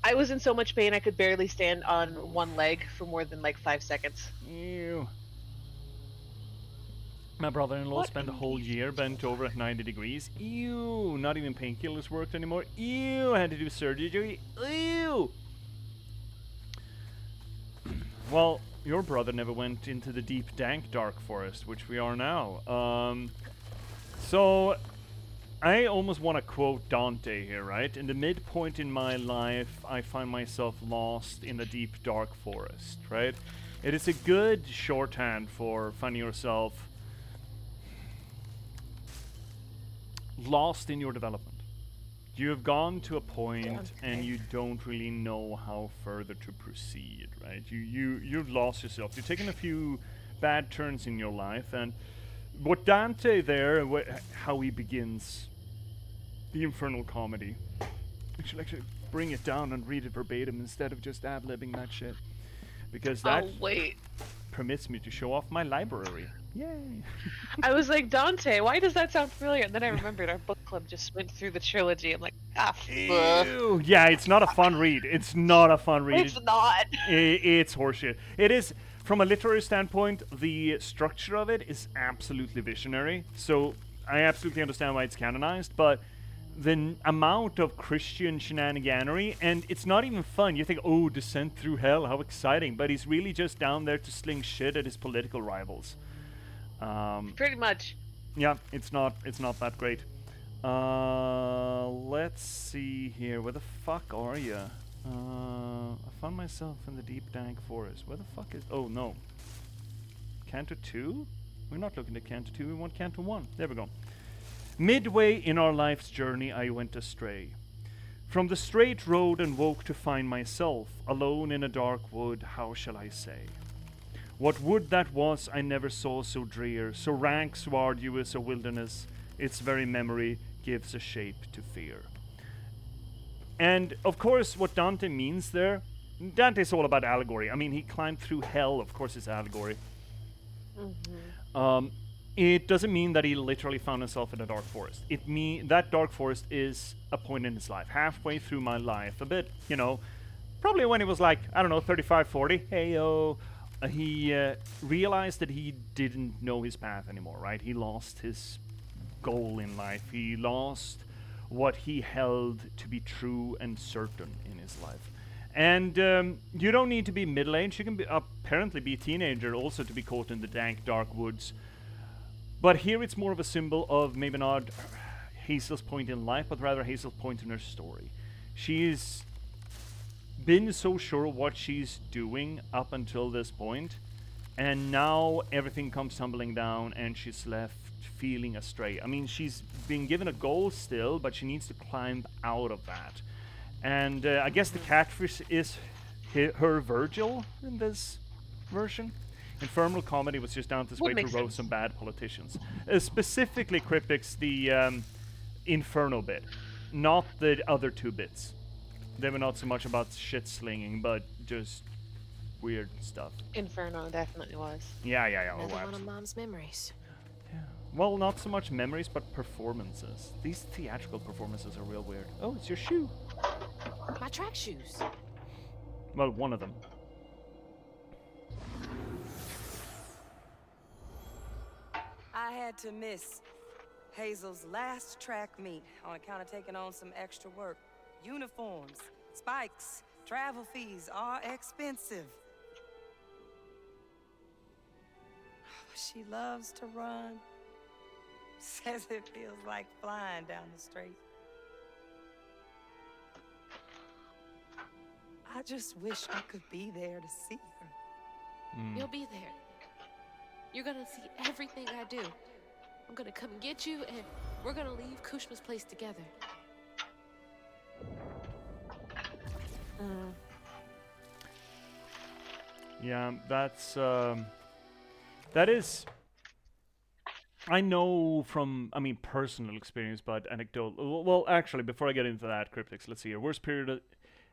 I was in so much pain I could barely stand on one leg for more than like 5 seconds. Ew. My brother-in-law spent a whole year bent over at 90 degrees. Ew. Not even painkillers worked anymore. Ew. I had to do surgery. Ew. Well, your brother never went into the deep, dank, dark forest, which we are now. So, I almost want to quote Dante here, right? In the midpoint in my life, I find myself lost in the deep, dark forest, right? It is a good shorthand for finding yourself lost in your development. You have gone to a point and you don't really know how further to proceed, right? You've lost yourself. You've taken a few bad turns in your life, and what Dante there, how he begins the infernal comedy. I should actually bring it down and read it verbatim instead of just ad-libbing that shit. Because that permits me to show off my library. Yay! I was like, Dante, why does that sound familiar? And then I remembered our book club just went through the trilogy. I'm like, ew. Yeah, it's not a fun read. It's not a fun read. It's not. It's horseshit. It is, from a literary standpoint, the structure of it is absolutely visionary. So I absolutely understand why it's canonized, but the amount of Christian shenaniganery, and it's not even fun. You think, oh, descent through hell, how exciting. But he's really just down there to sling shit at his political rivals. Pretty much. Yeah, it's not that great. Let's see here. Where the fuck are you? I found myself in the deep, dank forest. Where the fuck is... Oh, no. Canto 2? We're not looking at Canto 2. We want Canto 1. There we go. Midway in our life's journey, I went astray. From the straight road and woke to find myself alone in a dark wood, how shall I say? What wood that was I never saw so drear, so rank, so arduous a wilderness, its very memory gives a shape to fear. And, of course, what Dante means there, Dante's all about allegory. I mean, he climbed through hell, of course it's allegory. Mm-hmm. It doesn't mean that he literally found himself in a dark forest. That dark forest is a point in his life, halfway through my life, a bit, you know, probably when he was like, I don't know, 35, 40, hey-yo. He realized that he didn't know his path anymore, right? He lost his goal in life. He lost what he held to be true and certain in his life. And you don't need to be middle-aged. You can apparently be a teenager also to be caught in the dank, dark woods. But here it's more of a symbol of maybe not Hazel's point in life, but rather Hazel's point in her story. She's been so sure of what she's doing up until this point, and now everything comes tumbling down and she's left feeling astray. I mean, she's been given a goal still, but she needs to climb out of that. And I guess the catfish is her Virgil in this version. Infernal comedy was just down this way to roast some bad politicians. Specifically, Cryptix, the Inferno bit, not the other two bits. They were not so much about shit slinging, but just weird stuff. Inferno definitely was. Yeah. Another one of Mom's memories. Yeah. Well, not so much memories, but performances. These theatrical performances are real weird. Oh, it's your shoe. My track shoes. Well, one of them. I had to miss Hazel's last track meet on account of taking on some extra work. Uniforms, spikes, travel fees are expensive. She loves to run. Says it feels like flying down the street. I just wish I could be there to see her. You'll be there. You're gonna see everything I do. I'm gonna come get you, and we're gonna leave Kushma's place together. Yeah, that is. I know from, I mean, personal experience, but anecdotal. Well, actually, before I get into that, Cryptics, let's see. Your worst period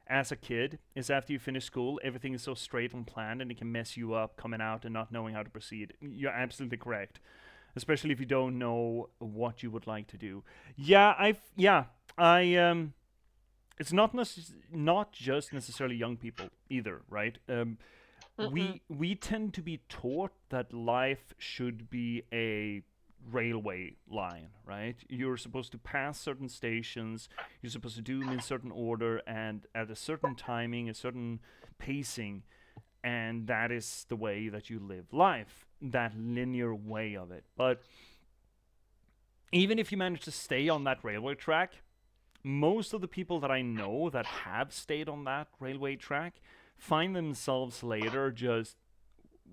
as a kid is after you finish school. Everything is so straight and planned, and it can mess you up coming out and not knowing how to proceed. You're absolutely correct, especially if you don't know what you would like to do. It's not just necessarily young people either, right? We tend to be taught that life should be a railway line, right? You're supposed to pass certain stations, you're supposed to do them in certain order and at a certain timing, a certain pacing, and that is the way that you live life, that linear way of it. But even if you manage to stay on that railway track, most of the people that I know that have stayed on that railway track find themselves later just,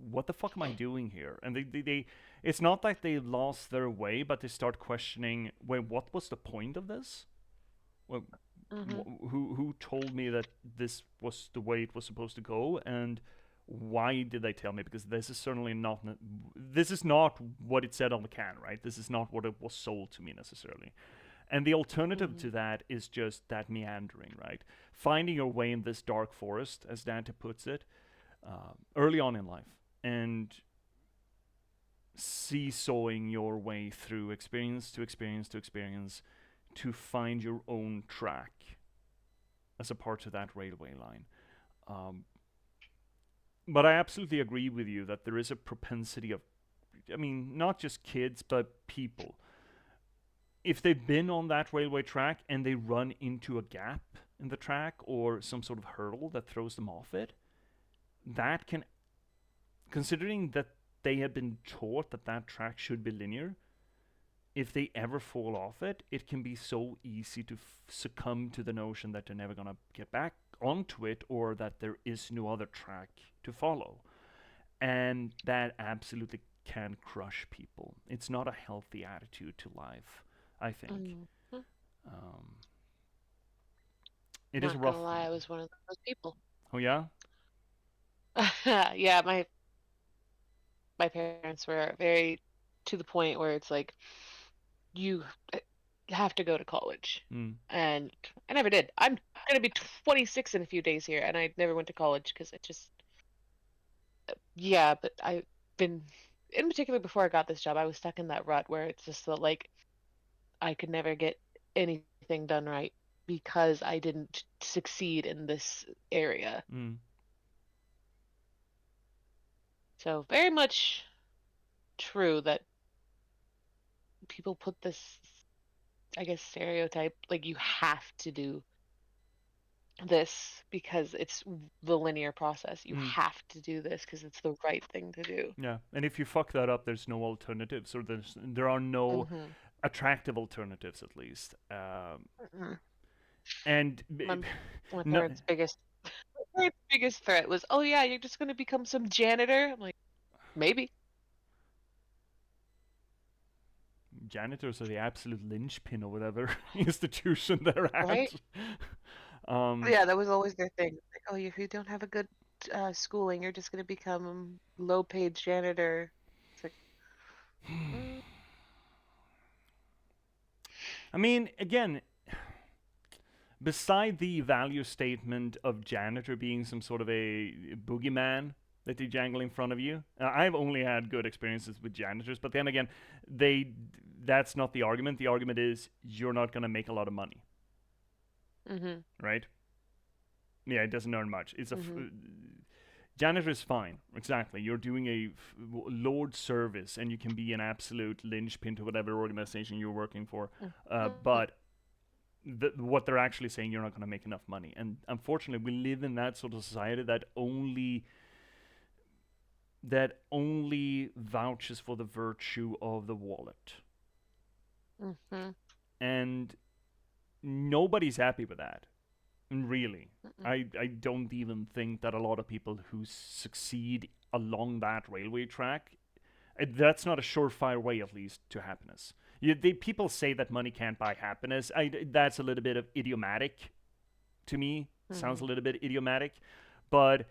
what the fuck am I doing here? And they it's not like they lost their way, but they start questioning, wait, what was the point of this? Well, who told me that this was the way it was supposed to go, and why did they tell me? Because this is certainly not what it said on the can, right? This is not what it was sold to me necessarily. And the alternative to that is just that meandering, right? Finding your way in this dark forest, as Dante puts it, early on in life, and seesawing your way through experience to experience to experience to find your own track as a part of that railway line. But I absolutely agree with you that there is a propensity of, I mean, not just kids, but people. If they've been on that railway track and they run into a gap in the track or some sort of hurdle that throws them off it, that can, considering that they have been taught that that track should be linear, if they ever fall off it, it can be so easy to succumb to the notion that they're never going to get back onto it, or that there is no other track to follow. And that absolutely can crush people. It's not a healthy attitude to life, I think. It is Not rough. gonna lie, I was one of those people. Oh yeah? Yeah, my parents were very to the point where it's like, you have to go to college. And I never did. I'm gonna be 26 in a few days here, and I never went to college because it just, yeah. But I've been, in particular, before I got this job, I was stuck in that rut where it's just that, like, I could never get anything done right because I didn't succeed in this area. So very much true that people put this, I guess, stereotype, like, you have to do this because it's the linear process. You have to do this because it's the right thing to do. Yeah, and if you fuck that up, there's no alternatives, or there are no attractive alternatives, at least. And my parents' biggest threat was, "Oh yeah, you're just gonna become some janitor." I'm like, maybe. Janitors are the absolute linchpin of whatever institution they're at. Right? Yeah, that was always their thing. Like, oh, if you don't have a good schooling, you're just gonna become a low-paid janitor. It's like, I mean, again, beside the value statement of janitor being some sort of a boogeyman, that they jangle in front of you. I've only had good experiences with janitors, but then again, that's not the argument. The argument is you're not going to make a lot of money. Mm-hmm. Right? Yeah, it doesn't earn much. It's janitor is fine. Exactly. You're doing a lord service, and you can be an absolute linchpin to whatever organization you're working for. But what they're actually saying, you're not going to make enough money. And unfortunately, we live in that sort of society that only vouches for the virtue of the wallet. Mm-hmm. And nobody's happy with that. Really. I don't even think that a lot of people who succeed along that railway track, that's not a surefire way, at least, to happiness. People say that money can't buy happiness. That's a little bit of idiomatic to me. Sounds a little bit idiomatic. But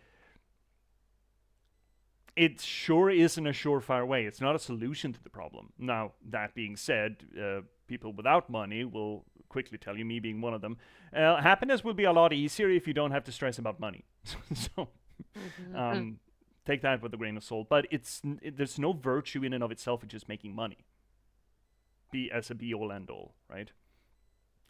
it sure isn't a surefire way. It's not a solution to the problem. Now, that being said, people without money will quickly tell you, me being one of them, happiness will be a lot easier if you don't have to stress about money. So, take that with a grain of salt. But there's no virtue in and of itself in just making money. As a be-all, end-all, right?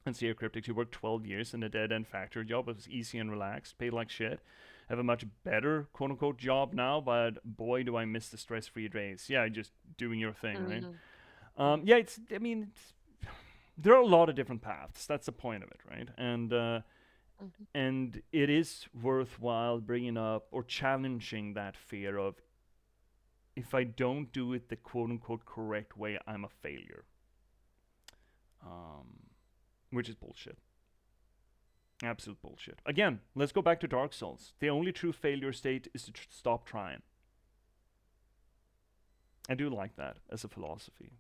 And Seer Cryptics, you worked 12 years in a dead-end factory job. It was easy and relaxed, paid like shit. Have a much better quote-unquote job now, but boy, do I miss the stress-free days. Yeah, just doing your thing, right? There are a lot of different paths. That's the point of it, right? And it is worthwhile bringing up or challenging that fear of, if I don't do it the quote-unquote correct way, I'm a failure. Which is bullshit. Absolute bullshit. Again, let's go back to Dark Souls. The only true failure state is to stop trying. I do like that as a philosophy.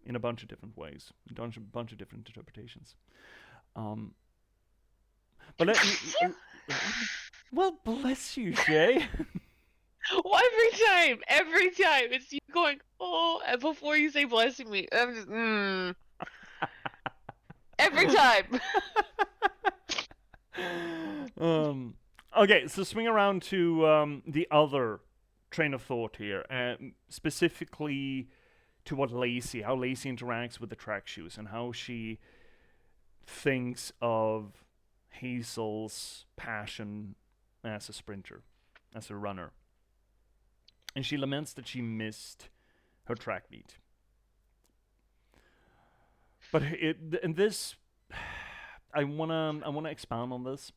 In a bunch of different ways. A bunch of different interpretations. But well, bless you, Shay. Well, every time, it's you going, oh, and before you say blessing me, I'm just, every time. Okay, so swing around to the other train of thought here, specifically to how Lacey interacts with the track shoes and how she thinks of Hazel's passion as a sprinter, as a runner. And she laments that she missed her track meet. But I wanna expound on this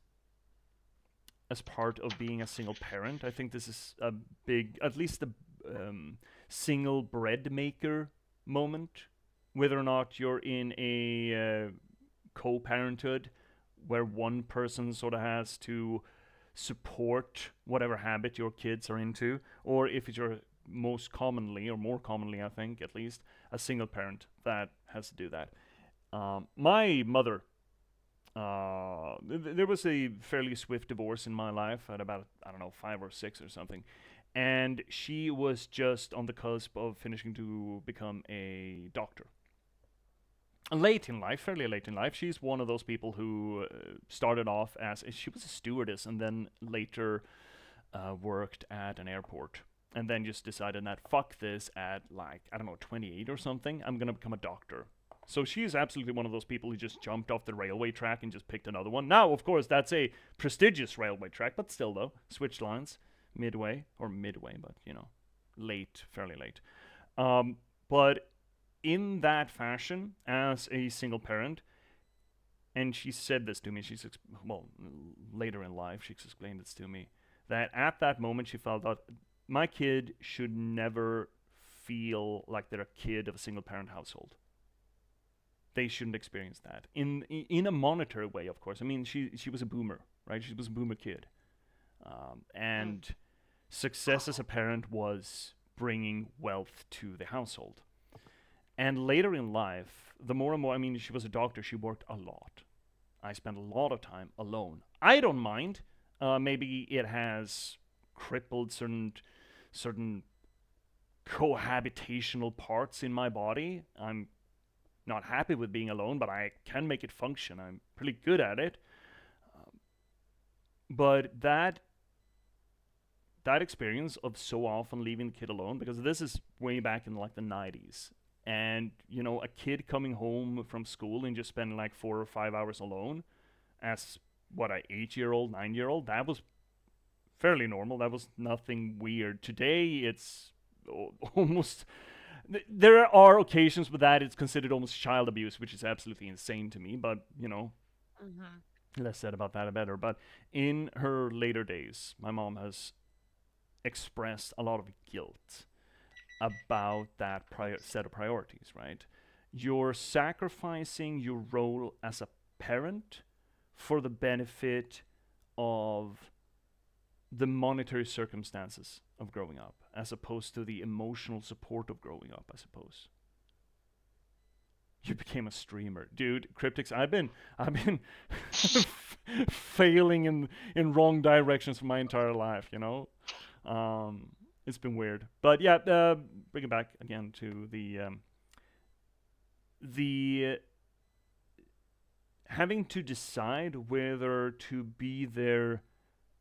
as part of being a single parent. I think this is a big, at least the single bread maker moment, whether or not you're in a co-parenthood where one person sort of has to support whatever habit your kids are into, or if you're most commonly, or more commonly I think at least, a single parent that has to do that. My mother, there was a fairly swift divorce in my life at about, 5 or 6 or something. And she was just on the cusp of finishing to become a doctor. Fairly late in life, she's one of those people who started off she was a stewardess and then later worked at an airport. And then just decided that fuck this at 28 or something, I'm gonna become a doctor. So she's absolutely one of those people who just jumped off the railway track and just picked another one. Now, of course, that's a prestigious railway track, but still though, switched lines midway, but fairly late. But in that fashion, as a single parent, and she said this to me, later in life, she's explained this to me, that at that moment she felt that my kid should never feel like they're a kid of a single parent household. They shouldn't experience that in a monetary way, of course. I mean, she was a boomer, right? She was a boomer kid, and success as a parent was bringing wealth to the household. And later in life, the more and more, she was a doctor. She worked a lot. I spent a lot of time alone. I don't mind. Maybe it has crippled certain cohabitational parts in my body. I'm not happy with being alone, but I can make it function. I'm pretty good at it. But that that experience of so often leaving the kid alone, because this is way back in like the 90s, and you know, a kid coming home from school and just spending like 4 or 5 hours alone as what, a 8-year-old, 9-year-old, that was fairly normal. That was nothing weird. Today it's almost, there are occasions with that it's considered almost child abuse, which is absolutely insane to me, but you know, less said about that the better. But in her later days, my mom has expressed a lot of guilt about that set of priorities, right? You're sacrificing your role as a parent for the benefit of the monetary circumstances of growing up, as opposed to the emotional support of growing up, I suppose. You became a streamer, dude. Cryptics, I've been failing in wrong directions for my entire life, you know. It's been weird, but yeah. Bring it back again to the having to decide whether to be there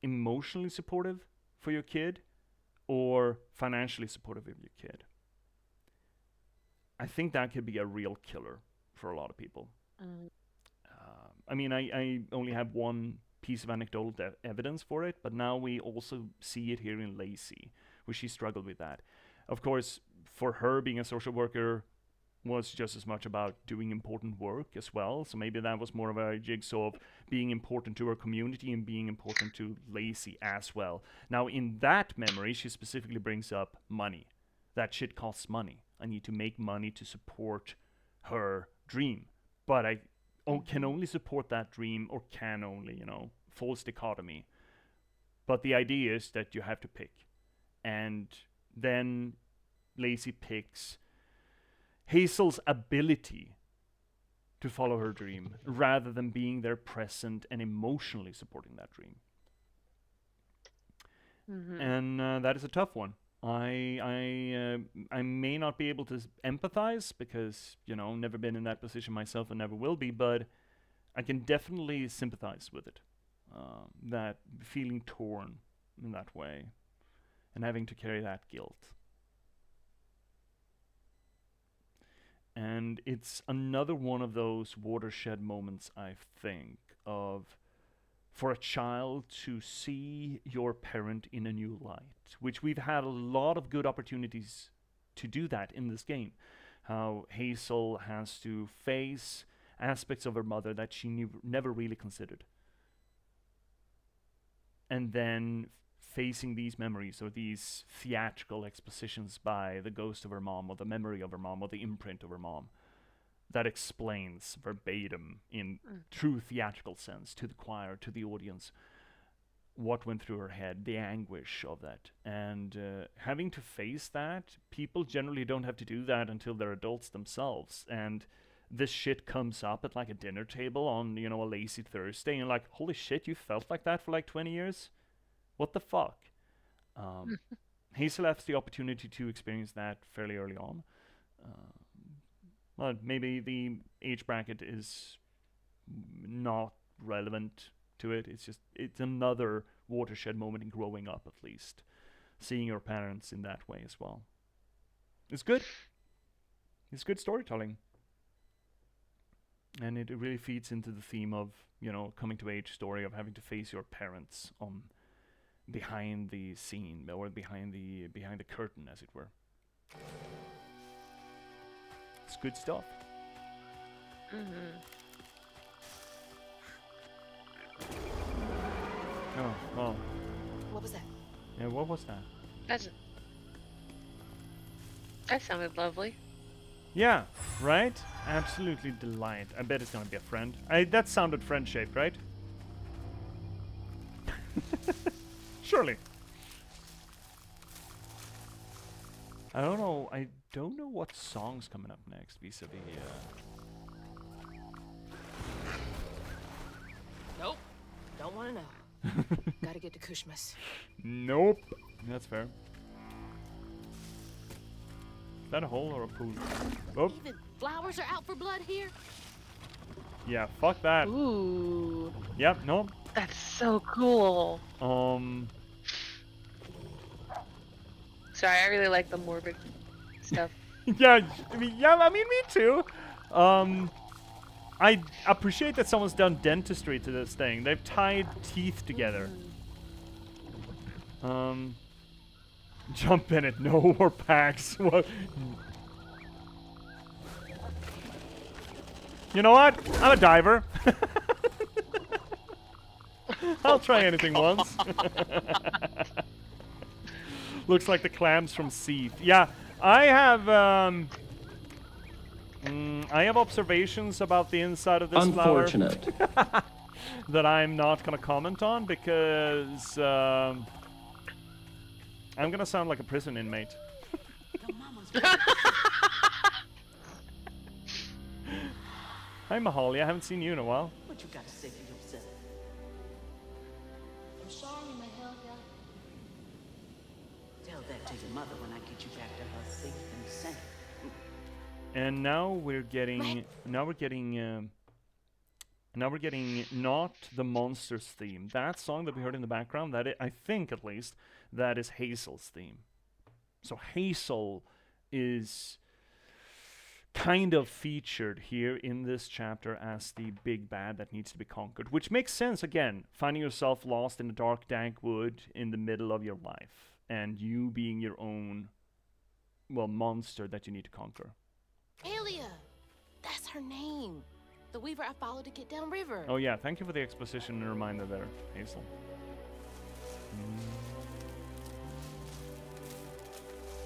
emotionally supportive for your kid or financially supportive of your kid. I think that could be a real killer for a lot of people. I mean, I only have one piece of anecdotal evidence for it, but now we also see it here in Lacey, where she struggled with that. Of course, for her, being a social worker was just as much about doing important work as well. So maybe that was more of a jigsaw of being important to her community and being important to Lacey as well. Now, in that memory, she specifically brings up money. That shit costs money. I need to make money to support her dream. But I can only support that dream, or can only, you know, false dichotomy. But the idea is that you have to pick. And then Lacey picks Hazel's ability to follow her dream rather than being there present and emotionally supporting that dream. And that is a tough one. I may not be able to empathize because, you know, never been in that position myself and never will be, but I can definitely sympathize with it. That feeling torn in that way and having to carry that guilt. And it's another one of those watershed moments, I think, of for a child to see your parent in a new light, which we've had a lot of good opportunities to do that in this game. How Hazel has to face aspects of her mother that she never really considered. And then facing these memories or these theatrical expositions by the ghost of her mom or the memory of her mom or the imprint of her mom that explains verbatim in true theatrical sense to the choir, to the audience, what went through her head, the anguish of that. And having to face that, people generally don't have to do that until they're adults themselves. And this shit comes up at like a dinner table on, you know, a lazy Thursday, and like, holy shit, you felt like that for like 20 years? What the fuck? Hazel has the opportunity to experience that fairly early on. Well, maybe the age bracket is not relevant to it. It's another watershed moment in growing up, at least. Seeing your parents in that way as well. It's good. It's good storytelling. And it really feeds into the theme of, you know, coming to age story of having to face your parents on behind the scene, or behind the curtain, as it were. It's good stuff. Oh, well. What was that? Yeah, what was that? That sounded lovely. Yeah, right? Absolutely delight. I bet it's gonna be a friend. That sounded friend-shaped, right? Surely. I don't know. I don't know what song's coming up next vis-a-vis. Nope. Don't want to know. Gotta get to Kushmas. Nope. That's fair. Is that a hole or a pool? Oh. Even flowers are out for blood here? Yeah, fuck that. Ooh. Yep, no. That's so cool. Sorry, I really like the morbid stuff. Yeah, I mean, me too. I appreciate that someone's done dentistry to this thing. They've tied teeth together. Jump in it, no more packs. What? You know what? I'm a diver. I'll try anything once. Looks like the clams from Seath. Yeah, I have observations about the inside of this Unfortunate. flower that I'm not gonna comment on because I'm gonna sound like a prison inmate. Hi, Mahali. I haven't seen you in a while. What you gotta say for yourself? I'm sorry, Mahalia. Tell that to your mother when I get you back to her safe and sane. And now we're getting not the monsters theme. That song that we heard in the background, I think at least that is Hazel's theme. So Hazel is kind of featured here in this chapter as the big bad that needs to be conquered, which makes sense. Again, finding yourself lost in a dark, dank wood in the middle of your life, and you being your own, well, monster that you need to conquer. Alia! That's her name. The weaver I followed to get downriver. Oh yeah, thank you for the exposition and reminder there, Hazel.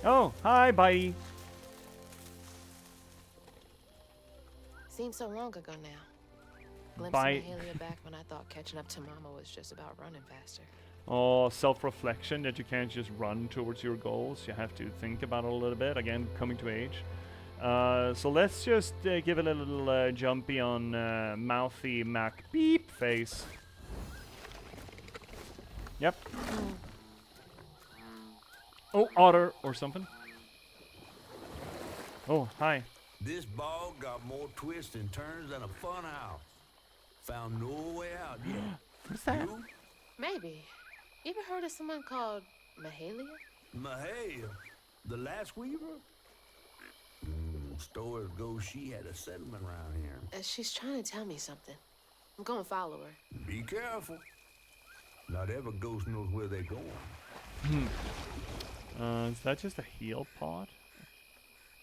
Oh, hi, bye. Seems so long ago now. Glimpsing Bye. Mahalia back when I thought catching up to Mama was just about running faster. Oh, self-reflection that you can't just run towards your goals. You have to think about it a little bit. Again, coming to age. So let's just give it a little jumpy on mouthy Mac beep face. Yep. Oh, otter or something. Oh, hi. This bog got more twists and turns than a fun house. Found no way out yet. What's that? You? Maybe. You ever heard of someone called Mahalia? Mahalia, the last weaver? Stories go she had a settlement around here. She's trying to tell me something. I'm gonna follow her. Be careful. Not every ghost knows where they're going. Is that just a heal pot?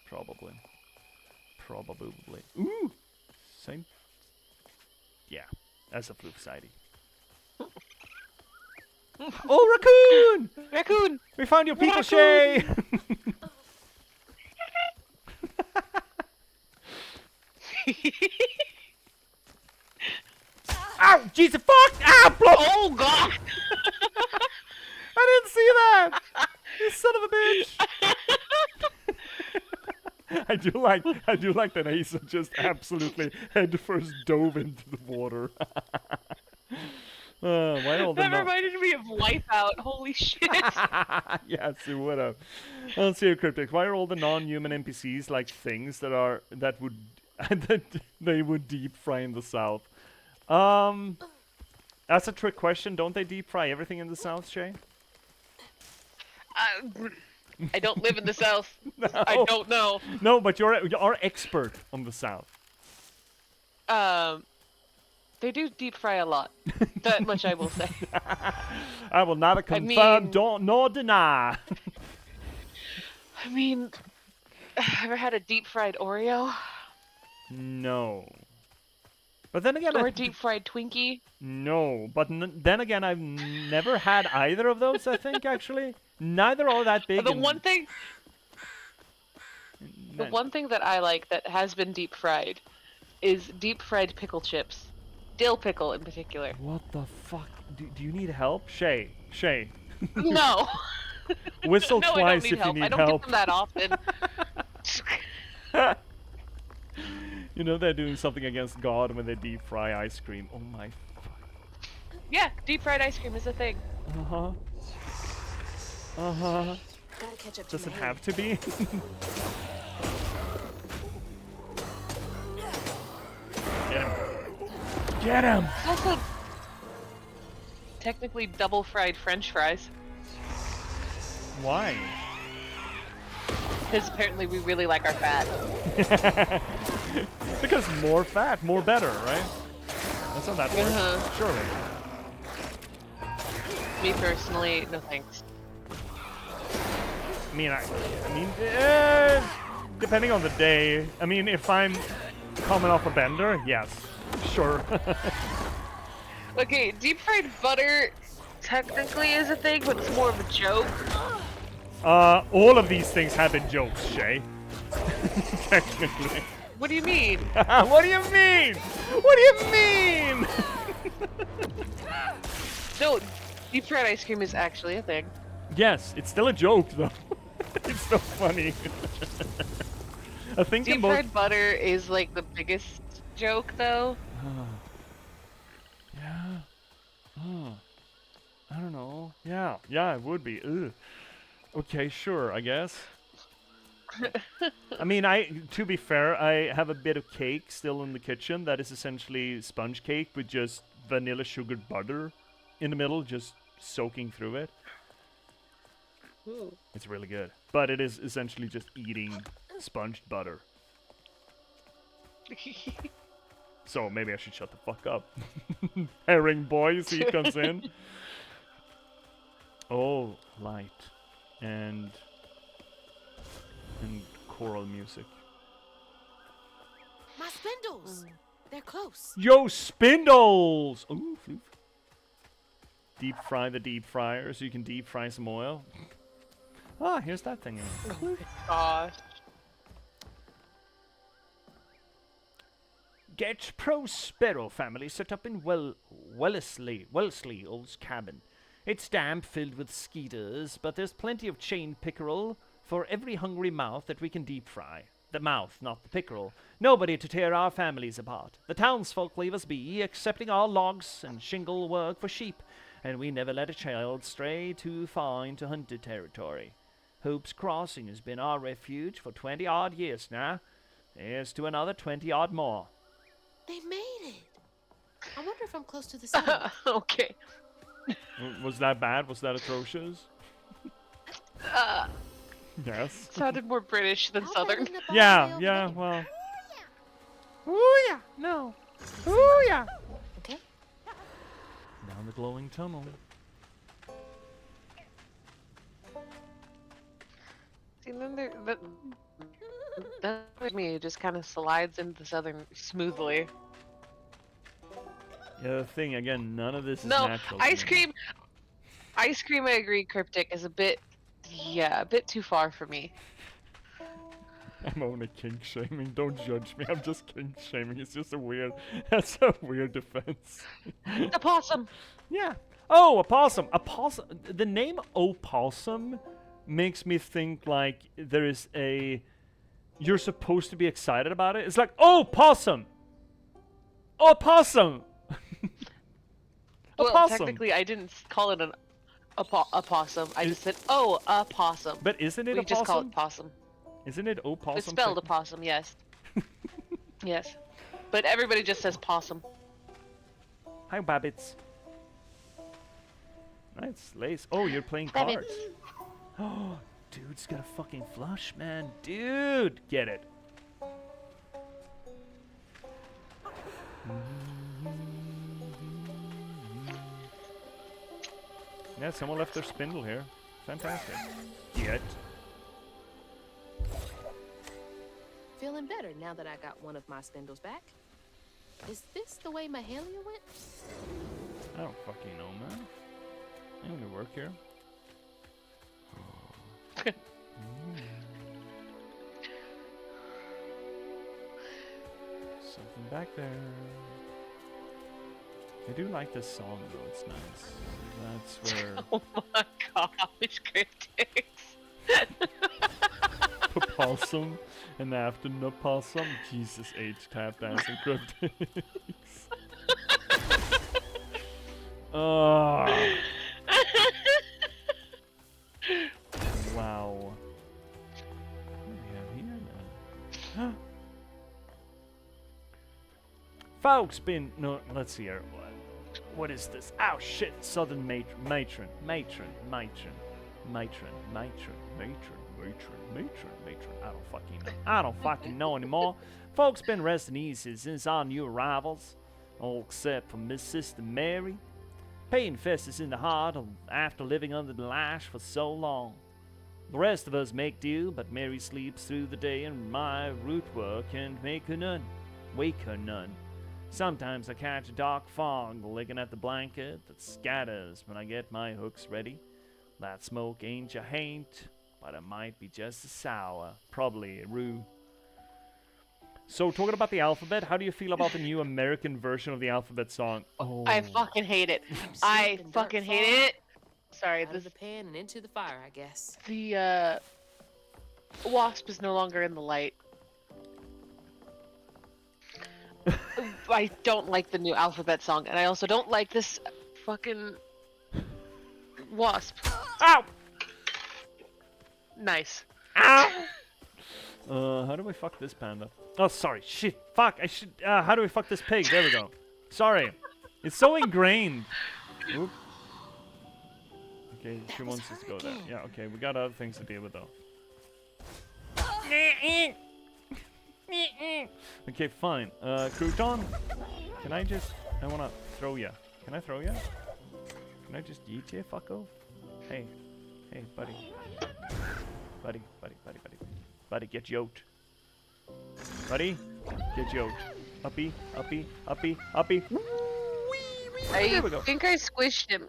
Probably. Ooh! Same. Yeah, that's a fluke sidey. Oh, raccoon! Raccoon! We found your people, Shay! Ow! Jesus, fuck! Ah, blow! Oh, God! I didn't see that! You son of a bitch! I do like that Asa just absolutely headfirst dove into the water. Why all the That reminded me of Wipeout. Holy shit! Yes, it would have. Let's see, Cryptic. Why are all the non-human NPCs like things that they would deep fry in the South? That's a trick question. Don't they deep fry everything in the South, Shay? I don't live in the South. No. I don't know. No, but you're expert on the South. They do deep fry a lot. That much I will say. I will neither confirm nor deny. I mean, ever had a deep fried Oreo? No. But then again, or a deep fried Twinkie? No, but then again, I've never had either of those. I think actually, neither are that big. The one thing that I like that has been deep fried is deep fried pickle chips, dill pickle in particular. What the fuck? Do you need help, Shay? No. Whistle no, twice if you need help. I don't get them that often. You know they're doing something against God when they deep fry ice cream. Oh my fuck. Yeah, deep fried ice cream is a thing. Uh-huh. Gotta catch up to Does it have to be? Get him. Get him! Also, technically double fried French fries. Why? Because apparently we really like our fat. Because more fat, more better, right? That's how that works. Surely. Me personally, no thanks. I mean, depending on the day. I mean, if I'm coming off a bender, yes, sure. Okay, deep fried butter technically is a thing, but it's more of a joke. All of these things have been jokes, Shay. Technically. What do you mean? What do you mean? What do you mean? No, deep fried ice cream is actually a thing. Yes, it's still a joke though. It's so funny. I think deep fried butter is like the biggest joke though. Yeah. I don't know. Yeah, it would be. Ugh. Okay, sure, I guess. I mean, to be fair, I have a bit of cake still in the kitchen that is essentially sponge cake with just vanilla sugared butter in the middle, just soaking through it. Ooh. It's really good. But it is essentially just eating sponged butter. So maybe I should shut the fuck up. Herring boy, see, comes in. Oh, light. And choral music. My spindles! They're close. Yo, spindles! Ooh, deep fry the deep fryer so you can deep fry some oil. Ah, here's that thing. Oh my gosh. Get Prospero family set up in Wellesley's cabin. It's damp, filled with skeeters, but there's plenty of chained pickerel for every hungry mouth that we can deep fry. The mouth, not the pickerel. Nobody to tear our families apart. The townsfolk leave us be, accepting our logs and shingle work for sheep, and we never let a child stray too far into hunted territory. Hope's Crossing has been our refuge for 20-odd years now. Here's to another 20-odd more. They made it. I wonder if I'm close to the sun. Okay. Was that bad? Was that atrocious? Yes. Sounded more British than Southern. Yeah, well. Ooh yeah, no. Ooh yeah. Okay. Down the glowing tunnel. See, then that with me just kind of slides into the Southern smoothly. Yeah, the thing again, none of this is No, natural. ice cream. Ice cream, I agree. Cryptic is a bit too far for me. I'm only kink shaming. Don't judge me. I'm just kink shaming. It's just that's a weird defense. A possum. Yeah. Oh, a possum. A possum. The name opossum makes me think like there is you're supposed to be excited about it. It's like, oh, possum. Oh, possum. Well, possum. technically, I didn't call it a possum. I just said, oh, a possum. But isn't it we a just possum? call it possum. Isn't it opossum? It's spelled opossum, yes. Yes. But everybody just says possum. Hi, Babbits. Nice lace. Oh, you're playing Babbits. cards. Oh, dude's got a fucking flush, man. Dude, get it. Yeah, someone left their spindle here. Fantastic. Get. Feeling better now that I got one of my spindles back. Is this the way Mahalia went? I don't fucking know, man. I only work here. Something back there. I do like this song though, it's nice. That's where Oh my gosh, cryptics. Possum and after the possum. Jesus H tap dancing cryptics. Oh. Wow. What do we have here now? Folks been let's see here. What is this? Oh shit, Southern matron. Matron. I don't fucking know anymore. Folks been resting easy since our new arrivals, all except for Miss Sister Mary. Pain festers in the heart after living under the lash for so long. The rest of us make do, but Mary sleeps through the day and my root work can't wake her none. Sometimes I catch a dark fog licking at the blanket that scatters when I get my hooks ready. That smoke ain't a haint, but it might be just as sour. Probably a rue. So, talking about the alphabet, how do you feel about the new American version of the alphabet song? Oh. I fucking hate it. I fucking hate it. Sorry, Out of the pan and into the fire, I guess. The wasp is no longer in the light. I don't like the new alphabet song, and I also don't like this fucking wasp. Ow! Nice. Ow! How do we fuck this panda? Oh, sorry. Shit. Fuck. I should. How do we fuck this pig? There we go. Sorry. It's so ingrained. Oop. Okay, she wants us to go there. Yeah, okay. We got other things to deal with, though. Okay, fine. Crouton, can I just... I want to throw ya. Can I throw ya? Can I just yeet ya, fucko? Hey. Hey, buddy. Buddy, get yoked. Buddy, get yoked. Uppy. I think I squished him.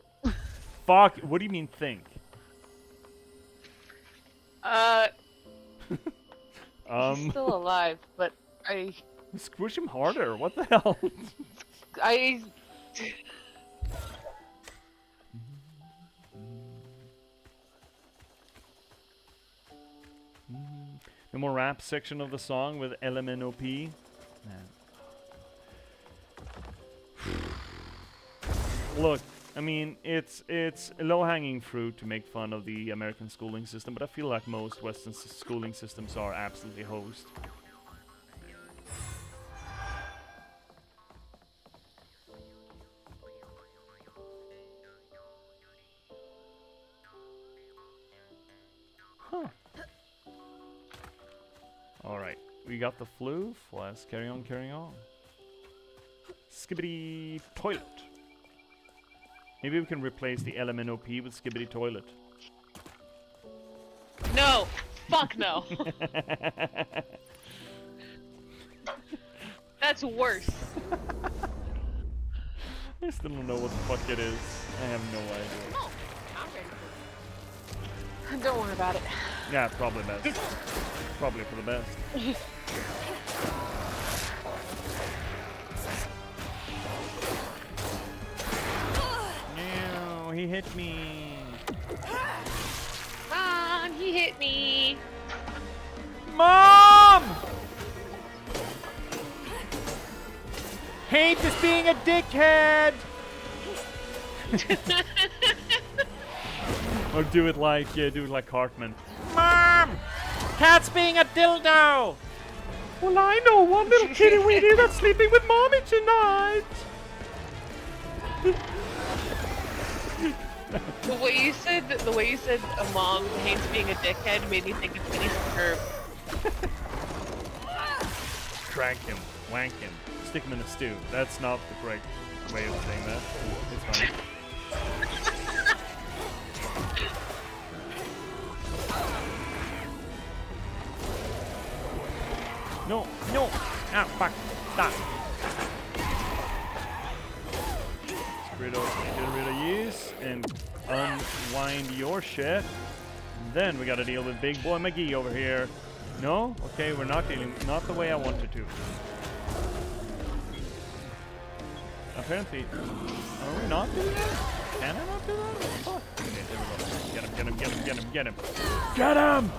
Fuck, what do you mean think? He's still alive, but I... Squish him harder, what the hell? No more rap section of the song with LMNOP. Man. Look, I mean, it's low-hanging fruit to make fun of the American schooling system, but I feel like most Western schooling systems are absolutely hosed. Huh. Alright, we got the floof. Let's carry on. Skibbity toilet. Maybe we can replace the LMNOP with Skibbity Toilet. No! Fuck no! That's worse. I still don't know what the fuck it is. I have no idea. No, I'm ready. Don't worry about it. Yeah, probably best. Probably for the best. He hit me. Mom, he hit me. Mom! Hate is being a dickhead. Or do it like Cartman. Mom! Cat's being a dildo. Well, I know one little kitty weenie that's sleeping with mommy tonight. The way you said a mom hates being a dickhead made me think of Phineas and Ferb. Crank him, wank him, stick him in a stew. That's not the correct way of saying that. It's fine. No! Ah, fuck! Stop! Get rid of yous and unwind your shit. And then we gotta deal with Big Boy McGee over here. No? Okay, we're not dealing, not the way I wanted to. Apparently, are we not doing that? Can I not do that? Fuck. Okay, there we go. Get him! Get him!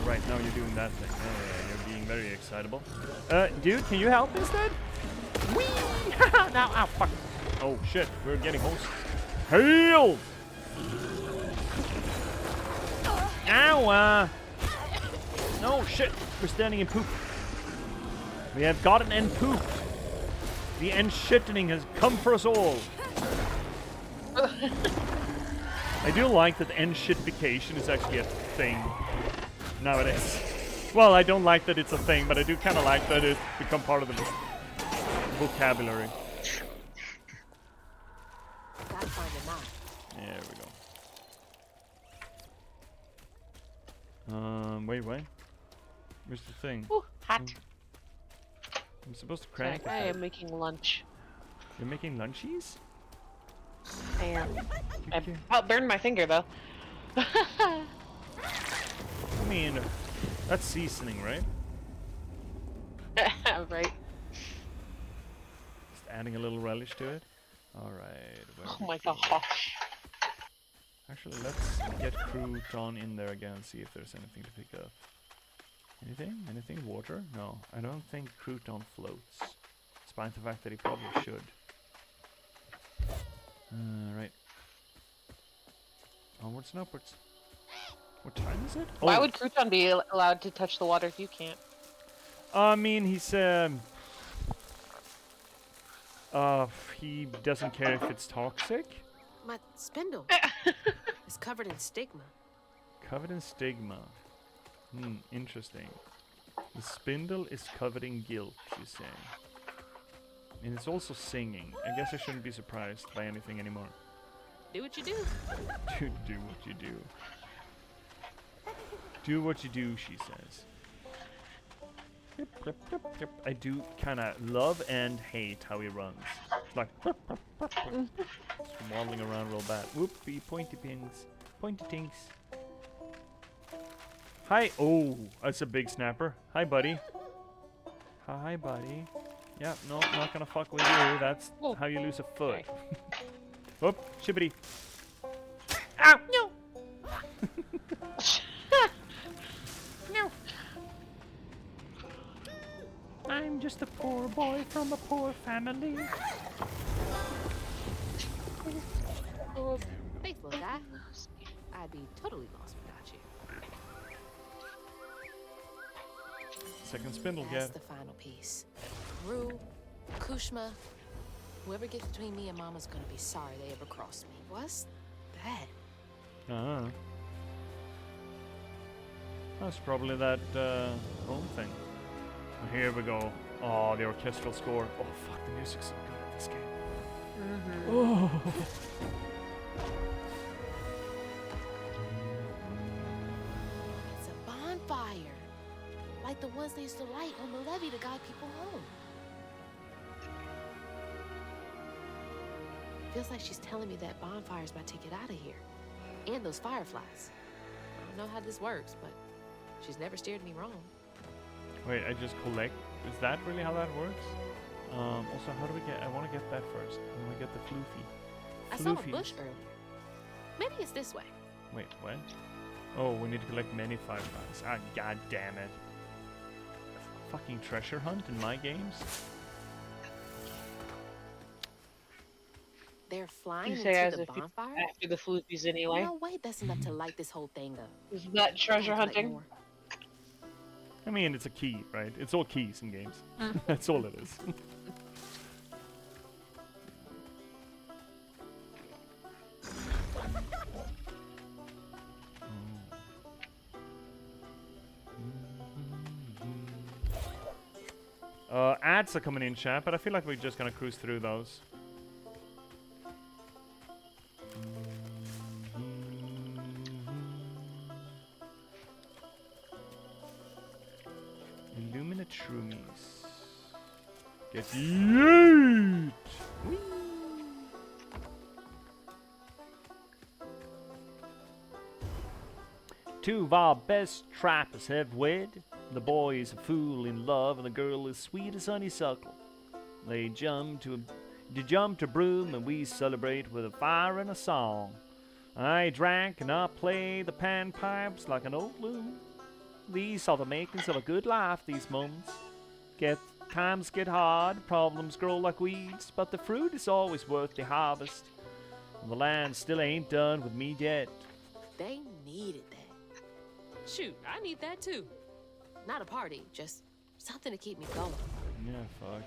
Right, now you're doing that thing. Oh, yeah, you're being very excitable. Dude, can you help instead? Whee! Now, ow, fuck. Oh shit, we're getting host. Heal! Ow! No shit, we're standing in poop. We have gotten end poop. The end shittening has come for us all. I do like that enshitfication is actually a thing nowadays. Well, I don't like that it's a thing, but I do kind of like that it's become part of the vocabulary. Gotta find a knot. There we go. Wait. Where's the thing? Ooh, hot. I'm supposed to crank it. I am making lunch. You're making lunchies? I am. I about burned my finger though. I mean, that's seasoning, right? Right. Just adding a little relish to it. Alright. Oh my gosh. Actually, let's get crouton in there again and see if there's anything to pick up. Anything? Anything? Water? No, I don't think crouton floats. Despite the fact that he probably should. Right. Onwards and upwards. What time is it? Why would Crouton be allowed to touch the water if you can't? I mean, he's he doesn't care if it's toxic. My spindle is covered in stigma. Covered in stigma. Interesting. The spindle is covered in guilt, you say. And it's also singing. I guess I shouldn't be surprised by anything anymore. Do what you do. Do what you do. Do what you do, she says. Yep. I do kind of love and hate how he runs. It's like waddling around real bad. Whoopie, pointy pins, pointy tinks. Hi. Oh, that's a big snapper. Hi, buddy. Hi, buddy. Yeah, no, not gonna fuck with you. That's how you lose a foot. Whoop, shibbity. Ow! No! No. I'm just a poor boy from a poor family. Oh, faithful guy. I'd be totally lost without you. Second spindle, That's the final piece. Rue, Kushma, whoever gets between me and Mama's gonna be sorry they ever crossed me. What's that? That's probably that home thing. Here we go. Oh, the orchestral score. Oh, fuck, the music's so good at this game. Oh. It's a bonfire. Like the ones they used to light on the levee to guide people home. Feels like she's telling me that bonfire's my ticket out of here. And those fireflies. I don't know how this works, but she's never steered me wrong. Wait, I just collect. Is that really how that works? Also, how do we get? I want to get that first. I want to get the floofy. I saw a bush earlier. Maybe it's this way. Wait, what? Oh, we need to collect many fireflies. Ah, god damn it. Fucking treasure hunt in my games? They're flying You say into as the if bonfire? after the floopies anyway. No way that's enough to light this whole thing up. Isn't that treasure I'll collect hunting? more. I mean, it's a key, right? It's all keys in games. That's all it is. Ads are coming in, chat, but I feel like we're just gonna cruise through those. Illuminatrumies. Get yeet! Whee! Two of our best trappers have wed. The boy is a fool in love, and the girl is sweet as honeysuckle. They jump to broom, and we celebrate with a fire and a song. I drank and I play the panpipes like an old loon. These are the makings of a good life, these moments. Times get hard, problems grow like weeds, but the fruit is always worth the harvest. And the land still ain't done with me yet. They needed that. Shoot, I need that too. Not a party, just something to keep me going. Yeah, fuck.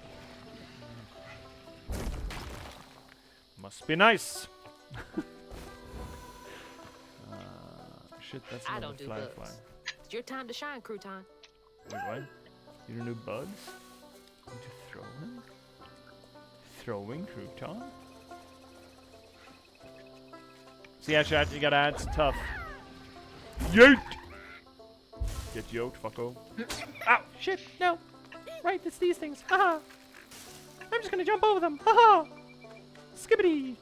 Must be nice. shit, that's I another don't do firefly. bugs. It's your time to shine, crouton. Wait, what? You don't do bugs? You do throwing? Throwing crouton? See, yeah, chat, you gotta add some tough. Yeet! Get yoked, fucko. Ow! Shit! No! Right, it's these things. Haha! I'm just gonna jump over them. Haha! Skibbity!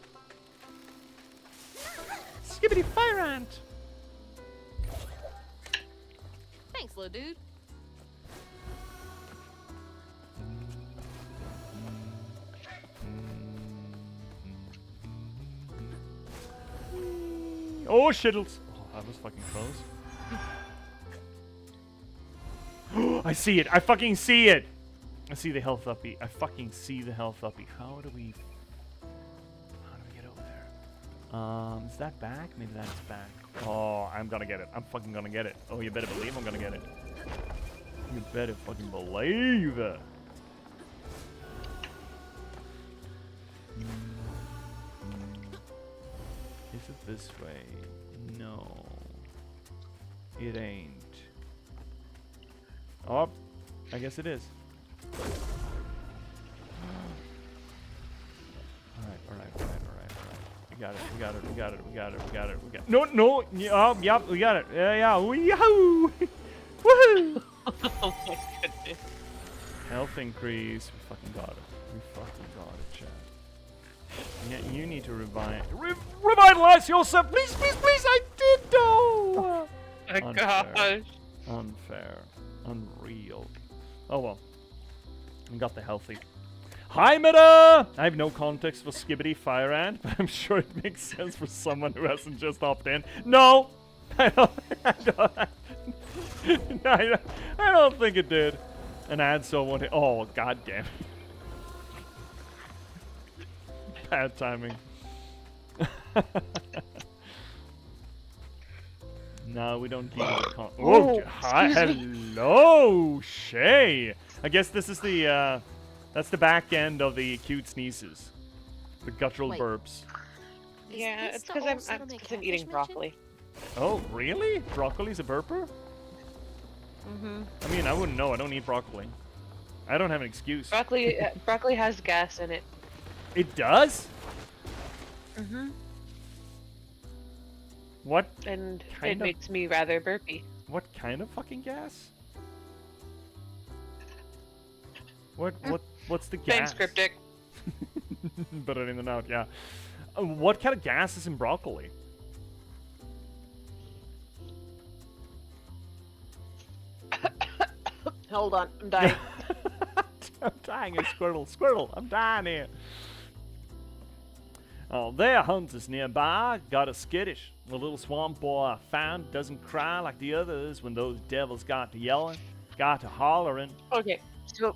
Skibbity fire ant! Thanks, little dude. Oh, shittles! Oh, that was fucking close. I see it! I fucking see it! I see the health uppy. I fucking see the health uppy. How do we get over there? Is that back? Maybe that's back. Oh, I'm gonna get it. I'm fucking gonna get it. Oh, you better believe I'm gonna get it. You better fucking believe it. Is it this way? No. It ain't. Oh, I guess it is. Alright. We got it. No, yep, we got it. Yeah, yahoo! Woohoo! Oh my goodness. Health increase. We fucking got it, chat. Yeah, you need to revitalize yourself. Please, I did though! Oh gosh. Unfair. Unreal. Oh well. We got the healthy. Hi, Meta! I have no context for Skibbity Fire Ant, but I'm sure it makes sense for someone who hasn't just opted in. No! I don't think it did. An ad so won't hit. Oh, god damn it. Bad timing. No, we don't need the oh, hi, hello, Shay. I guess this is the that's the back end of the cute sneezes, the guttural burps. Yeah, it's because I'm eating broccoli. Oh, really? Broccoli's a burper? Mm-hmm. I mean, I wouldn't know. I don't eat broccoli. I don't have an excuse. Broccoli has gas in it. It does? Mm-hmm. What? And it makes me rather burpy. What kind of fucking gas? What's the gas? Thanks, Cryptic. Better in than out, yeah. What kind of gas is in broccoli? Hold on, I'm dying. I'm dying here, Squirtle, I'm dying here. Oh, there are hunters nearby, got a skittish. The little swamp boy I found doesn't cry like the others when those devils got to yelling, got to hollering. Okay, so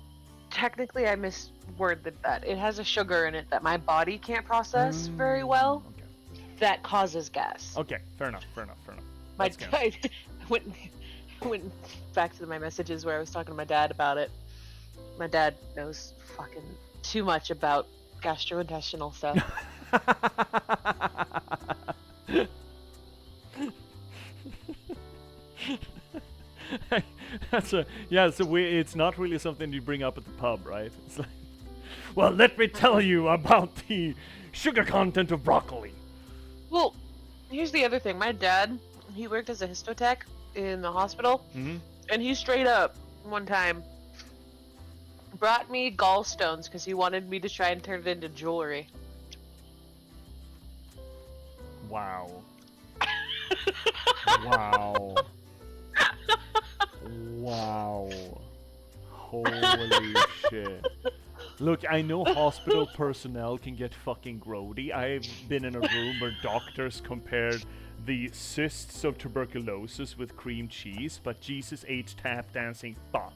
technically I misworded that. It has a sugar in it that my body can't process very well. Okay. That causes gas. Okay, fair enough. My dad went back to my messages where I was talking to my dad about it. My dad knows fucking too much about gastrointestinal stuff. It's not really something you bring up at the pub, right? It's like, well, let me tell you about the sugar content of broccoli. Well, here's the other thing. My dad, he worked as a histotech in the hospital, and he straight up one time brought me gallstones because he wanted me to try and turn it into jewelry. Wow. Wow. Wow. Holy shit. Look, I know hospital personnel can get fucking grody. I've been in a room where doctors compared the cysts of tuberculosis with cream cheese, but Jesus ate tap dancing fuck.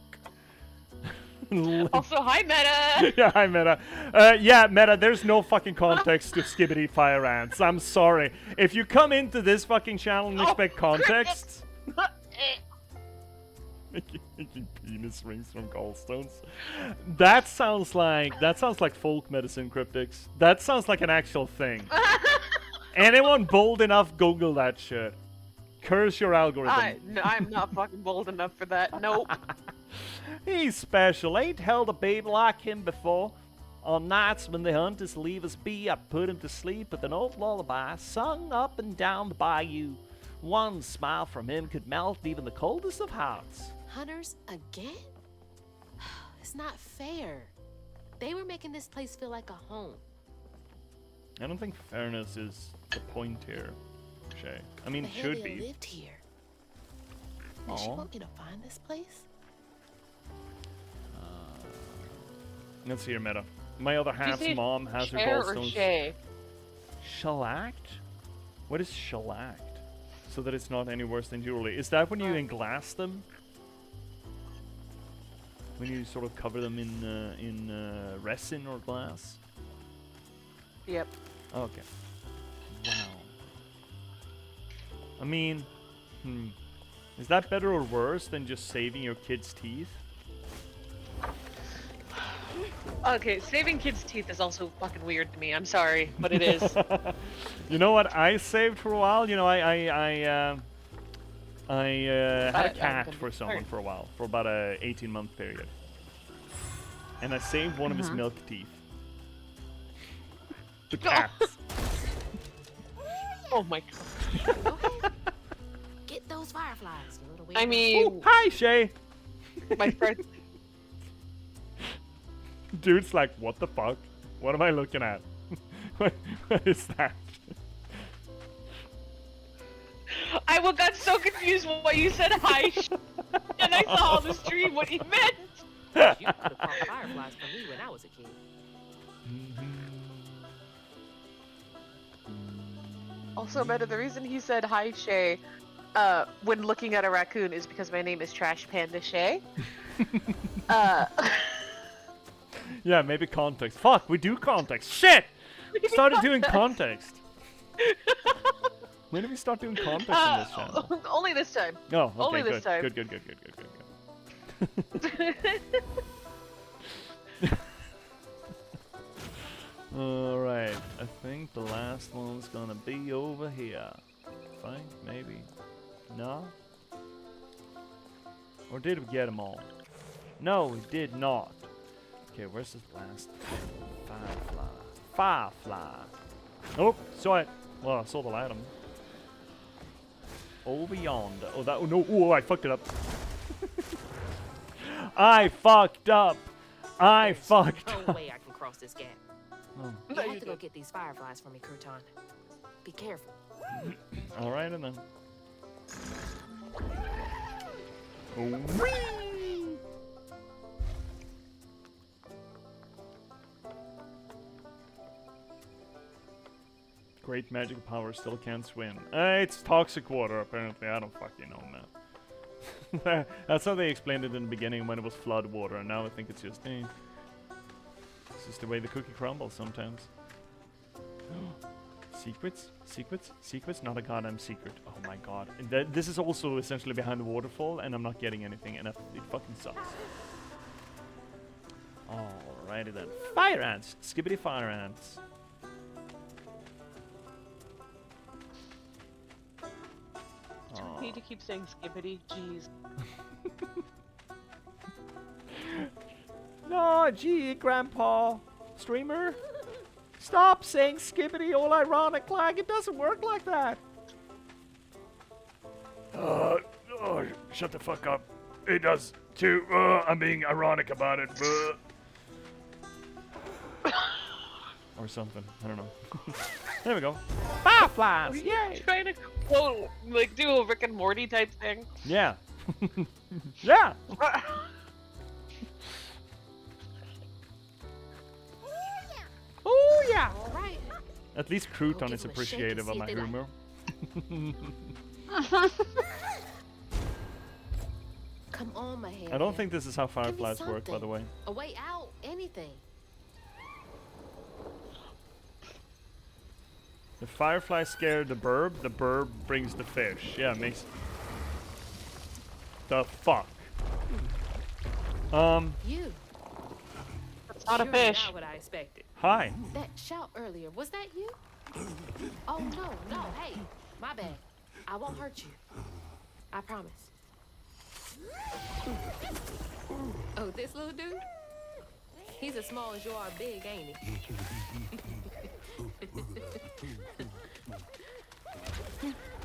Also, hi, Meta! Yeah, hi, Meta. Yeah, Meta, there's no fucking context to Skibbity Fire Ants. I'm sorry. If you come into this fucking channel and expect context... Making penis rings from gallstones. That sounds like folk medicine, Cryptics. That sounds like an actual thing. Anyone bold enough, Google that shit. Curse your algorithm. I'm not fucking bold enough for that. Nope. He's special. Ain't held a baby like him before. On nights when the hunters leave us be, I put him to sleep with an old lullaby sung up and down the bayou. One smile from him could melt even the coldest of hearts. Hunters again? It's not fair. They were making this place feel like a home. I don't think fairness is the point here, Shay. I mean, The it hell should they be. lived here. Does she Aw. want me to find this place? Let's see here, Meta. My other Did you half's say mom has her Cher or gallstones. Shay? Shellacked? What is shellacked? So that it's not any worse than jewelry. Is that when you englass them? When you sort of cover them in resin or glass? Yep. Okay. Wow. I mean, is that better or worse than just saving your kid's teeth? Okay, saving kids' teeth is also fucking weird to me. I'm sorry, but it is. You know what I saved for a while? You know, I had a cat for someone for a while, for about a 18-month period. And I saved one of his milk teeth. The cat's. Oh my god. Go ahead. Get those fireflies, you little weirdo. I mean, Ooh, hi, Shay. my friend. Dude's like, what the fuck? What am I looking at? what is that? I got so confused when you said hi, and I saw on the stream what he meant. You could have caught fireflies for me when I was a kid. Also, Meta, the reason he said hi, Shay, when looking at a raccoon is because my name is Trash Panda Shay. Yeah, maybe context. Fuck, we do context. Shit! We started doing context. When did we start doing context on this channel? Only this time. Oh, okay, Only good. this time. Good. Alright, I think the last one's gonna be over here. Think, maybe. No? Or did we get them all? No, we did not. Okay, where's the last firefly? Firefly. Oh, saw it. Well, I saw the light on. Over yonder. Oh, that. Oh, no. Oh, I fucked it up. I fucked up. I fucked No up. way I can cross this gap. Oh. You have to go get these fireflies for me, Crouton. Be careful. All right, and then. Great magical power still can't swim. It's toxic water, apparently. I don't fucking know, man. That's how they explained it in the beginning when it was flood water, and now I think it's just, it's just the way the cookie crumbles sometimes. Secrets? Secrets? Secrets? Not a goddamn secret. Oh my god. And this is also essentially behind the waterfall, and I'm not getting anything, and it fucking sucks. Alrighty then. Fire ants! Skibbity fire ants. Do we need to keep saying skibbity? Jeez. No, gee, Grandpa. Streamer. Stop saying skibbity all ironic like it doesn't work like that. Oh, shut the fuck up. It does too. I'm being ironic about it. Or something. I don't know. There we go. Fireflies! Yay! Trying to quote, like, do a Rick and Morty type thing. Yeah. Yeah! Oh yeah! All right. At least Crouton give is them a shake and appreciative see of if my they like humor. Come on, my hand. I don't think this is how fireflies work, by the way. A way out. Anything. The firefly scared the burb brings the fish. Yeah, it makes... The fuck? You. That's not a Sure fish. Not what I expected. Hi. That shout earlier, was that you? Oh, no, hey, my bad. I won't hurt you. I promise. Oh, this little dude? He's as small as you are big, ain't he?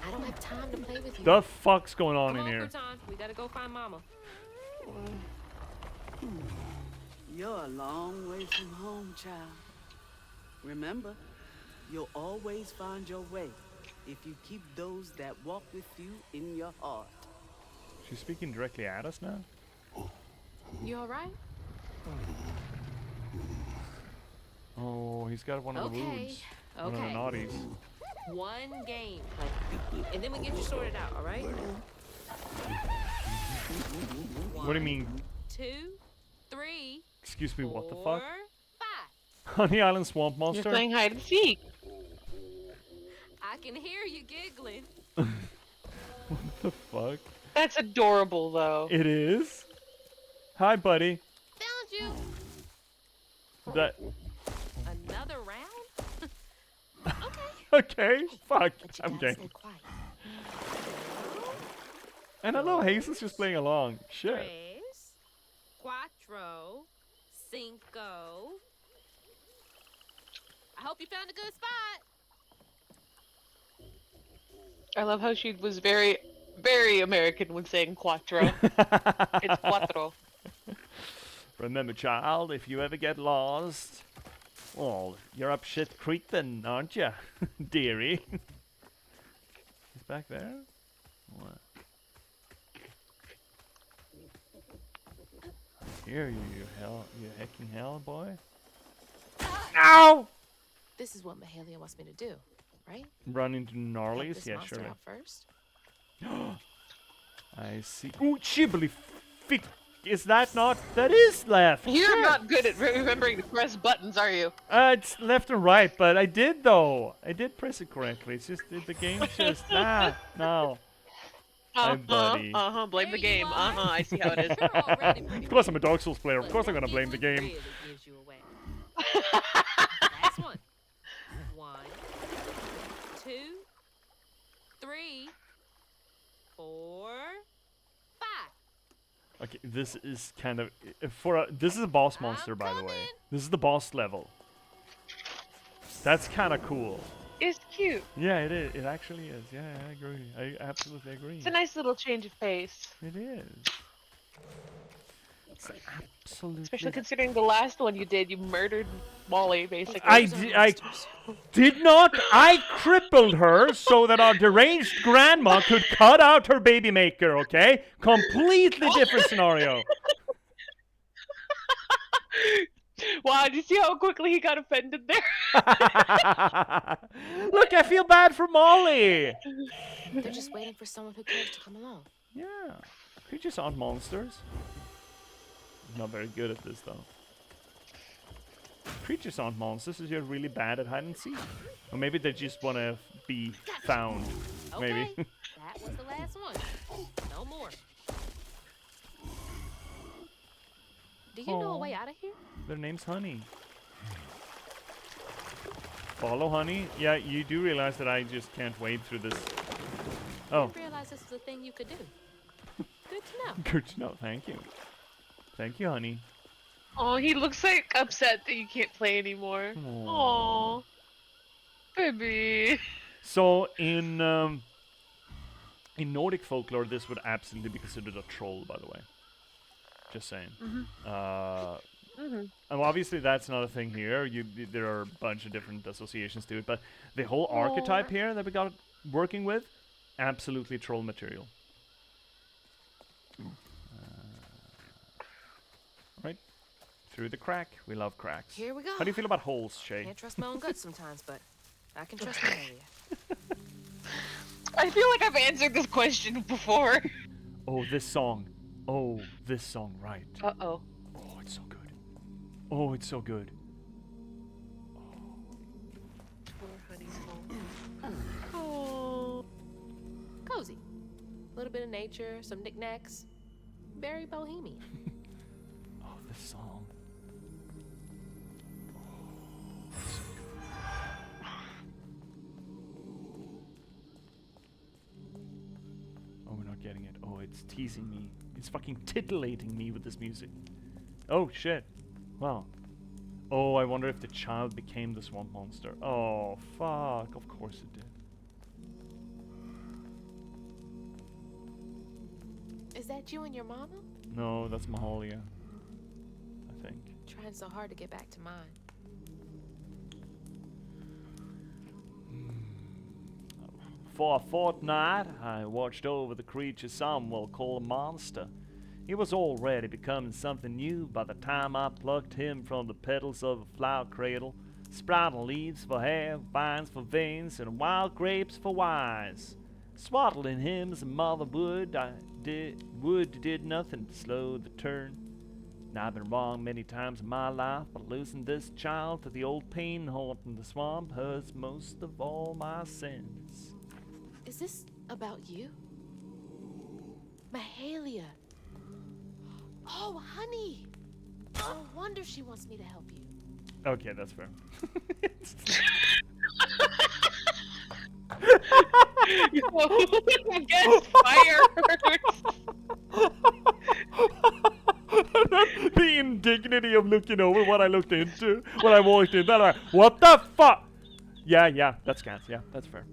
I don't have time to play with you. The fuck's going on Come in on, here? Crouton. We gotta go find Mama. You're a long way from home, child. Remember, you'll always find your way if you keep those that walk with you in your heart. She's speaking directly at us now? You alright? Oh, he's got one of the wounds. One of the naughties. One game. And then we get you sorted out, alright? What do you mean? 2, 3. Excuse me, what the 4, fuck? 5. Honey Island Swamp Monster? You're playing hide and seek. I can hear you giggling. What the fuck? That's adorable, though. It is? Hi, buddy. Found you. That. Another round? Okay, fuck. I'm game. And I know Hazel's just playing along. Shit. Tres, cuatro, cinco. I hope you found a good spot. I love how she was very, very American when saying cuatro. It's cuatro. Remember, child, if you ever get lost, well, you're up shit creek then, aren't you, dearie? He's back there? What? Here, you hecking hell, boy. Ow! This is what Mahalia wants me to do, right? Run into Help gnarlies? this Yeah, monster sure. out first. I see. Ooh, shibbly fick. Is that not? That is left. You're Shit. not good at remembering to press buttons, are you? It's left and right, but I did though. I did press it correctly. It's just the game's just no. Hi, buddy. Blame the game. I see how it is. Of course, I'm a Dark Souls player. Of course, I'm gonna blame the game. Really gives you away. Last one. 1, 2, 3, 4, 5. Okay, this is kind of this is a boss monster, by the way. This is the boss level. That's kind of cool. It's cute. Yeah, it is. It actually is. Yeah, I agree. I absolutely agree. It's a nice little change of pace. It is. It's absolutely. Especially considering the last one you did, you murdered Molly, basically. I did not. I crippled her so that our deranged grandma could cut out her baby maker, okay? Completely different scenario. Wow, did you see how quickly he got offended there? Look, I feel bad for Molly. They're just waiting for someone who cares to come along. Yeah. Creatures aren't monsters. I'm not very good at this, though. Creatures aren't monsters, so you're really bad at hide and seek. Or maybe they just want to be found. Maybe. Okay, that was the last one. No more. Do you know a way out of here? Their name's Honey. Follow Honey? Yeah, you do realize that I just can't wade through this. Oh. I didn't realize this was a thing you could do. Good to know. Good to know. Thank you. Thank you, Honey. Oh, he looks like upset that you can't play anymore. Aww. Baby. So in Nordic folklore, this would absolutely be considered a troll, by the way. Just saying. And obviously that's not a thing here. There are a bunch of different associations to it, but the whole archetype here that we got working with, absolutely troll material. Right through the crack. We love cracks. Here we go. How do you feel about holes, Shay? Can't trust my own gut sometimes, but I can trust Mahalia. I feel like I've answered this question before. Oh, this song. Oh, this song, right. Uh-oh. Oh, it's so good. Oh, it's so good. Poor Honey's home. Oh. Cozy. A little bit of nature, some knickknacks. Very bohemian. Oh, this song. getting it. Oh, it's teasing me. It's fucking titillating me with this music. Oh, shit. Well. Oh, I wonder if the child became the swamp monster. Oh, fuck. Of course it did. Is that you and your mama? No, that's Mahalia. I think. Trying so hard to get back to mine. For a fortnight, I watched over the creature some will call a monster. He was already becoming something new by the time I plucked him from the petals of a flower cradle, sprouting leaves for hair, vines for veins, and wild grapes for wines. Swaddling him as a mother would, did nothing to slow the turn. And I've been wrong many times in my life, but losing this child to the old pain haunting the swamp hurts most of all my sins. Is this about you? Mahalia. Oh, honey. No wonder she wants me to help you. Okay, that's fair. Against fireworks. The indignity of looking over what I looked into when I walked in. I'm like, what the fuck? Yeah, that's cats. Yeah, that's fair.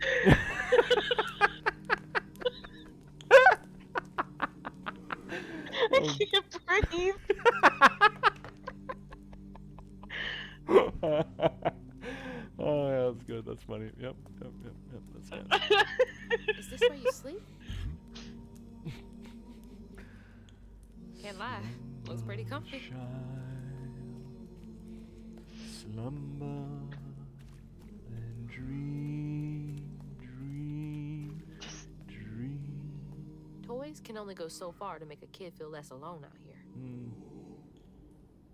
I can't breathe. Oh, yeah, that's good. That's funny. Yep. That's good. Is this where you sleep? Can't lie. Looks pretty comfy. Slumber and dream. Toys can only go so far to make a kid feel less alone out here.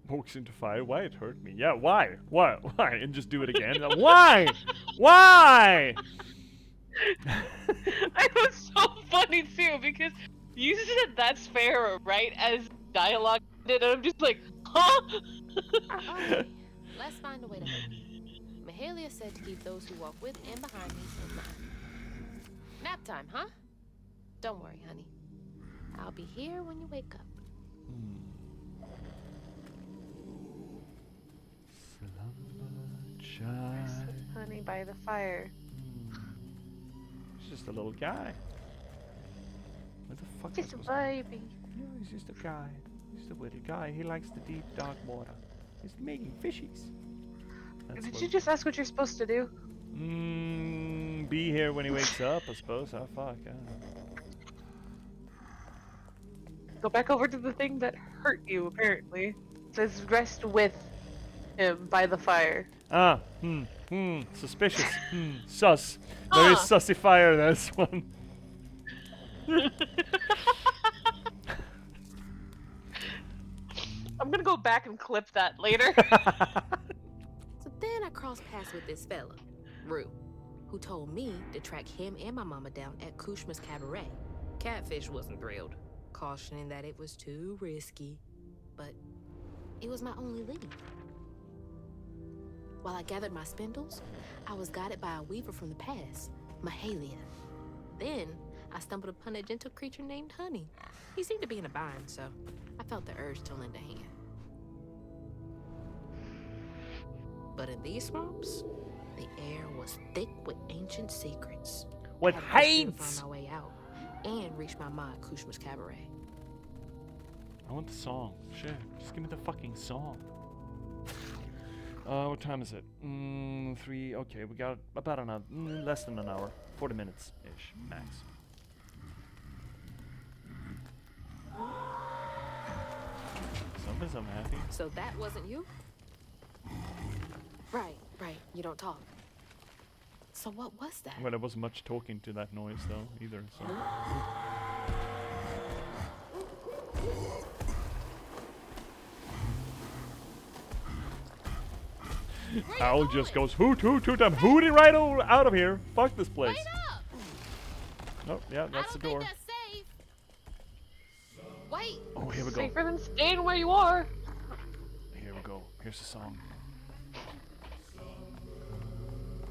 Walks into fire. Why it hurt me? Yeah, why? Why? And just do it again. Why? Why? It was so funny too because you said that's fair right as dialogue did, and I'm just like, huh? Okay, let's find a way to help you. Mahalia said to keep those who walk with and behind me in mind. Nap time, huh? Don't worry, honey. I'll be here when you wake up. Honey by the fire. He's just a little guy. What the fuck? Just a baby. No, he's just a guy. He's a little guy. He likes the deep, dark water. He's making fishies. Did you just ask what you're supposed to do? Be here when he wakes up, I suppose. Oh, fuck. I don't know. Go back over to the thing that hurt you, apparently. It says rest with him by the fire. Suspicious. Sus. Very sussy fire, this one. I'm gonna go back and clip that later. So then I crossed paths with this fella, Rue, who told me to track him and my mama down at Kushma's Cabaret. Catfish wasn't thrilled, cautioning that it was too risky, but it was my only lead. While I gathered my spindles, I was guided by a weaver from the past, Mahalia. Then I stumbled upon a gentle creature named Honey. He seemed to be in a bind, so I felt the urge to lend a hand. But in these swamps, the air was thick with ancient secrets. With I had to hates! find my way out and reach my ma at Kushma's Cabaret. I want the song. Shit. Just give me the fucking song. What time is it? 3. Okay, we got about an hour. Less than an hour. 40 minutes-ish, max. I'm happy. So that wasn't you? Right. You don't talk. So what was that? Well, there wasn't much talking to that noise, though, either, so... Owl just goes hoot hoot hoot. I'm hooting right out of here. Fuck this place. Wait up! Oh, yeah, that's the door. Think that's safe. Wait. Oh, here we go. Safer than staying where you are. Here we go. Here's the song.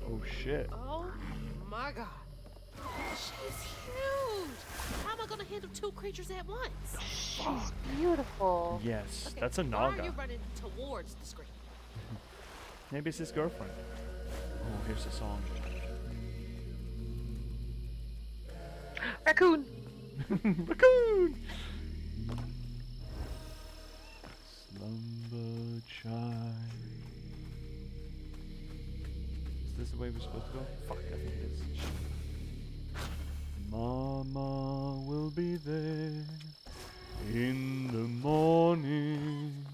Oh shit. Oh my god. She's huge. How am I gonna hit two creatures at once. She's beautiful. Yes, Okay, that's a why are naga. you running towards the screen? Maybe it's his girlfriend. Oh, here's the song. Raccoon. Raccoon! Slumber child. Is this the way we're supposed to go? Fuck, I think it is. Mama will be there in the morning.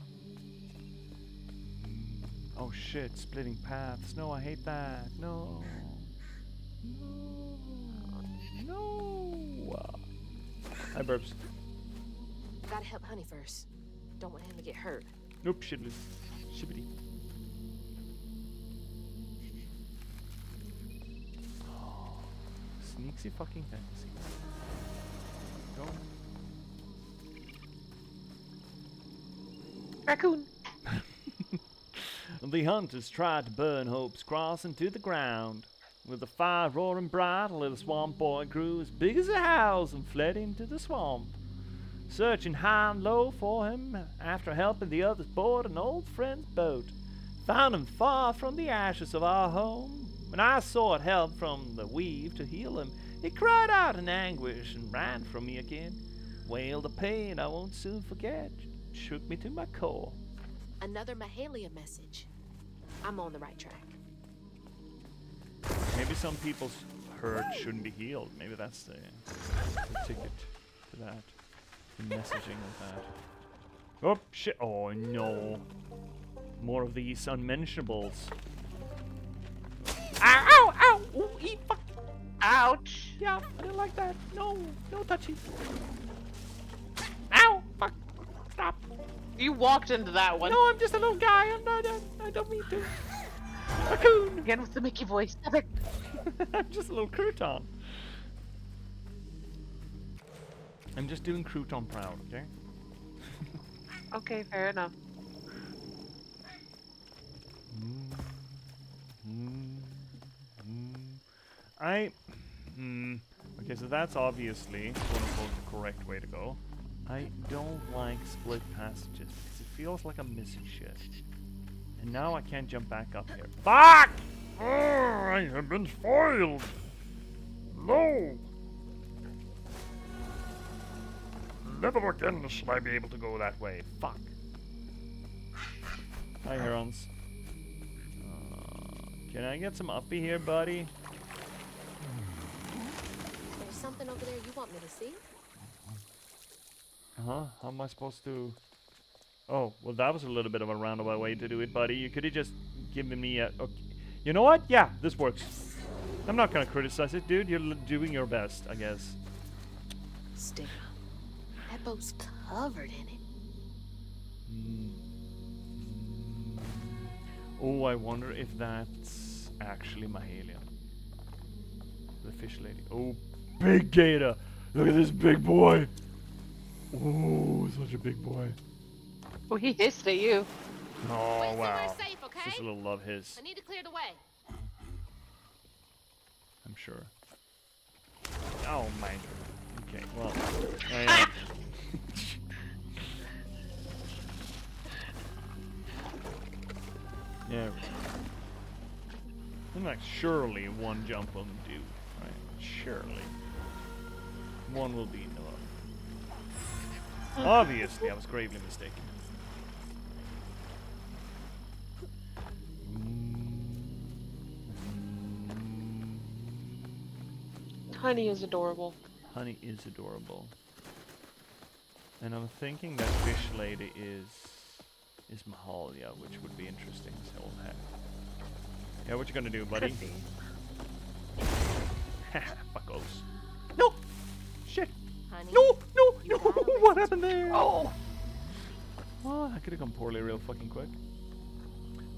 Oh shit, splitting paths. No, I hate that. No. No. Hi, Burbs. Gotta help Honey first. Don't want him to get hurt. Nope, shibbity. Shibbity. Sneaksy fucking fantasy. Go. Raccoon. The hunters tried to burn Hope's crossing to the ground. With the fire roaring bright, a little swamp boy grew as big as a house and fled into the swamp. Searching high and low for him, after helping the others board an old friend's boat. Found him far from the ashes of our home. When I sought help from the weave to heal him, he cried out in anguish and ran from me again. Wailed a pain I won't soon forget, shook me to my core. Another Mahalia message. I'm on the right track. Maybe some people's hurt shouldn't be healed. Maybe that's the ticket to that. The messaging of that. Oh shit! Oh no! More of these unmentionables. Ow, ow, ow! Ooh, eat, fuck. Ouch. Yeah, I didn't like that. No, no touchy. Ow, fuck. Stop. You walked into that one. No, I'm just a little guy. I'm not, I don't mean to. Raccoon. Again with the Mickey voice. Epic. I'm just a little crouton. I'm just doing crouton proud, okay? Okay, fair enough. Okay, so that's obviously quote-unquote the correct way to go. I don't like split passages because it feels like I'm missing shit. And now I can't jump back up here. Fuck! Oh, I have been spoiled. No. Never again shall I be able to go that way. Fuck. Hi, Herons. Can I get some uppy here, buddy? There's something over there you want me to see? Huh? How am I supposed to... Oh, well that was a little bit of a roundabout way to do it, buddy. You could have just given me a... Okay. You know what? Yeah, this works. I'm not gonna criticize it, dude. You're doing your best, I guess. Stick. That boat's covered in it. Oh, I wonder if that's actually Mahalia. The fish lady. Oh, big gator! Look at this big boy! Oh, such a big boy. Oh, he hissed at you. Oh, wow. Safe, okay? Just a little love his. I need to clear the way. I'm sure. Oh, my. Okay, well. I, yeah. I'm like, surely one jump will do, right? Surely. One will be enough. Obviously, I was gravely mistaken. Honey is adorable. Honey is adorable. And I'm thinking that fish lady is Mahalia, which would be interesting as hell heck. Yeah, what you gonna do, buddy? Fuckos. No! Shit! Honey, no! What happened there? Oh! Well, that could have gone poorly real fucking quick.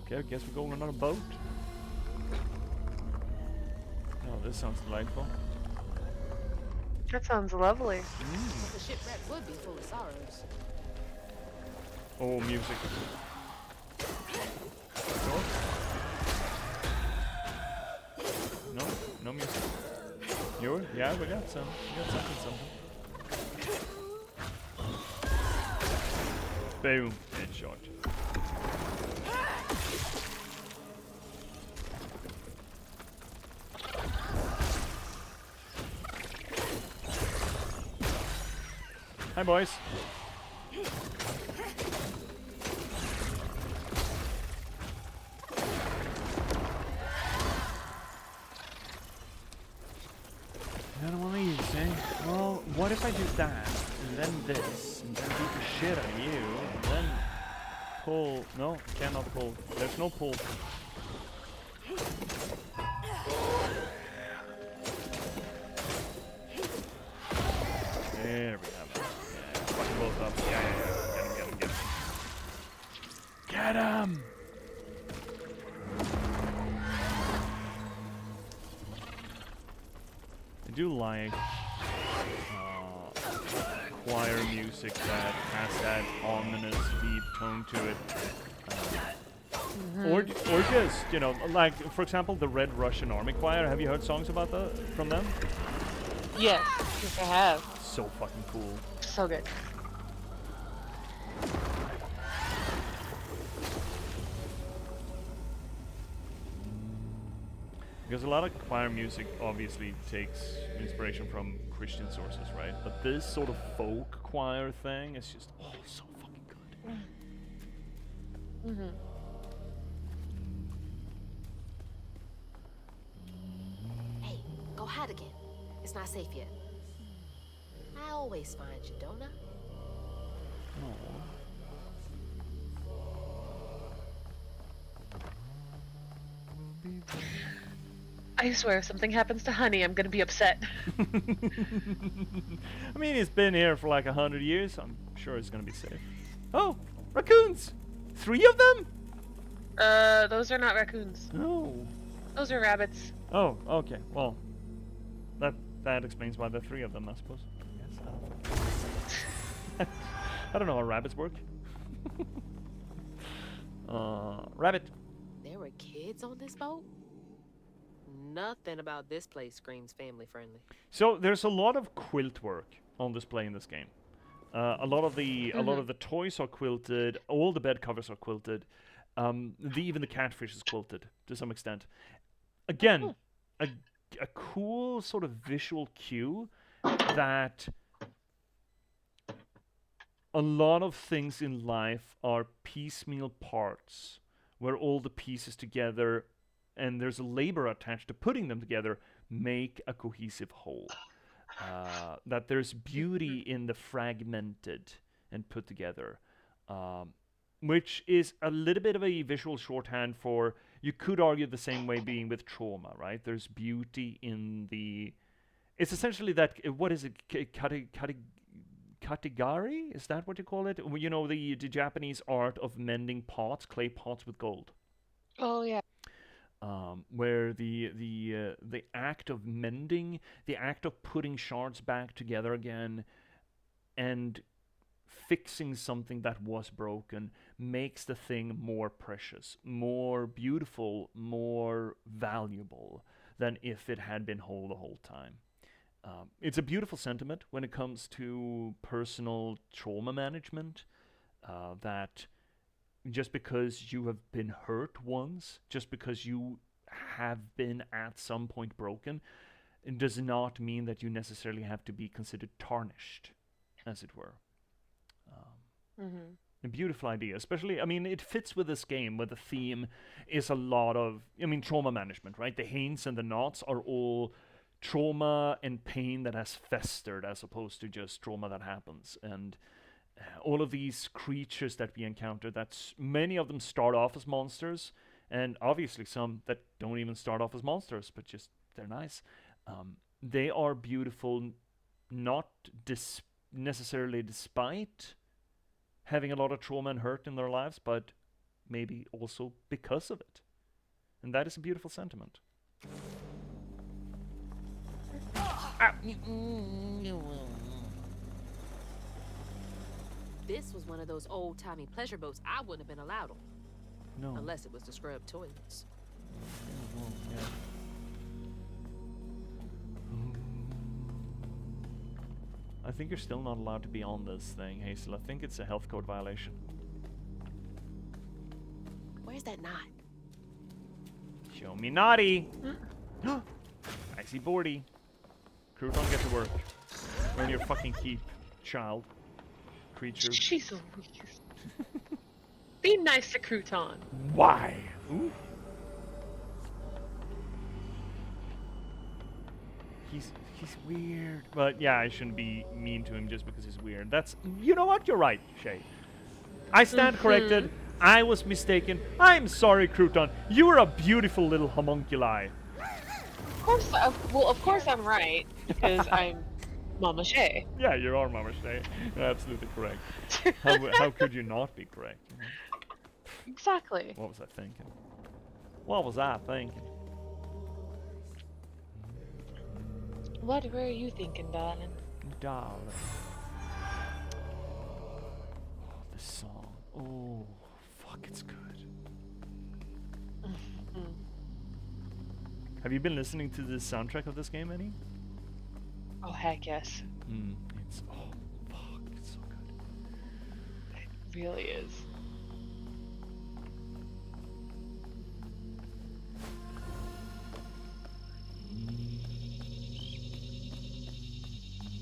Okay, I guess we're going on a boat. Oh, this sounds delightful. That sounds lovely. the shipwreck would be full of sorrows. Oh, music. No, no music. Yeah, we got some. We got something. Boom. Headshot. Hi, boys. Another one of these, eh? Well, what if I do that, and then this, and then beat the shit out of you, and then pull... No, cannot pull. There's no pull. There we have it. Yeah, fuck them both up. Yeah. Get him. Get him! I do like choir music that has that ominous, deep tone to it. Or just, you know, like, for example, the Red Russian Army Choir. Have you heard songs about that from them? Yes, I have. So fucking cool. So good. Because a lot of choir music obviously takes inspiration from Christian sources, right? But this sort of folk choir thing is just, oh, so fucking good. Mm-hmm. Hey, go hide again. It's not safe yet. I always find you, don't I? I swear, if something happens to Honey, I'm gonna be upset. I mean, it's been here for like 100 years. I'm sure it's gonna be safe. Oh, raccoons! 3 of them? Those are not raccoons. No. Those are rabbits. Oh, okay. Well, that explains why there are 3 of them, I suppose. Yes, I don't know how rabbits work. Rabbit. There were kids on this boat? Nothing about this place screams family friendly. So there's a lot of quilt work on display in this game. A lot of the toys are quilted. All the bed covers are quilted. Even the catfish is quilted to some extent. Again, a cool sort of visual cue that a lot of things in life are piecemeal parts where all the pieces together, and there's a labor attached to putting them together, make a cohesive whole. That there's beauty in the fragmented and put together, which is a little bit of a visual shorthand for, you could argue the same way being with trauma, right? There's beauty in the... It's essentially that, what is it, katigari? Is that what you call it? You know, the Japanese art of mending pots, clay pots with gold. Oh, yeah. Where the act of mending, the act of putting shards back together again, and fixing something that was broken makes the thing more precious, more beautiful, more valuable than if it had been whole the whole time. It's a beautiful sentiment when it comes to personal trauma management, that just because you have been hurt once, just because you have been at some point broken, it does not mean that you necessarily have to be considered tarnished, as it were. A beautiful idea, especially, I mean, it fits with this game where the theme is a lot of, I mean, trauma management, right? The haints and the knots are all trauma and pain that has festered as opposed to just trauma that happens. And all of these creatures that we encounter, that's many of them start off as monsters, and obviously some that don't even start off as monsters, but just they're nice. They are beautiful, not necessarily despite having a lot of trauma and hurt in their lives, but maybe also because of it. And that is a beautiful sentiment. This was one of those old-timey pleasure boats I wouldn't have been allowed on. No. Unless it was to scrub toilets. Yeah. I think you're still not allowed to be on this thing, Hazel. I think it's a health code violation. Where's that knot? Show me naughty. I see boardy. Crouton, get to work. Earn your fucking keep, child. Creature. She's so weak. Be nice to Crouton. Why? Ooh. He's weird. But yeah, I shouldn't be mean to him just because he's weird. That's, you know what? You're right, Shay. I stand corrected. I was mistaken. I'm sorry, Crouton. You are a beautiful little homunculi. Of course I'm right, because I'm Mama Shay. Yeah, you are Mama Shay. You're absolutely correct. How could you not be correct? Exactly. What was I thinking? What was I thinking? What were you thinking, darling? Darling. Oh, this song. Oh, fuck, it's good. Have you been listening to the soundtrack of this game, any? Oh, heck yes. It's, oh, fuck, it's so good. It really is.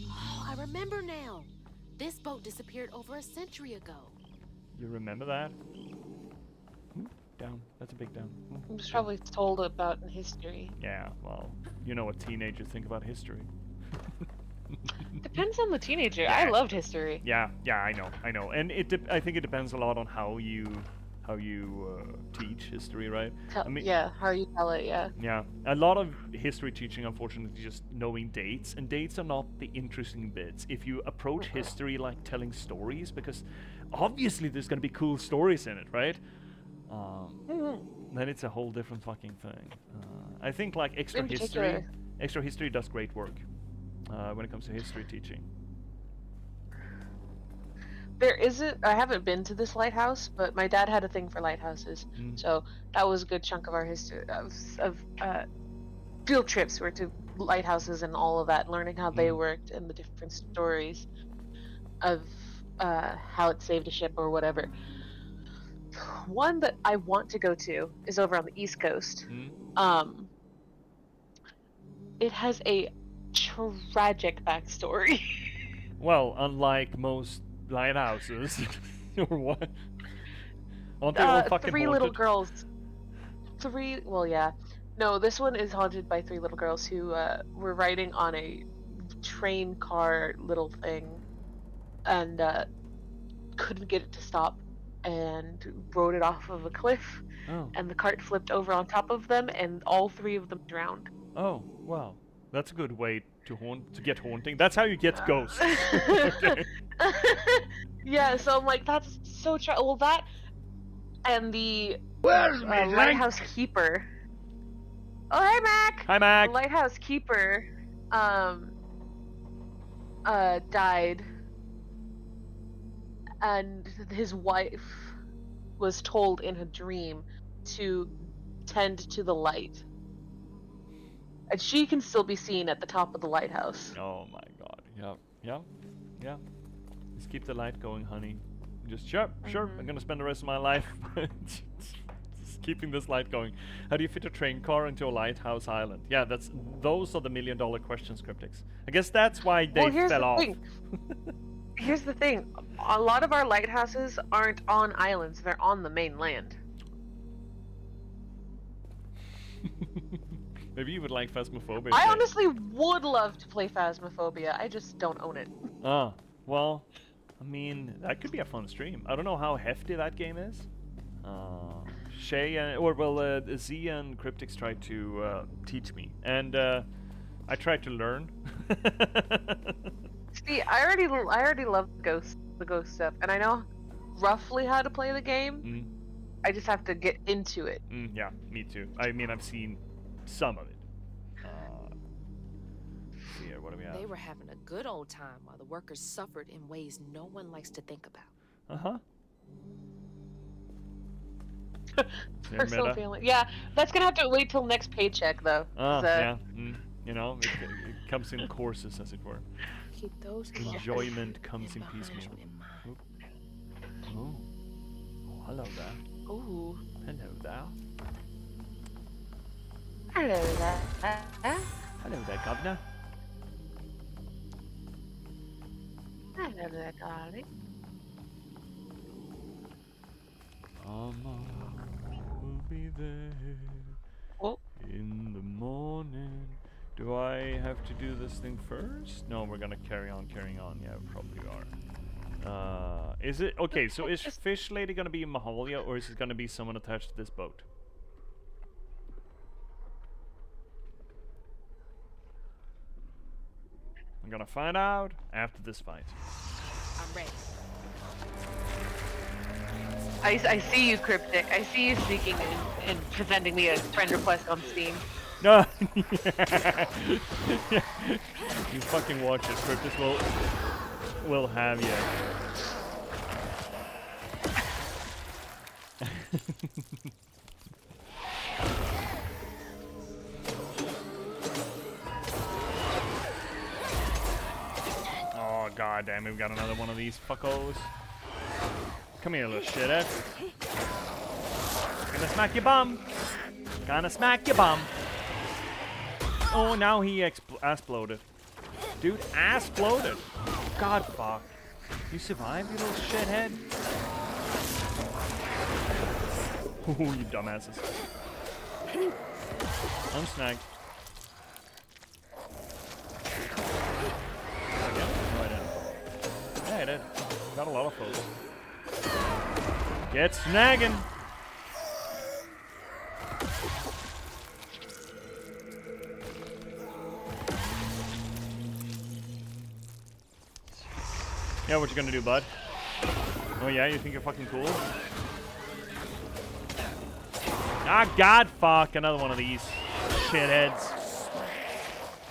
Oh, I remember now. This boat disappeared over a century ago. You remember that? Down. That's a big down. It was probably told about in history. Yeah, well, you know what teenagers think about history. Depends on the teenager. Yeah. I loved history. Yeah, I know. And I think it depends a lot on how you teach history, right? Yeah, how you tell it, yeah. Yeah, a lot of history teaching, unfortunately, just knowing dates, and dates are not the interesting bits. If you approach history like telling stories, because obviously there's going to be cool stories in it, right? Then it's a whole different fucking thing. I think like extra history does great work when it comes to history teaching. I haven't been to this lighthouse, but my dad had a thing for lighthouses, so that was a good chunk of our history of field trips were to lighthouses and all of that, learning how they worked and the different stories of how it saved a ship or whatever. One that I want to go to is over on the East Coast. It has a tragic backstory. Well, unlike most lighthouses, or what? Aren't they all fucking three haunted? little girls. Well, yeah. No, this one is haunted by three little girls who were riding on a train car little thing and couldn't get it to stop and rode it off of a cliff, and the cart flipped over on top of them and all three of them drowned. Oh, wow. That's a good way to get haunting. That's how you get ghosts. Okay. Yeah, so I'm like, that's so well, that and the lighthouse keeper. Oh, hey, Mac! Hi, Mac! The lighthouse keeper died, and his wife was told in a dream to tend to the light. And she can still be seen at the top of the lighthouse. Oh my god. Yeah. Just keep the light going, honey. Just sure. I'm gonna spend the rest of my life just keeping this light going. How do you fit a train car into a lighthouse island? Yeah, those are the $1 million questions, Cryptics. I guess that's why they fell off. Here's the thing. A lot of our lighthouses aren't on islands, they're on the mainland. Maybe you would like Phasmophobia. I honestly would love to play Phasmophobia. I just don't own it. Ah, well, I mean, that could be a fun stream. I don't know how hefty that game is. Shay, Z and Cryptics tried to teach me, and I tried to learn. See, I already love the ghost stuff, and I know roughly how to play the game. I just have to get into it. Yeah, me too. I mean, I've seen some of it. Here, what do we have? They were having a good old time while the workers suffered in ways no one likes to think about. Personal feeling. Yeah, that's gonna have to wait till next paycheck, though. Yeah. You know, it comes in courses, as it were. keep those Enjoyment comes in piecemeal. Oop. Oh. Oh, hello there. Ooh. Hello there. Hello there. Hello there, Governor. Hello there, darling. Mama will be there in the morning. Do I have to do this thing first? No, we're gonna carrying on. Yeah, we probably are. Is it okay? So is Fish Lady gonna be Mahalia, or is it gonna be someone attached to this boat? I'm gonna find out after this fight. I'm ready. I see you, Cryptic. I see you sneaking and presenting me a friend request on Steam. No. You fucking watch it. Cryptic will have you. Oh god damn it, we got another one of these fuckos. Come here, little shithead. Gonna smack your bum. Gonna smack your bum. Oh, now he exploded. Dude, exploded. God fuck. You survived, you little shithead? Ooh, you dumbasses. Unsnagged. Again? No, I didn't. Yeah, I did. Got a lot of folks. Get snagging! Yeah, what you gonna do, bud? Oh yeah, you think you're fucking cool? Ah, god fuck, another one of these shitheads.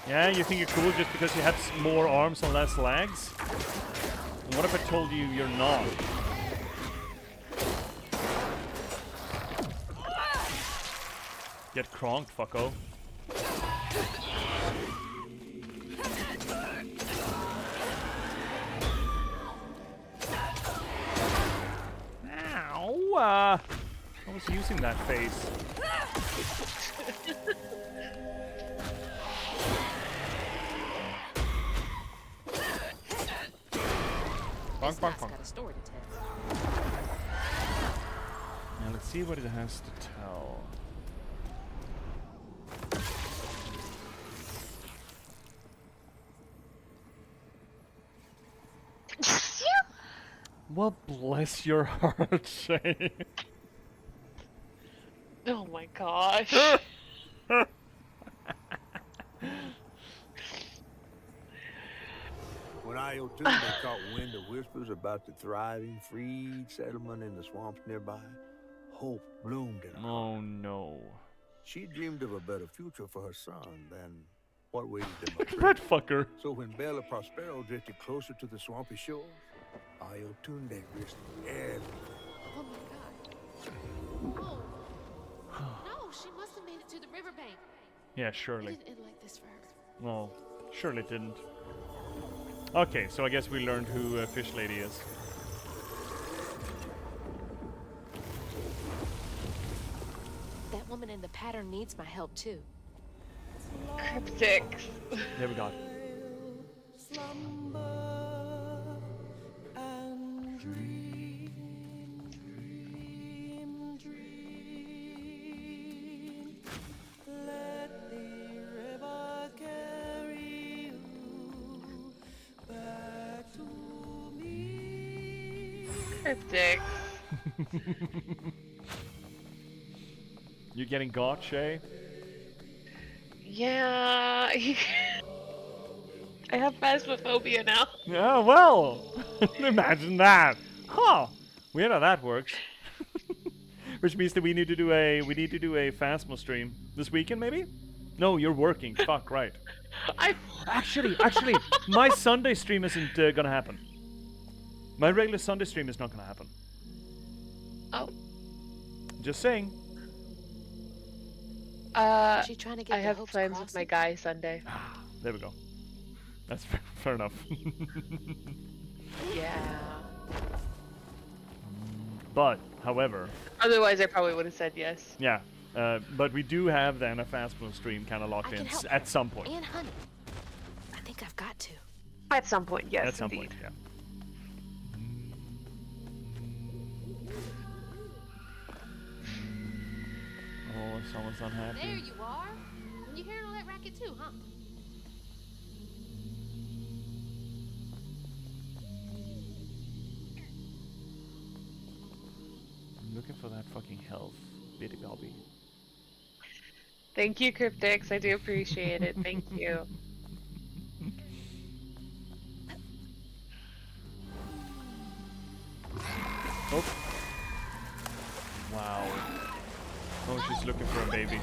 Yeah, you think you're cool just because you have more arms and less legs? And what if I told you you're not? Get cronked, fucko. Ow! I was using that face. Bonk, bonk, bonk. Got a story to tell. Now let's see what it has to tell. Well, bless your heart, Shay. Oh my gosh. When Iotunde caught wind of whispers about the thriving, freed settlement in the swamps nearby, hope bloomed in her heart. Oh no. She dreamed of a better future for her son than what waited them Look at that fucker. So when Bella Prospero drifted closer to the swampy shores, Iotunde risked everything. Oh my god. Oh. No, she must have made it to the riverbank. Yeah, It surely. didn't end like this for her. Well, surely it didn't. Okay, so I guess we learned who Fish Lady is. That woman in the pattern needs my help too. Cryptic. There we go. Cryptic. You getting got, Shay? Yeah. I have phasmophobia now. Yeah, well, imagine that. Huh. Weird how that works. Which means that we need to do a Phasmo stream this weekend, maybe? No, you're working. Fuck, right. Actually, my Sunday stream isn't gonna happen. My regular Sunday stream is not gonna happen. Oh. Just saying. She trying to get I the have Hope's plans with my Crossing? guy Sunday. There we go. That's fair enough. Yeah. But, however, Otherwise, I probably would have said yes. yeah. But we do have then a fast food stream kind of locked I in can help at some point. And honey. I think I've got to. At some point, yes. At some indeed. point, yeah. Oh, someone's unhappy. There you are. You hearing all that racket too, huh? I'm looking for that fucking health, bitty Bobby. Thank you, Cryptix. I do appreciate it. Thank you. Oh. Wow. Oh, she's looking for a baby.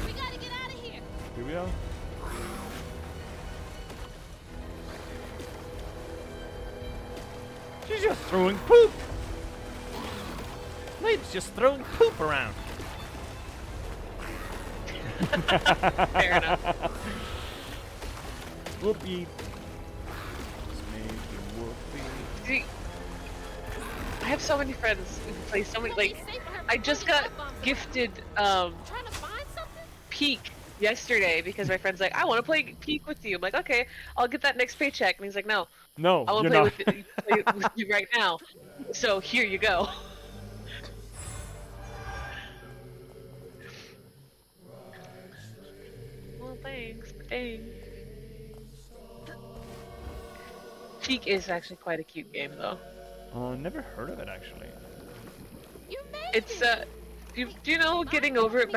We gotta get out of here. Here we go. She's just throwing poop. Lady's just throwing poop around. Fair enough. Whoopee. See, I have so many friends who play so many. Like, I just got gifted Peak yesterday because my friend's like, I want to play Peak with you. I'm like, okay, I'll get that next paycheck. And he's like, no, No, I want you're to not. play with you right now. So here you go. Well, thanks. Dang. Peak is actually quite a cute game, though. Never heard of it actually. It's do you know Getting Over It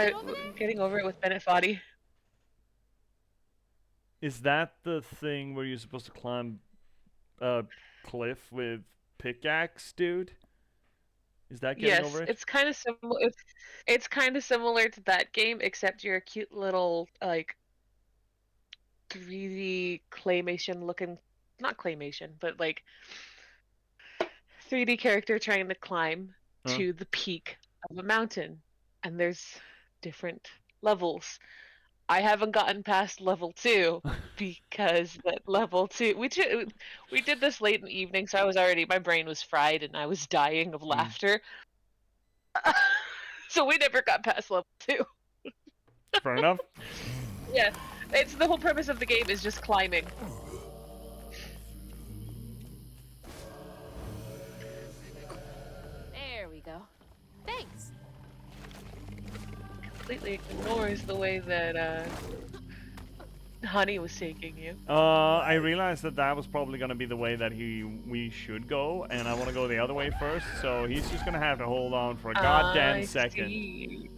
with Bennett Foddy? Is that the thing where you're supposed to climb a cliff with pickaxe, dude? Is that Getting Over It? It's kind of similar. It's kind of similar to that game, except you're a cute little like 3D claymation looking, not claymation, but like 3D character trying to climb to the peak of a mountain, and there's different levels. I haven't gotten past level 2 because that level 2 we did this late in the evening, so my brain was fried and I was dying of laughter. So we never got past level 2. Fair enough. Yeah, it's the whole premise of the game is just climbing. There we go. Thanks. Completely ignores the way that Honey was taking you. I realized that was probably gonna be the way that we should go, and I want to go the other way first. So he's just gonna have to hold on for a goddamn second. See.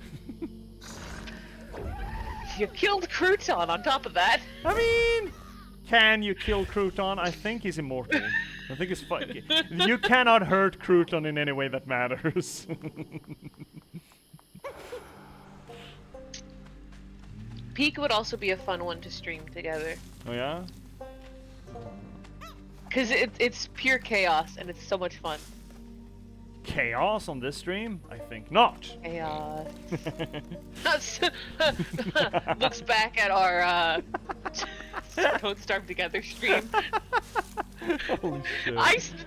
You killed Crouton on top of that. I mean, can you kill Crouton? I think he's immortal. I think it's fun. You cannot hurt Crouton in any way that matters. Peak would also be a fun one to stream together. Oh yeah? Because it's pure chaos and it's so much fun. Chaos on this stream? I think not. Chaos. Looks back at our Don't Starve Together stream. Holy shit.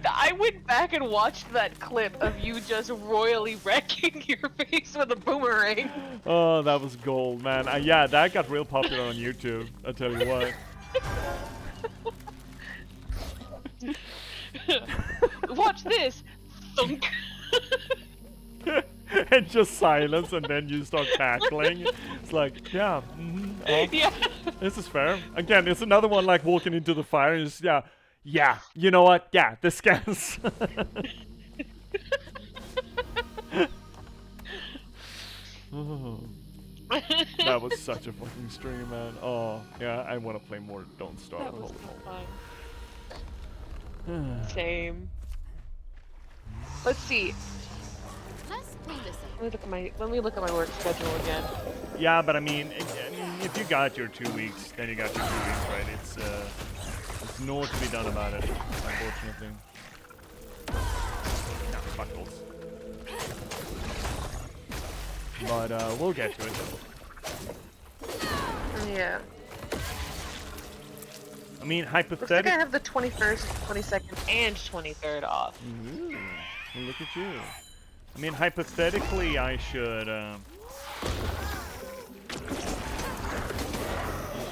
I went back and watched that clip of you just royally wrecking your face with a boomerang. Oh, that was gold, man. Yeah, that got real popular on YouTube. I tell you what. Watch this. Thunk. And just silence, and then you start tackling. It's like, yeah, yeah. This is fair. Again, it's another one like walking into the fire and just, yeah, you know what? Yeah, the scans. Oh, that was such a fucking stream, man. Oh, yeah, I want to play more Don't Starve. That was fun. Same. Let's see. Let's clean this up. Let me look at my work schedule again. Yeah, but I mean, if you got your 2 weeks, then you got your 2 weeks, right? It's no to be done about it, unfortunately. No, fuck those. But we'll get to it. Yeah. I mean, Looks like I hypothetically. have the 21st, 22nd, and 23rd off. Ooh, well, look at you. I mean, hypothetically, I should.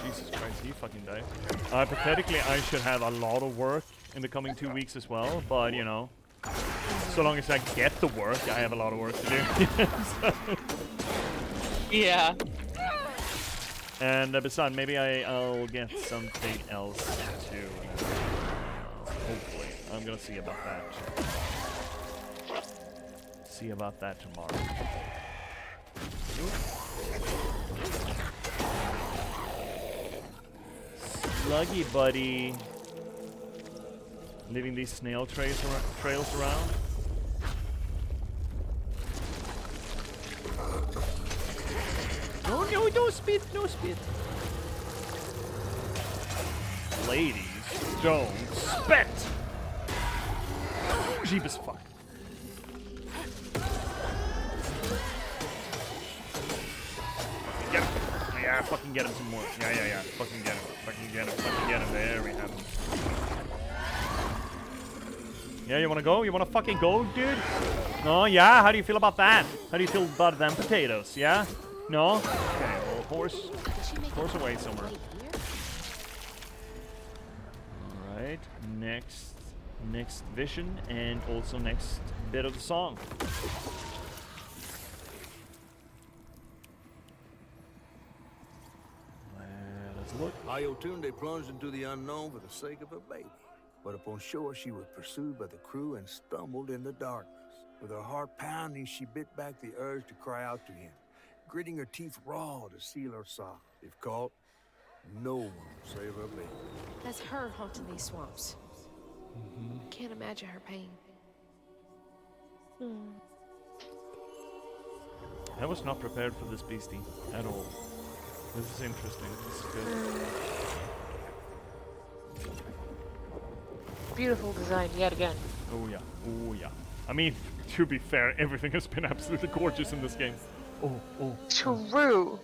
Jesus Christ, he fucking died. Hypothetically, I should have a lot of work in the coming 2 weeks as well, but you know, so long as I get the work, I have a lot of work to do. Yeah. And besides, maybe I'll get something else too. Hopefully, I'm gonna see about that. See about that tomorrow. Sluggy buddy. Leaving these snail trails around. No, no spit, no spit. Ladies, don't spit! Jeebus fuck. Get him. Yeah, fucking get him some more. Yeah. Fucking get him. Fucking get him. Fucking get him. There we have him. Yeah, you wanna go? You wanna fucking go, dude? No, yeah? How do you feel about that? How do you feel about them potatoes? Yeah? No? Okay, well, horse away somewhere. Alright, next vision, and also next bit of the song. Let's look. Ayotunde plunged into the unknown for the sake of her baby. But upon shore, she was pursued by the crew and stumbled in the darkness. With her heart pounding, she bit back the urge to cry out to him, gritting her teeth raw to seal her sob. If caught, no one will save her baby. That's her haunting these swamps. Can't imagine her pain. I was not prepared for this beastie at all. This is interesting. This is good. Beautiful design yet again. Oh yeah. Oh yeah. I mean, to be fair, everything has been absolutely gorgeous in this game. Oh. True.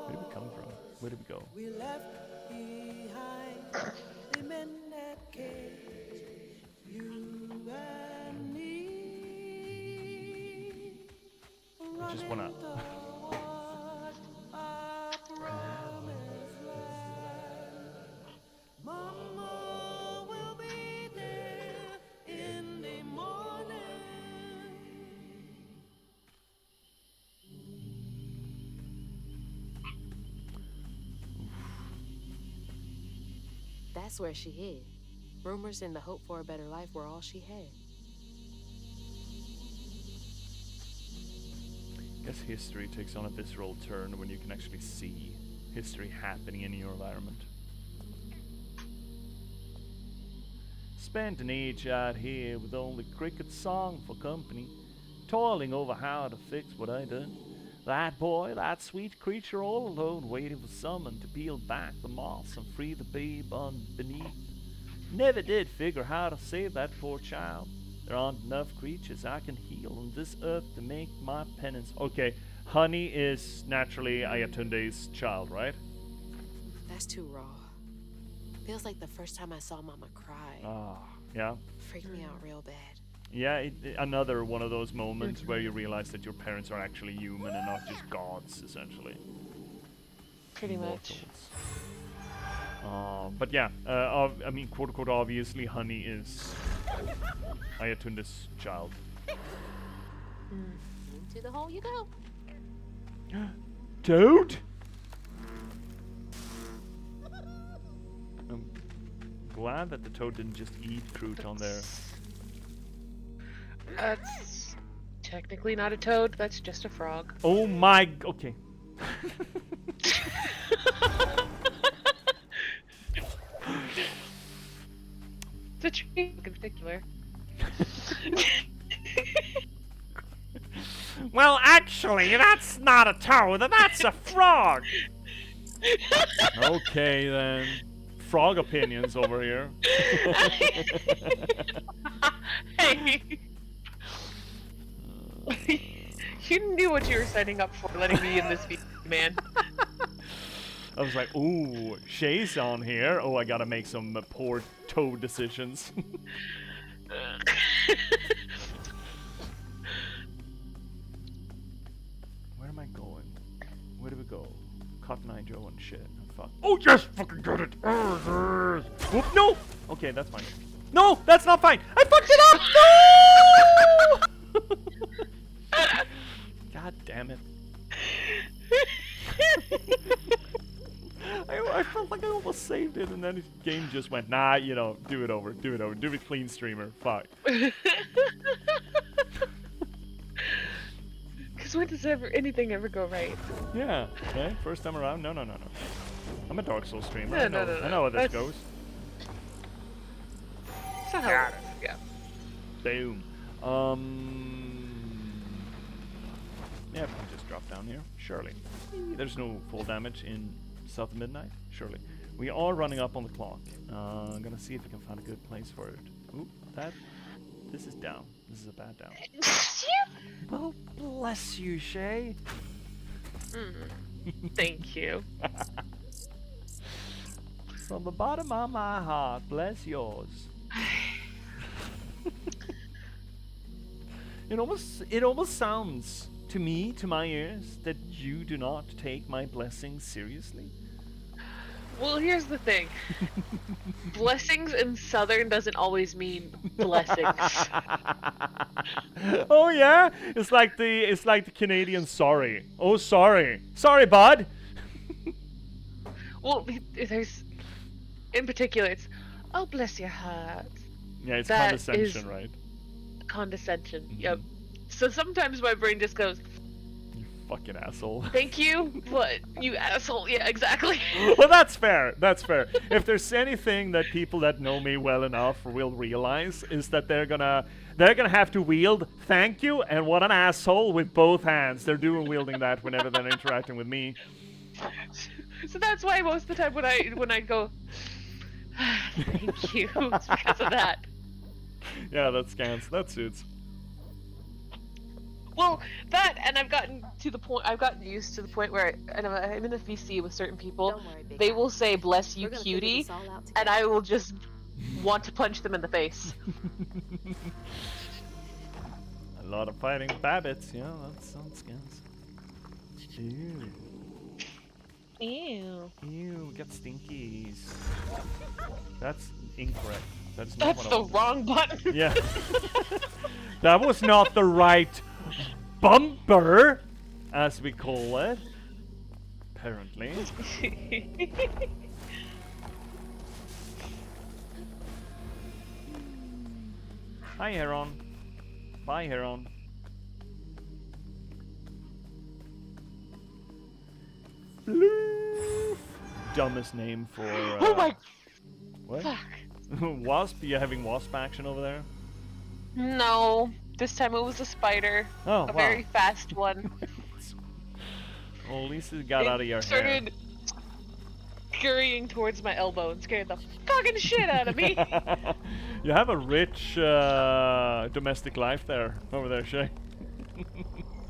Where did we come from? Where did we go? We left behind the men that caged you and me. I just wanna. Mama will be there in the morning. That's where she hid. Rumors and the hope for a better life were all she had. I guess history takes on a visceral turn when you can actually see history happening in your environment. Spent an age out here with only cricket song for company, toiling over how to fix what I done. That boy, that sweet creature all alone, waiting for someone to peel back the moss and free the babe beneath. Never did figure how to save that poor child. There aren't enough creatures I can heal on this earth to make my penance. Okay, Honey is naturally Ayatunde's child, right? That's too raw. Feels like the first time I saw Mama cry. Ah, yeah. Freaked me out real bad. Yeah, another one of those moments where you realize that your parents are actually human and not just gods, essentially. Pretty much. But yeah, I mean, quote unquote, obviously, Honey is Ayatunde's child. Into the hole you go. Toad? I'm glad that the toad didn't just eat crouton there. That's technically not a toad, that's just a frog. Oh my, okay. It's a tree in particular. Well, actually, that's not a toad, that's a frog! Okay then. Frog opinions over here. Hey. You knew what you were signing up for, letting me in this video, man. I was like, ooh, Shay's on here. Oh, I gotta make some poor toe decisions. Where am I going? Where do we go? Cotton Eye Joe and shit. Oh, fuck. Oh, yes! Fucking got it! Whoop, no! Okay, that's fine. No! That's not fine! I fucked it up! No! God damn it. I felt like I almost saved it, and then the game just went, nah, you know, do it over. Do it clean, streamer. Fuck. Because when does anything ever go right? Yeah, okay, first time around. No. I'm a Dark Souls streamer. No, I know how this goes. That's not how it works. Yeah. Boom. Yeah, we can just drop down here. Surely. There's no full damage in South of Midnight. Surely. We are running up on the clock. I'm gonna see if we can find a good place for it. Ooh, this is down. This is a bad down. Well, bless you, Shay. Thank you. From the bottom of my heart, bless yours. It almost sounds to me, to my ears, that you do not take my blessings seriously. Well, here's the thing. Blessings in Southern doesn't always mean blessings. Oh yeah, it's like the Canadian sorry. Oh sorry, bud. Well, there's, in particular, it's, oh bless your heart. Yeah, it's That condescension, is right? Condescension. Yep. So sometimes my brain just goes, Fucking asshole. thank you, but you asshole. Yeah, exactly. Well, that's fair. That's fair. If there's anything that people that know me well enough will realize is that they're gonna have to wield "thank you" and "what an asshole" with both hands. They're wielding that whenever they're interacting with me. So that's why most of the time when I go, thank you, it's because of that. Yeah, that scans. That suits. Well, that, and I've gotten used to the point where I'm in a VC with certain people. They will say "bless you, cutie," and I will just want to punch them in the face. A lot of fighting babbits. Yeah, that scans. Ew. Ew. Ew, got stinkies. That's incorrect. That's not the wrong button. Yeah. That was not the right bumper, as we call it. Apparently. Hi, Heron. Bye, Heron. Blue. Dumbest name for. Oh my. What? Fuck. Wasp? You having wasp action over there? No. This time it was a spider. Oh, a wow. very fast one. Well, at least it got out of your hair. Started scurrying towards my elbow and scared the fucking shit out of me. You have a rich domestic life there, over there, Shay.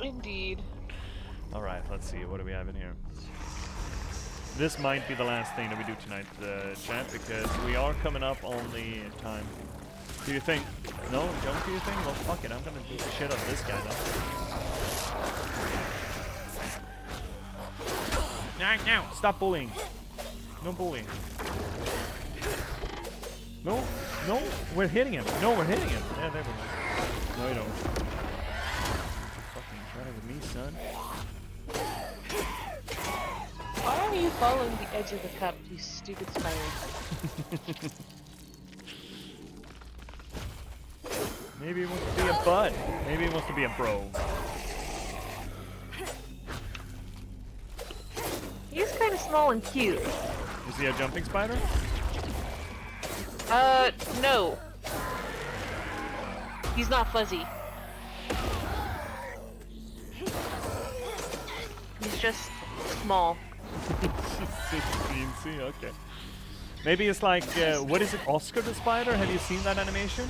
Indeed. Alright, let's see. What do we have in here? This might be the last thing that we do tonight, chat, because we are coming up on the time. Do you think? No? Don't do you think? Well, fuck it. I'm gonna beat the shit out of this guy, though. No! Stop bullying. No bullying. No! We're hitting him. No, we're hitting him. Yeah, there we go. No, you don't. Fucking try with me, son. Why are you following the edge of the cup, you stupid spider? Maybe he wants to be a bud. Maybe he wants to be a bro. He's kind of small and cute. Is he a jumping spider? No. He's not fuzzy. He's just small. 16C, okay. Maybe it's like, what is it, Oscar the Spider? Have you seen that animation?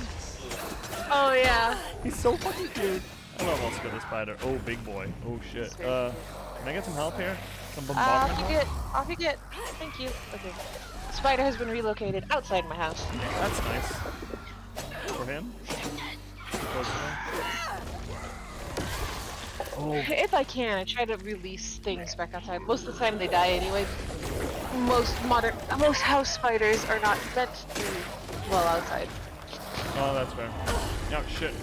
Oh yeah. He's so fucking cute. Hello, Oscar the spider. Oh, big boy. Oh shit. Can I get some help here? Some Off bombardment you help? get. Off you get. Thank you. Okay. Spider has been relocated outside my house. That's nice. For him? Oh. If I can, I try to release things back outside. Most of the time they die anyway. Most house spiders are not meant to do well outside. Oh, that's fair. Oh, shit.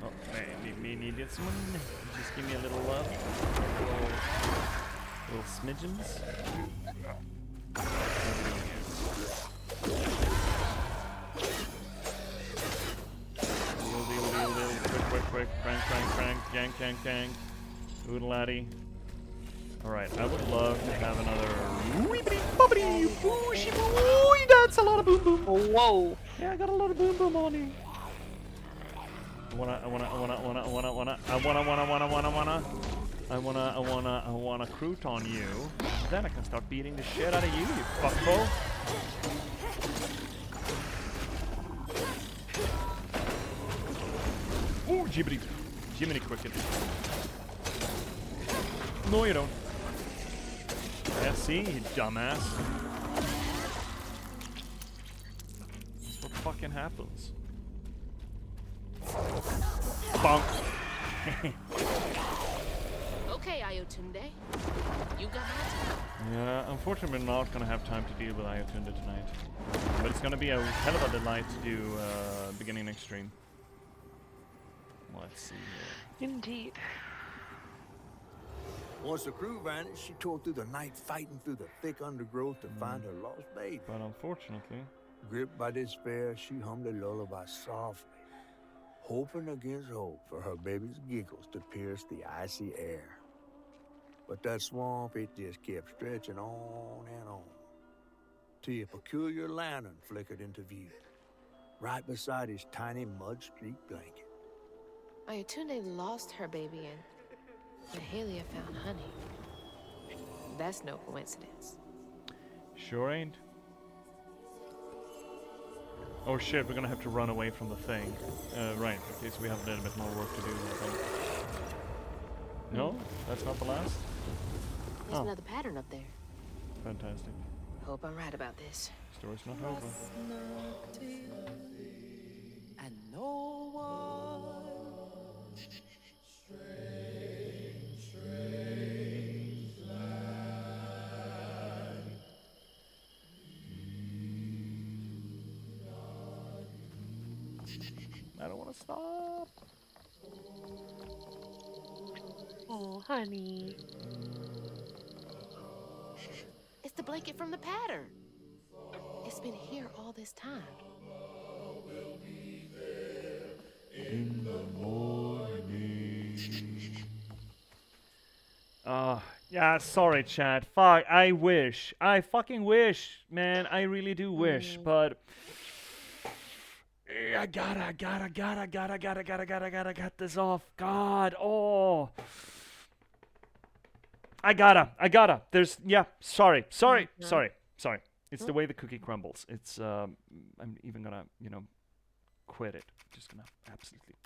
Oh, man, need this one. Just give me a little love. Little smidgens. Quick. Crank. Yank. Oodle laddie. Alright, I would love to have another that's a lot of boom boom. Whoa. Yeah, I got a lot of boom boom on you. I wanna crouton you. Then I can start beating the shit out of you, you fuckball. Ooh, Jiminy Cricket. No, you don't. Yeah, see, you dumbass. That's what fucking happens. Bonk. Okay, Ayotunde. You got my time. Yeah, unfortunately we're not gonna have time to deal with Ayotunde tonight. But it's gonna be a hell of a delight to do beginning next stream. Let's see here. Indeed. Once the crew vanished, she tore through the night fighting through the thick undergrowth to find her lost baby. But unfortunately... Gripped by despair, she hummed a lullaby softly, hoping against hope for her baby's giggles to pierce the icy air. But that swamp, it just kept stretching on and on, till a peculiar lantern flickered into view, right beside his tiny mud-streaked blanket. Ayotunde lost her baby and Mahalia found honey. That's no coincidence. Sure ain't. Oh shit, we're gonna have to run away from the thing. Right, in case we have a little bit more work to do. I think. No? That's not the last? There's another pattern up there. Fantastic. Hope I'm right about this. Story's not over. And no one. Strange land. I don't want to stop. Oh, honey. It's the blanket from the pattern. It's been here all this time. In the morning. Yeah, sorry, chat. Fuck, I wish. I fucking wish, man. I really do wish, but... I gotta get this off. God, oh. I gotta. There's, yeah, sorry. It's the way the cookie crumbles. It's, I'm even gonna, quit it. Just gonna absolutely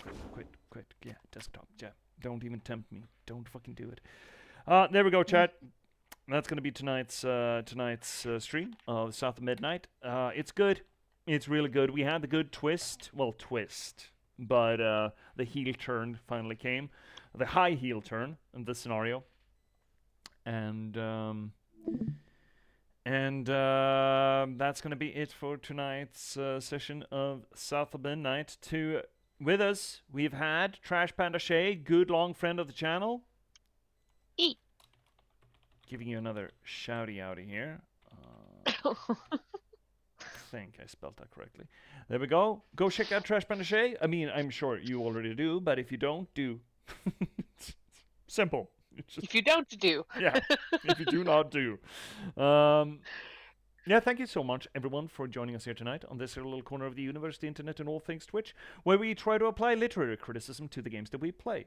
quit. Yeah, desktop, yeah. Don't even tempt me. Don't fucking do it. There we go, chat. That's gonna be tonight's stream of South of Midnight. It's good. It's really good. We had the good twist, but the heel turn finally came. The high heel turn in this scenario. And that's going to be it for tonight's session of South of Midnight. With us, we've had Trash Panda Shay, good long friend of the channel. Giving you another shouty outy here. I think I spelled that correctly. There we go. Go check out Trash Panda Shay. I mean, I'm sure you already do, but if you don't, do. Simple. If you don't, do. Yeah, if you do not, do. Yeah, thank you so much, everyone, for joining us here tonight on this little corner of the universe, the internet, and all things Twitch, where we try to apply literary criticism to the games that we play.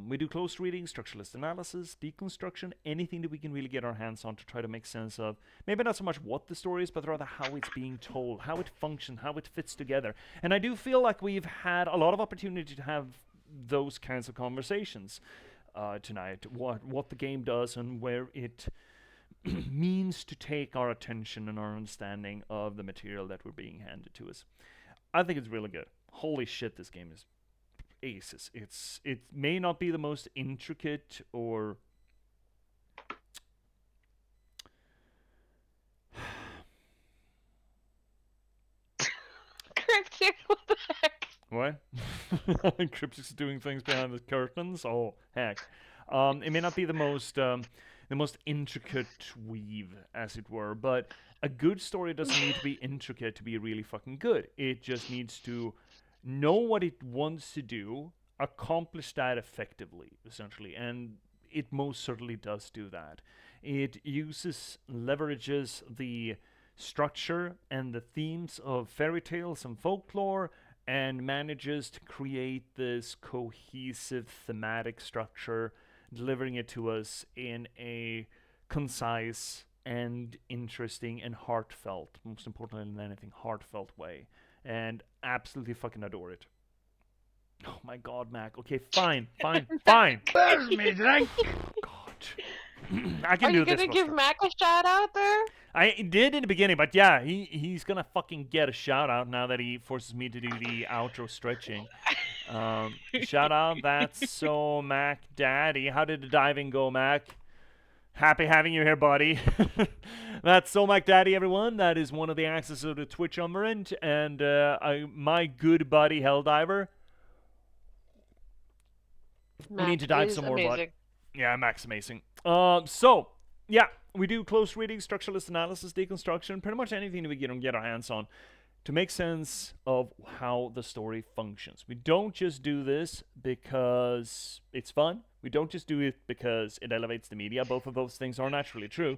We do close reading, structuralist analysis, deconstruction, anything that we can really get our hands on to try to make sense of, maybe not so much what the story is, but rather how it's being told, how it functions, how it fits together. And I do feel like we've had a lot of opportunity to have those kinds of conversations tonight. What the game does and where it means to take our attention and our understanding of the material that we're being handed to us. I think it's really good. Holy shit, this game is aces. It may not be the most intricate or Cryptic, what the heck? What? Cryptic's doing things behind the curtains? Oh, heck. It may not be the most intricate weave, as it were, but a good story doesn't need to be intricate to be really fucking good. It just needs to know what it wants to do, accomplish that effectively, essentially, and it most certainly does do that. It leverages the structure and the themes of fairy tales and folklore and manages to create this cohesive thematic structure, delivering it to us in a concise and interesting and heartfelt, most importantly than anything, heartfelt way. And absolutely fucking adore it. Oh my god, Mac. Okay, fine. There's me drink. God. I can do this. Are you gonna give Mac a shout out there? I did in the beginning, but yeah, he's gonna fucking get a shout out now that he forces me to do the outro stretching. Shout out, that's so Mac Daddy. How did the diving go, Mac? Happy having you here, buddy. That's so Mac Daddy, everyone. That is one of the axes of the Twitch umbrant, and my good buddy Helldiver. We need to dive some more, bud. Yeah, Mac's amazing. So, yeah, we do close reading, structuralist analysis, deconstruction, pretty much anything that we get our hands on to make sense of how the story functions. We don't just do this because it's fun. We don't just do it because it elevates the media. Both of those things are naturally true.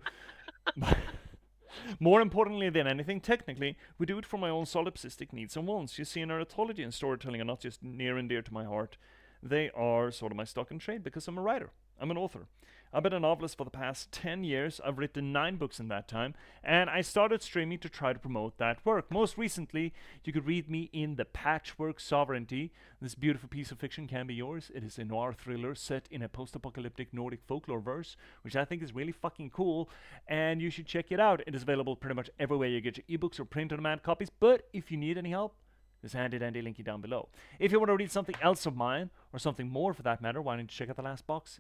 More importantly than anything, technically, we do it for my own solipsistic needs and wants. You see, narratology and storytelling are not just near and dear to my heart. They are sort of my stock and trade because I'm a writer. I'm an author. I've been a novelist for the past 10 years. I've written 9 books in that time, and I started streaming to try to promote that work. Most recently, you could read me in The Patchwork Sovereignty. This beautiful piece of fiction can be yours. It is a noir thriller set in a post-apocalyptic Nordic folklore verse, which I think is really fucking cool, and you should check it out. It is available pretty much everywhere you get your ebooks or print-on-demand copies, but if you need any help, there's a handy dandy linky down below. If you want to read something else of mine, or something more for that matter, why don't you check out The Last Box?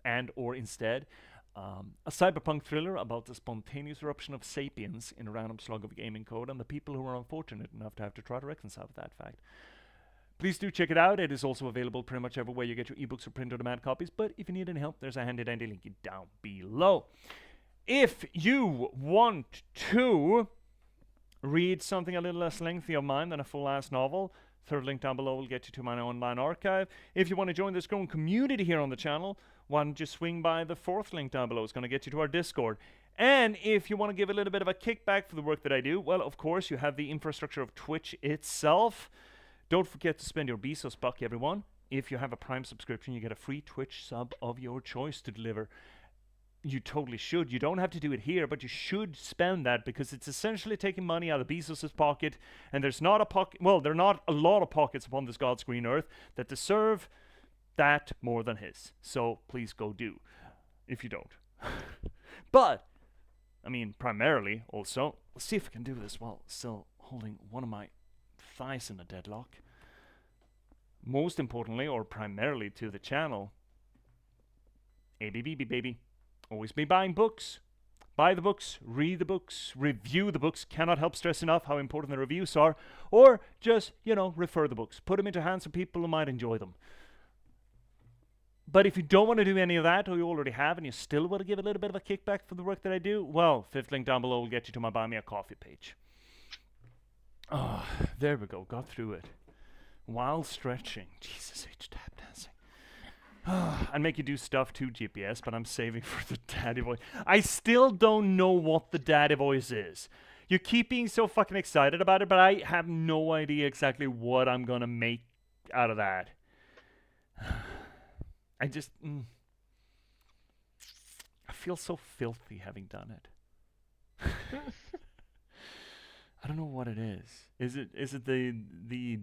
And or instead, a cyberpunk thriller about the spontaneous eruption of sapiens in a random slug of gaming code and the people who are unfortunate enough to have to try to reconcile with that fact. Please do check it out. It is also available pretty much everywhere you get your ebooks or print-on-demand copies, but if you need any help, there's a handy dandy linky down below. If you want to read something a little less lengthy of mine than a full-ass novel, third link down below will get you to my online archive. If you want to join this growing community here on the channel, why don't you swing by the fourth link down below? It's going to get you to our Discord. And if you want to give a little bit of a kickback for the work that I do, well, of course, you have the infrastructure of Twitch itself. Don't forget to spend your Bezos buck, everyone. If you have a Prime subscription, you get a free Twitch sub of your choice to deliver. You totally should. You don't have to do it here, but you should spend that because it's essentially taking money out of Bezos' pocket, and there's not a pocket. Well, there are not a lot of pockets upon this God's green earth that deserve that more than his. So please go do, if you don't. But I mean, primarily, also, let's see if I can do this while still holding one of my thighs in a deadlock. Most importantly, or primarily to the channel, ABBB, baby. Always be buying books. Buy the books, read the books, review the books. Cannot help stress enough how important the reviews are. Or just, refer the books. Put them into hands of people who might enjoy them. But if you don't want to do any of that, or you already have, and you still want to give a little bit of a kickback for the work that I do, well, fifth link down below will get you to my Buy Me a Coffee page. Oh, there we go. Got through it. While stretching. Jesus H. Tap dancing. I'd make you do stuff too, J.P.S, but I'm saving for the daddy voice. I still don't know what the daddy voice is. You keep being so fucking excited about it, but I have no idea exactly what I'm gonna make out of that. I just... I feel so filthy having done it. I don't know what it is. Is it the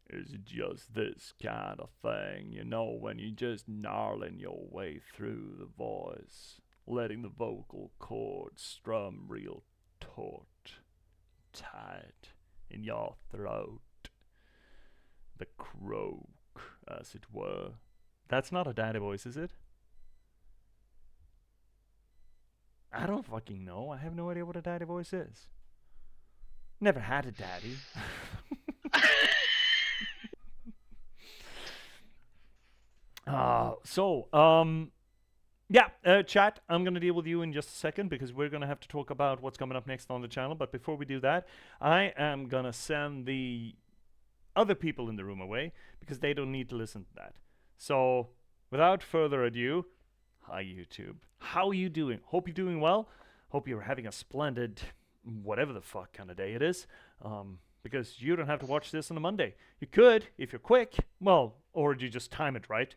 is just this kind of thing, you know, when you're just gnarling your way through the voice, letting the vocal cords strum real taut, tight in your throat. The croak, as it were. That's not a daddy voice, is it? I don't fucking know. I have no idea what a daddy voice is. Never had a daddy. Chat, I'm going to deal with you in just a second because we're going to have to talk about what's coming up next on the channel. But before we do that, I am going to send the other people in the room away because they don't need to listen to that. So, without further ado, hi YouTube. How are you doing? Hope you're doing well. Hope you're having a splendid, whatever the fuck kind of day it is. Because you don't have to watch this on a Monday. You could, if you're quick, well, or you just time it right.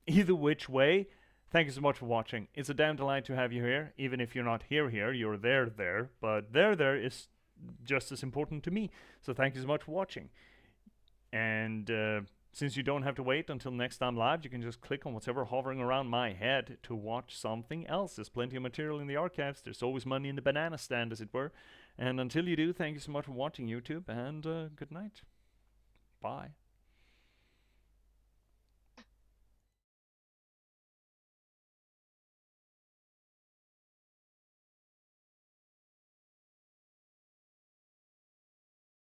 Either which way, thank you so much for watching. It's a damn delight to have you here. Even if you're not here, you're there. But there is just as important to me. So thank you so much for watching. And since you don't have to wait until next time live, you can just click on whatever hovering around my head to watch something else. There's plenty of material in the archives. There's always money in the banana stand, as it were. And until you do, thank you so much for watching YouTube, and good night. Bye.